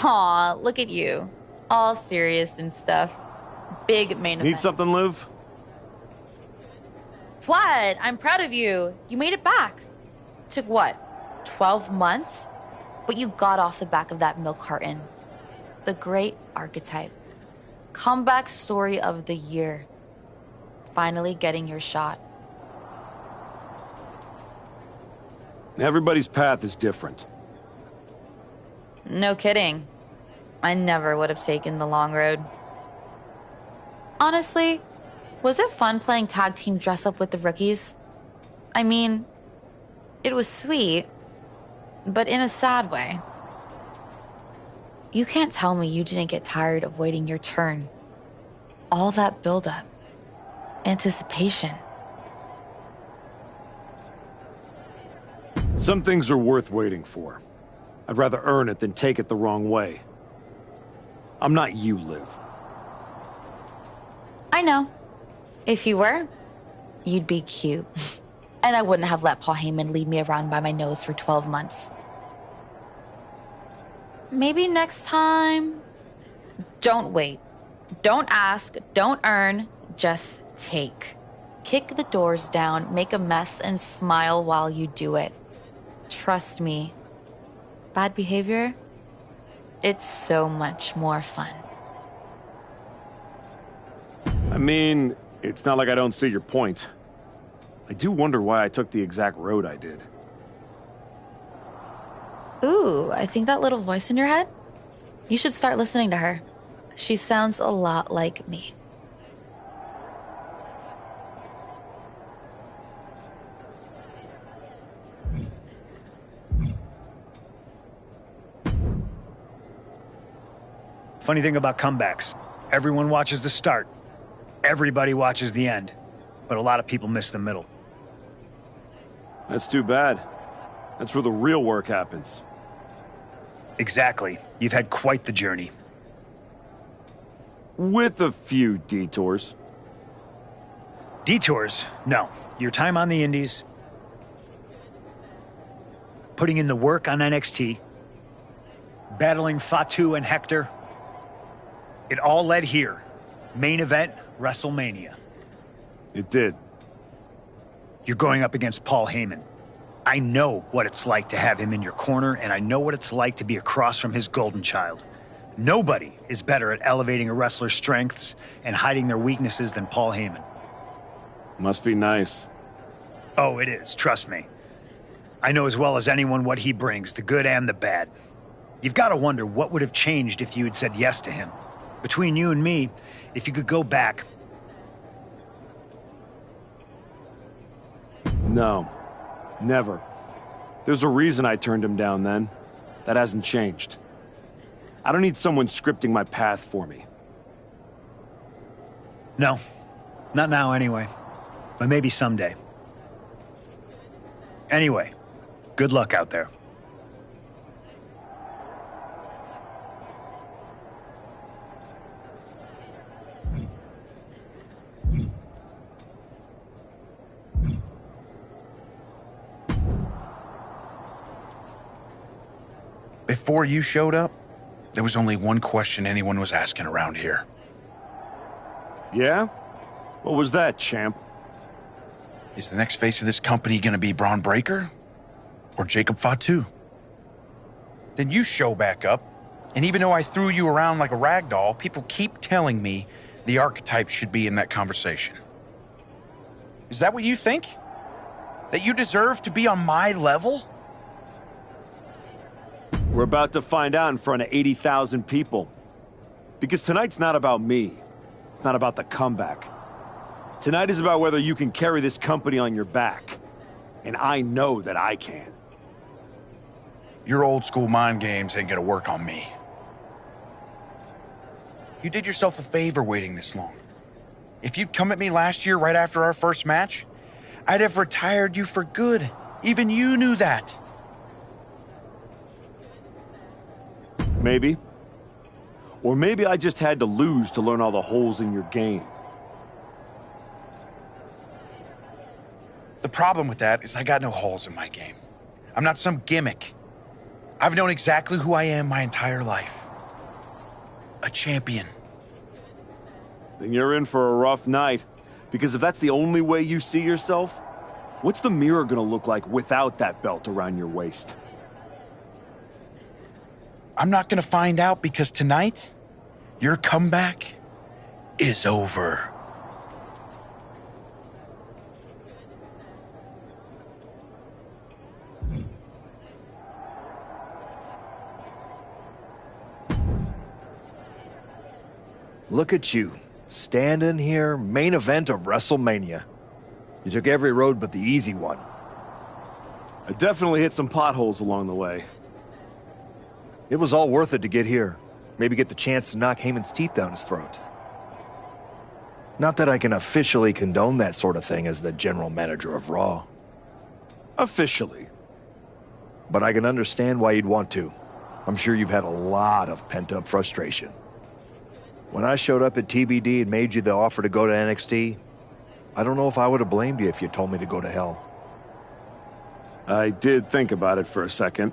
Aw, look at you. All serious and stuff. Big main event. Need something, Liv? What? I'm proud of you. You made it back. Took what? 12 months? But you got off the back of that milk carton. The great archetype. Comeback story of the year. Finally getting your shot. Everybody's path is different. No kidding. I never would have taken the long road. Honestly, was it fun playing tag team dress up with the rookies? I mean, it was sweet, but in a sad way. You can't tell me you didn't get tired of waiting your turn. All that buildup, anticipation. Some things are worth waiting for. I'd rather earn it than take it the wrong way. I'm not you, Liv. I know. If you were, you'd be cute. And I wouldn't have let Paul Heyman lead me around by my nose for 12 months. Maybe next time... Don't wait. Don't ask. Don't earn. Just take. Kick the doors down, make a mess, and smile while you do it. Trust me. Bad behavior? It's so much more fun. I mean, it's not like I don't see your point. I do wonder why I took the exact road I did. Ooh, I think that little voice in your head? You should start listening to her. She sounds a lot like me. Funny thing about comebacks, everyone watches the start. Everybody watches the end. But a lot of people miss the middle. That's too bad. That's where the real work happens. Exactly. You've had quite the journey. With a few detours. Detours? No. Your time on the Indies, putting in the work on NXT, battling Fatu and Hector, it all led here. Main event, WrestleMania. It did. You're going up against Paul Heyman. I know what it's like to have him in your corner, and I know what it's like to be across from his golden child. Nobody is better at elevating a wrestler's strengths and hiding their weaknesses than Paul Heyman. Must be nice. Oh, it is, trust me. I know as well as anyone what he brings, the good and the bad. You've got to wonder what would have changed if you had said yes to him. Between you and me, if you could go back... No. Never. There's a reason I turned him down then. That hasn't changed. I don't need someone scripting my path for me. No. Not now, anyway. But maybe someday. Anyway, good luck out there. Before you showed up, there was only one question anyone was asking around here. Yeah? What was that, champ? Is the next face of this company gonna be Braun Breaker? Or Jacob Fatu? Then you show back up, and even though I threw you around like a rag doll, people keep telling me the archetype should be in that conversation. Is that what you think? That you deserve to be on my level? We're about to find out in front of 80,000 people. Because tonight's not about me. It's not about the comeback. Tonight is about whether you can carry this company on your back. And I know that I can. Your old school mind games ain't gonna work on me. You did yourself a favor waiting this long. If you'd come at me last year right after our first match, I'd have retired you for good. Even you knew that. Maybe. Or maybe I just had to lose to learn all the holes in your game. The problem with that is I got no holes in my game. I'm not some gimmick. I've known exactly who I am my entire life. a champion. Then you're in for a rough night. Because if that's the only way you see yourself, what's the mirror gonna look like without that belt around your waist? I'm not gonna find out because tonight, your comeback is over. Look at you, standing here, main event of WrestleMania. You took every road but the easy one. I definitely hit some potholes along the way. It was all worth it to get here. Maybe get the chance to knock Heyman's teeth down his throat. Not that I can officially condone that sort of thing as the general manager of Raw. Officially. But I can understand why you'd want to. I'm sure you've had a lot of pent-up frustration. When I showed up at TBD and made you the offer to go to NXT, I don't know if I would have blamed you if you told me to go to hell. I did think about it for a second.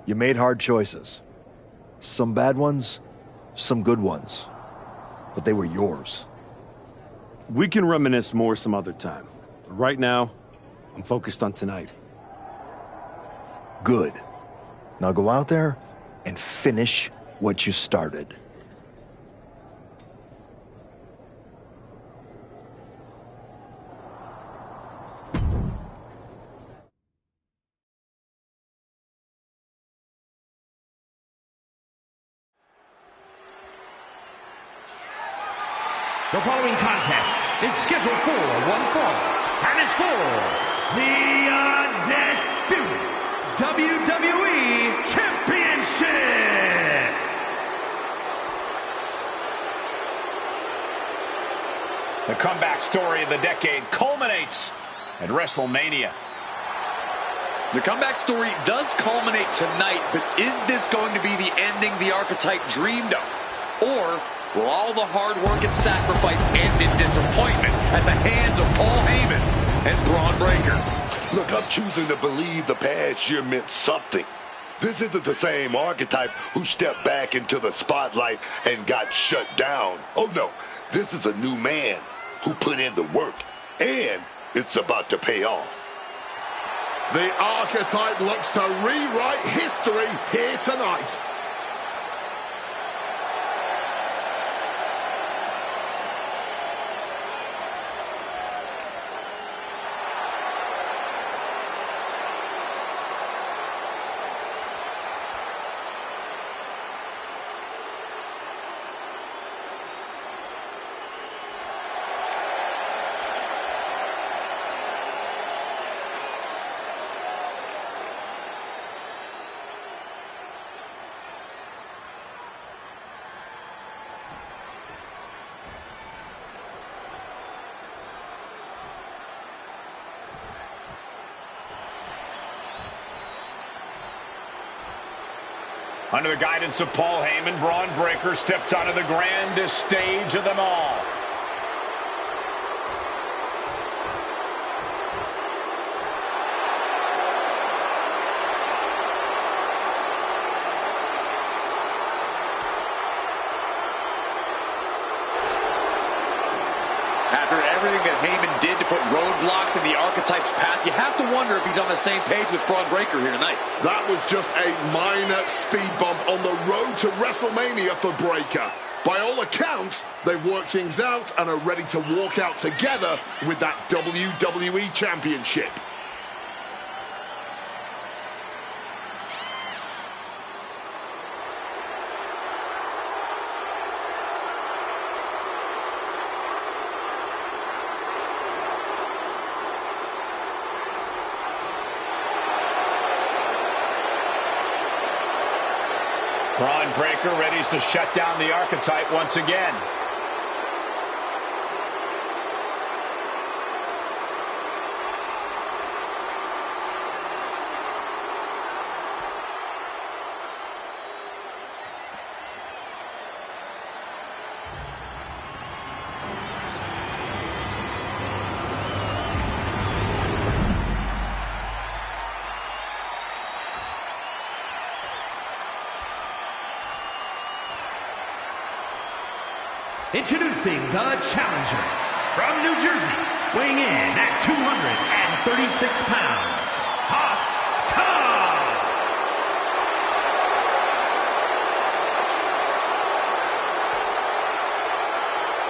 You made hard choices. Some bad ones, some good ones. But they were yours. We can reminisce more some other time. But right now, I'm focused on tonight. Good. Now go out there and finish what you started. The following contest is scheduled for one fall and is for the undisputed WWE Championship. The comeback story of the decade culminates at WrestleMania. The comeback story does culminate tonight, but is this going to be the ending the archetype dreamed of? Or will all the hard work and sacrifice end in disappointment at the hands of Paul Heyman and Braun Breaker? Look, I'm choosing to believe the past year meant something. This isn't the same archetype who stepped back into the spotlight and got shut down. Oh no, this is a new man who put in the work, and it's about to pay off. The archetype looks to rewrite history here tonight. Under the guidance of Paul Heyman, Braun Breaker steps onto the grandest stage of them all. After everything that Heyman did to put roadblocks in the archetype's path, you have to wonder if he's on the same page with Braun Breaker here tonight. That was just a minor speed bump on the road to WrestleMania for Breaker. By all accounts, they worked things out and are ready to walk out together with that WWE Championship. Braun Breaker ready to shut down the archetype once again. Introducing the challenger from New Jersey, weighing in at 236 pounds, Haas Khan.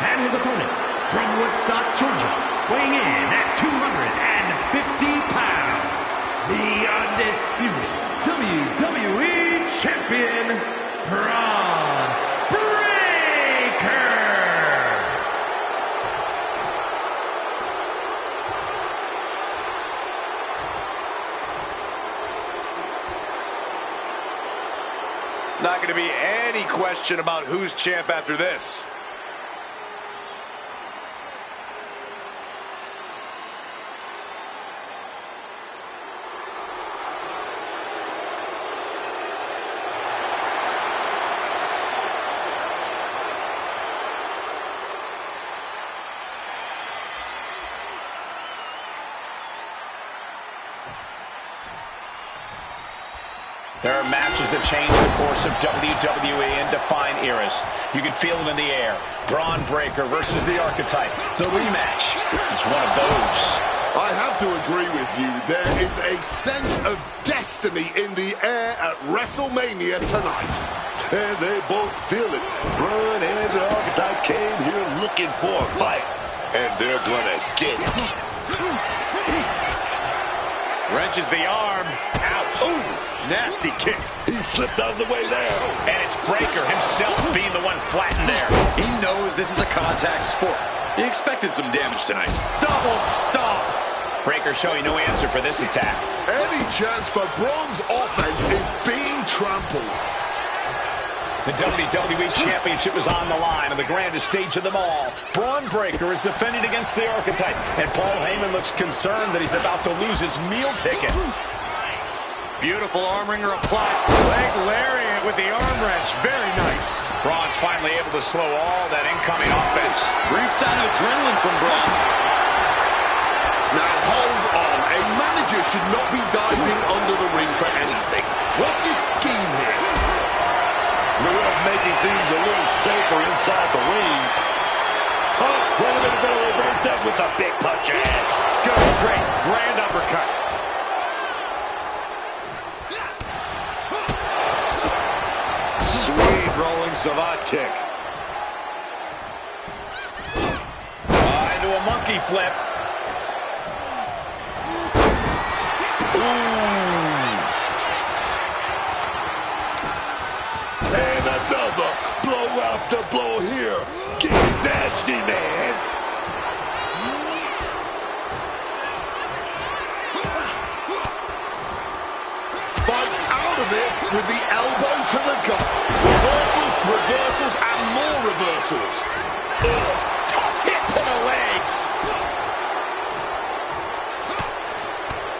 And his opponent from Woodstock, Georgia, weighing in at 250 pounds, the undisputed WWE Champion, Braun Breaker. Not going to be any question about who's champ after this. There are matches that change the course of WWE and define eras. You can feel them in the air. Braun Breaker versus the Archetype. The rematch is one of those. I have to agree with you. There is a sense of destiny in the air at WrestleMania tonight. And they both feel it. Braun and the Archetype came here looking for a fight. And they're gonna get it. Wrenches the arm. Ouch. Ooh. Nasty kick. He slipped out of the way there. And it's Breaker himself being the one flattened there. He knows this is a contact sport. He expected some damage tonight. Double stomp. Breaker showing no answer for this attack. Any chance for Braun's offense is being trampled. The WWE Championship is on the line on the grandest stage of them all. Braun Breaker is defending against the Archetype, and Paul Heyman looks concerned that he's about to lose his meal ticket. Beautiful arm wringer applied. Leg lariat with the arm wrench. Very nice. Braun's finally able to slow all that incoming offense. Brief sign of adrenaline from Braun. Now hold on. A manager should not be diving under the ring for anything. What's his scheme here? The ref making things a little safer inside the ring. Oh, wait a minute, they'll reverse that with a big punch ass. Good, great, grand uppercut. Sweet rolling savate kick. Into a monkey flip. And another blow after blow here. Get nasty, man. Fights out of it with the elbow to the gut. Reversals, reversals, and more reversals. Ugh, tough hit to the legs.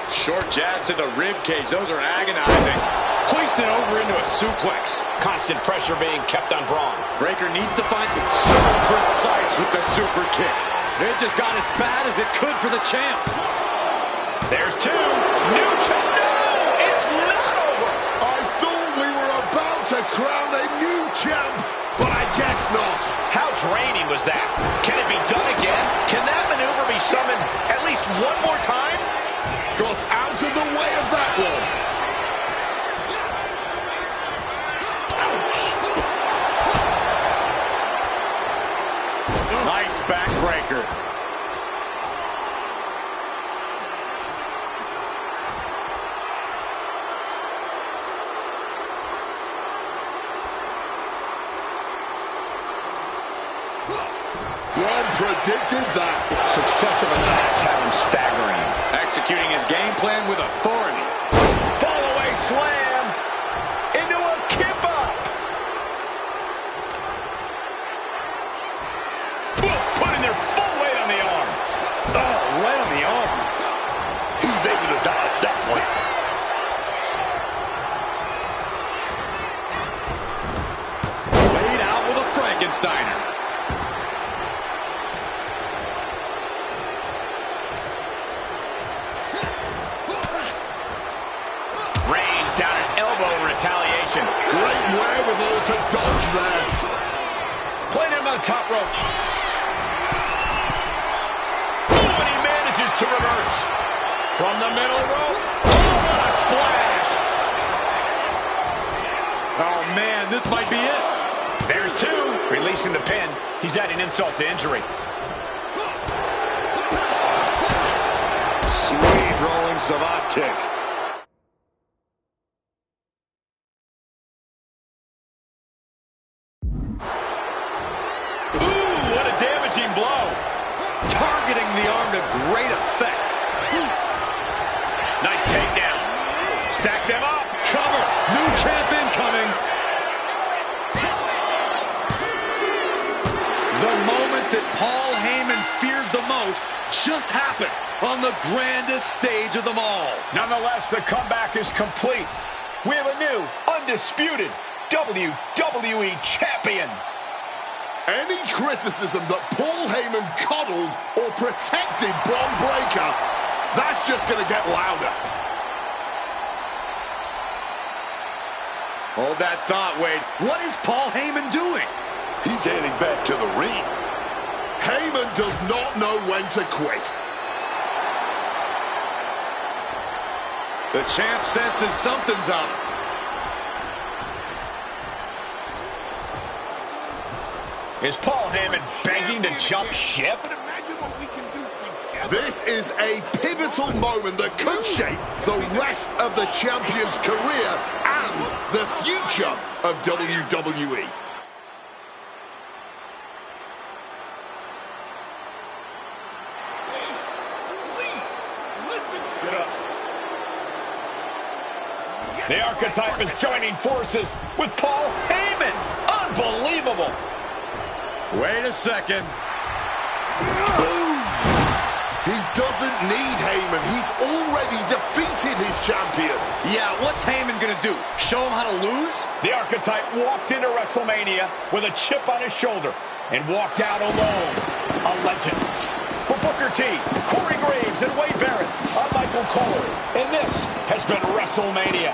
Short jabs to the rib cage. Those are agonizing. Hoisted over into a suplex. Constant pressure being kept on Braun. Breaker needs to find so precise with the super kick. It just got as bad as it could for the champ. There's two. New champ. No, it's not over. I thought we were about to crown a new champ, but I guess not. How draining was that? Can it be done again? Can that maneuver be summoned at least one more time? Got out of the way of that one. Nice backbreaker. Braun predicted that. Successive attacks have him staggering. Executing his game plan with authority. Fall away slam into a kip up. Putting their full weight on the arm. Oh, right on the arm. He was able to dodge that one. Laid out with a Frankensteiner. Range down an elbow retaliation. Great wherewithal to dodge that. Played him him on the top rope. Oh, and he manages to reverse. From the middle rope. Oh, what a splash. Oh, man, this might be it. There's two. Releasing the pin. He's adding insult to injury. Sweet rolling savate kick. Ooh, what a damaging blow. Targeting the arm to great effect. Nice takedown. Stack them up. Cover. New champ incoming. The moment that Paul Heyman feared the most just happened on the grandest stage of them all. Nonetheless, the comeback is complete. We have a new, undisputed WWE Champion. Any criticism that Paul Heyman coddled or protected Bron Breakker, that's just going to get louder. Hold that thought, Wade. What is Paul Heyman doing? He's heading back to the ring. Heyman does not know when to quit. The champ senses something's up. Is Paul Heyman begging to jump ship? This is a pivotal moment that could shape the rest of the champion's career and the future of WWE. The Archetype is joining forces with Paul Heyman. Unbelievable. Wait a second. Boom! He doesn't need Heyman. He's already defeated his champion. Yeah, what's Heyman gonna do? Show him how to lose? The Archetype walked into WrestleMania with a chip on his shoulder and walked out alone. A legend. For Booker T, Corey Graves, and Wade Barrett, I'm Michael Cole, and this has been WrestleMania.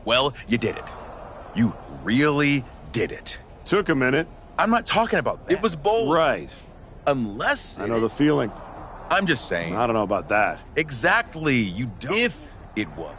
Well, you did it. You really did it. Took a minute. I'm not talking about that. It was bold. Right. Unless I know the feeling. I'm just saying. I don't know about that. Exactly. You don't. If it was.